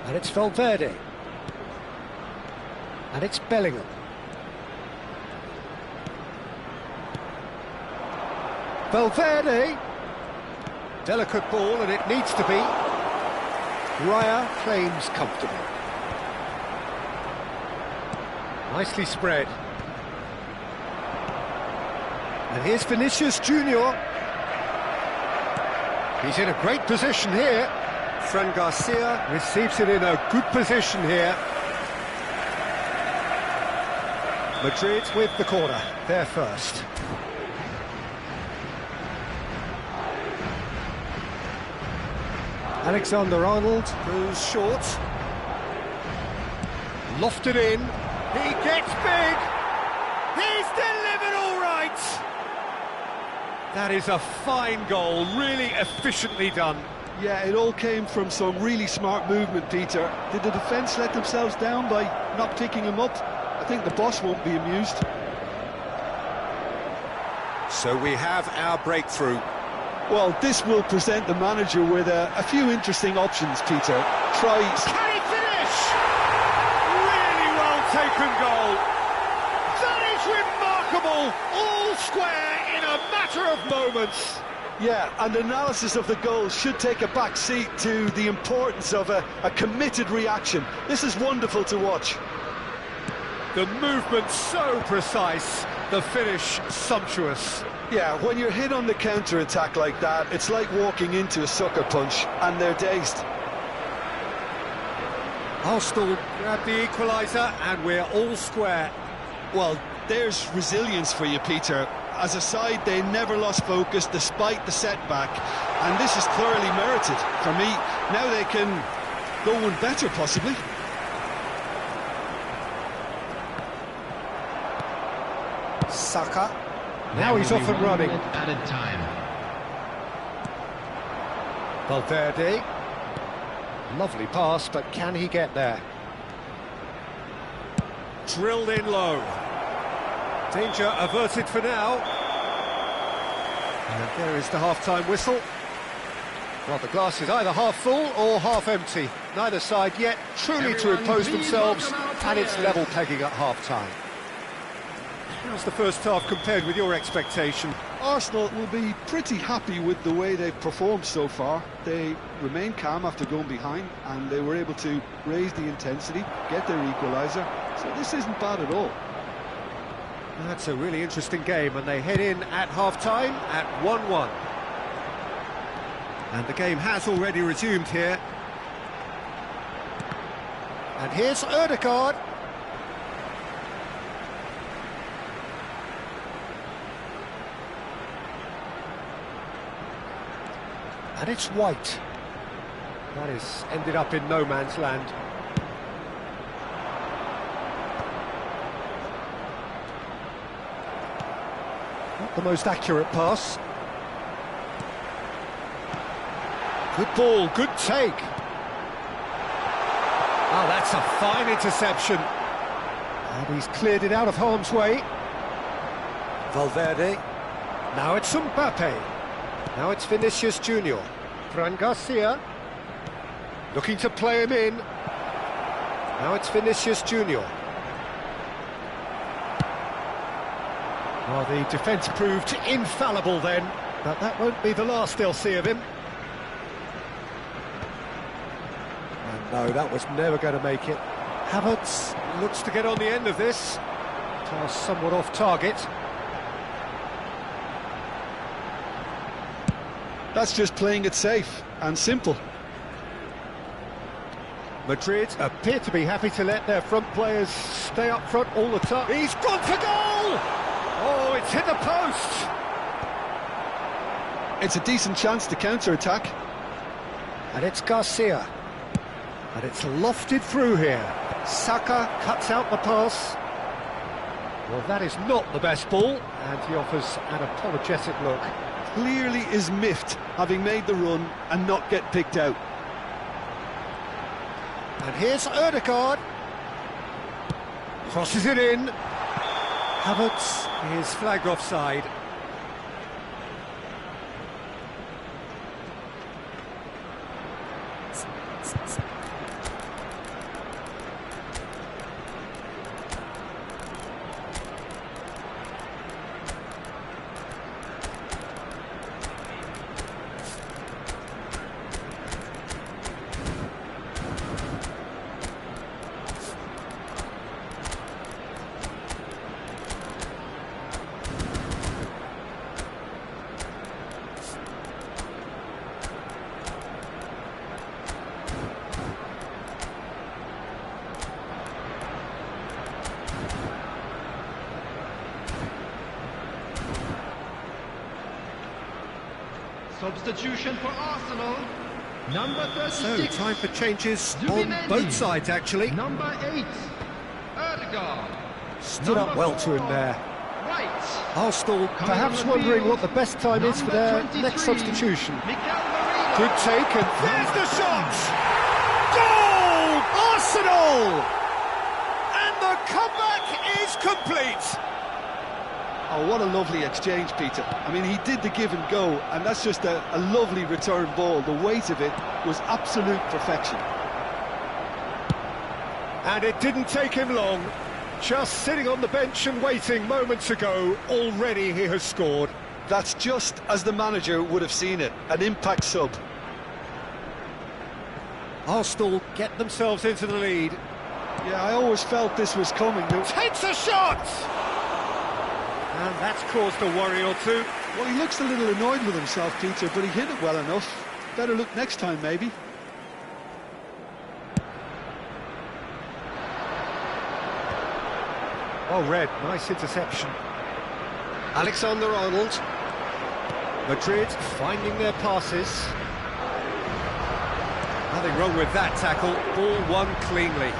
And it's Valverde. And it's Bellingham. Valverde. Delicate ball, and it needs to be. Raya claims comfortable. Nicely spread. And here's Vinicius Junior. He's in a great position here. Fran Garcia receives it in a good position here. Madrid with the corner, there first. Alexander-Arnold goes short. Lofted in. He gets big. He's delivered all right. That is a fine goal, really efficiently done. Yeah, it all came from some really smart movement, Peter. Did the defence let themselves down by not picking him up? I think the boss won't be amused. So we have our breakthrough. Well, this will present the manager with a few interesting options, Peter. Can he finish? Really well taken goal. That is is remarkable! All square in a matter of moments. Yeah, and analysis of the goal should take a back seat to the importance of a committed reaction. This is wonderful to watch. The movement so precise, the finish sumptuous. Yeah, when you're hit on the counter-attack like that, it's like walking into a sucker punch, and they're dazed. Arsenal grab the equaliser, and we're all square. Well, there's resilience for you, Peter. As a side, they never lost focus despite the setback, and this is thoroughly merited. For me, now they can go one better, possibly. Saka. Now he's off and running. Added time. Valverde. Lovely pass, but can he get there? Drilled in low. Danger averted for now. And there is the half-time whistle. Well, the glass is either half full or half empty. Neither side yet truly to impose themselves, and it's level pegging at half-time. How's the first half compared with your expectation? Arsenal will be pretty happy with the way they've performed so far. They remain calm after going behind, and they were able to raise the intensity, get their equaliser. So this isn't bad at all. That's a really interesting game, and they head in at half-time at 1-1. And the game has already resumed here. And here's Ødegaard. And it's White. That is ended up in no man's land. Not the most accurate pass. Good ball, good take. Oh, that's a fine interception. And he's cleared it out of harm's way. Valverde. Now it's Mbappe. Now it's Vinicius Junior. Fran Garcia. Looking to play him in. Now it's Vinicius Junior. Well, the defence proved infallible then, but that won't be the last they'll see of him. And no, that was never going to make it. Havertz looks to get on the end of this. Pass somewhat off target. That's just playing it safe and simple. Madrid appear to be happy to let their front players stay up front all the time. He's gone for goal! Oh, it's hit the post! It's a decent chance to counter-attack. And it's Garcia. And it's lofted through here. Saka cuts out the pass. Well, that is not the best ball, and he offers an apologetic look. Clearly is miffed, having made the run and not get picked out. And here's Ødegaard. Crosses it in. Havertz is flagged offside. Substitution for Arsenal. Number 36. So, time for changes on both sides, actually. Number 8, Ødegaard. Stood up well to him there. White. Arsenal perhaps wondering what the best time is for their next substitution. Good take, and there's the shot! Goal! Arsenal! And the comeback is complete! Oh, what a lovely exchange, Peter. I mean, he did the give and go, and that's just a lovely return ball. The weight of it was absolute perfection. And it didn't take him long. Just sitting on the bench and waiting moments ago, already he has scored. That's just as the manager would have seen it, an impact sub. Arsenal get themselves into the lead. Yeah, I always felt this was coming. Takes a shot! And that's caused a worry or two. Well, he looks a little annoyed with himself, Peter, but he hit it well enough. Better look next time, maybe. Oh, Red, nice interception. Alexander-Arnold. Madrid finding their passes. Nothing wrong with that tackle. Ball won cleanly.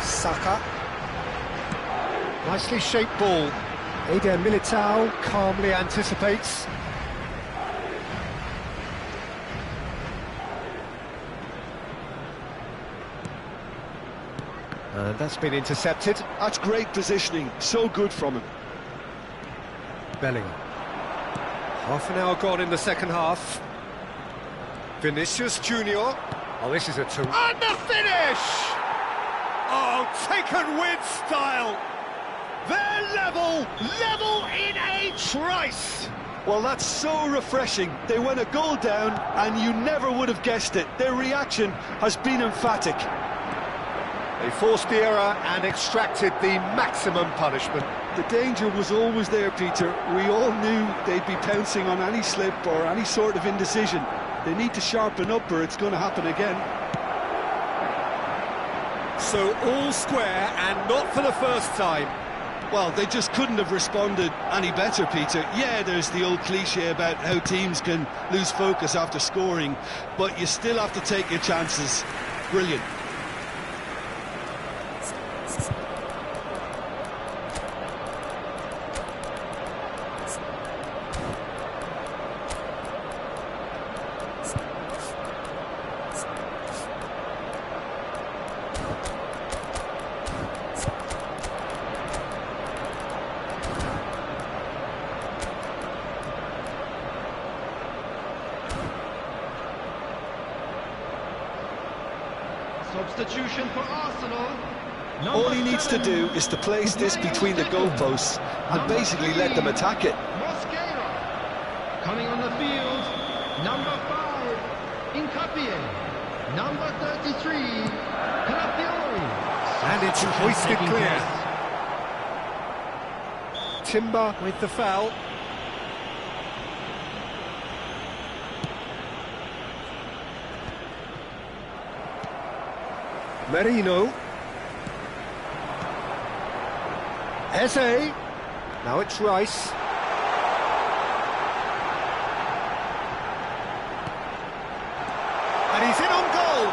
Saka. Nicely shaped ball. Eder Militao calmly anticipates. And that's been intercepted. That's great positioning, so good from him. Bellingham. Half an hour gone in the second half. Vinicius Junior. Oh, this is a two. And the finish! Oh, taken with style. They're level in a trice. Well, that's so refreshing. They went a goal down, and you never would have guessed it. Their reaction has been emphatic. They forced the error and extracted the maximum punishment. The danger was always there, Peter. We all knew they'd be pouncing on any slip or any sort of indecision. They need to sharpen up or it's going to happen again. So all square and not for the first time. Well, they just couldn't have responded any better, Peter. Yeah, there's the old cliche about how teams can lose focus after scoring, but you still have to take your chances. Brilliant. Substitution for Arsenal. All he needs to do is to place this between the goalposts and basically let them attack it. Mosquera. Coming on the field, number 5, Incapie. Number 33, Calafiori. And it's hoisted clear. Timber with the foul. Merino. Eze. Now it's Rice. And he's in on goal.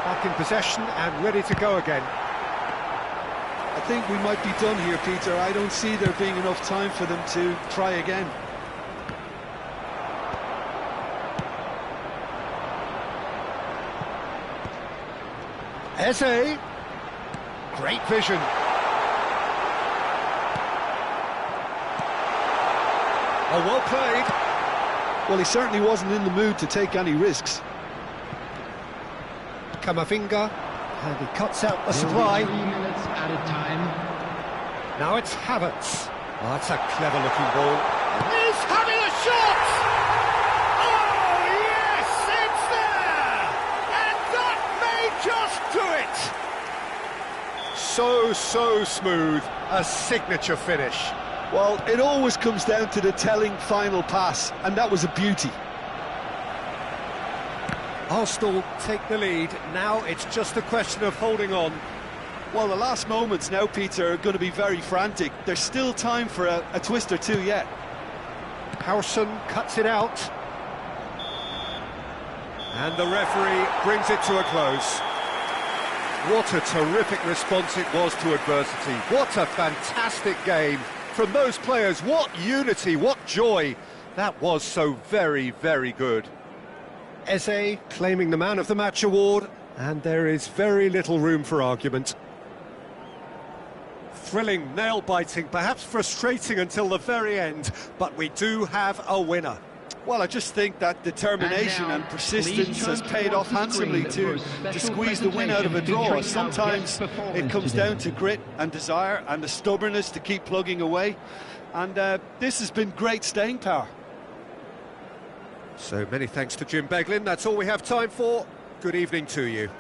Back in possession and ready to go again. I think we might be done here, Peter. I don't see there being enough time for them to try again. Eze. Great vision. Oh, well played. Well, he certainly wasn't in the mood to take any risks. Camavinga, and he cuts out the supply. 3 minutes added time. Now it's Havertz. Oh, that's a clever-looking ball. He's having a shot! Oh, yes, it's there! And that may just do it! So smooth, a signature finish. Well, it always comes down to the telling final pass, and that was a beauty. Arsenal take the lead. Now it's just a question of holding on. Well, the last moments now, Peter, are going to be very frantic. There's still time for a twist or two yet. Howson cuts it out. And the referee brings it to a close. What a terrific response it was to adversity. What a fantastic game from those players. What unity, what joy. That was so very good. Eze claiming the Man of the Match award, and there is very little room for argument. Thrilling, nail-biting, perhaps frustrating until the very end, but we do have a winner. Well, I just think that determination and persistence has paid off handsomely to squeeze the win out of a draw. Sometimes it comes down to grit and desire and the stubbornness to keep plugging away. And this has been great staying power. So many thanks to Jim Beglin. That's all we have time for. Good evening to you.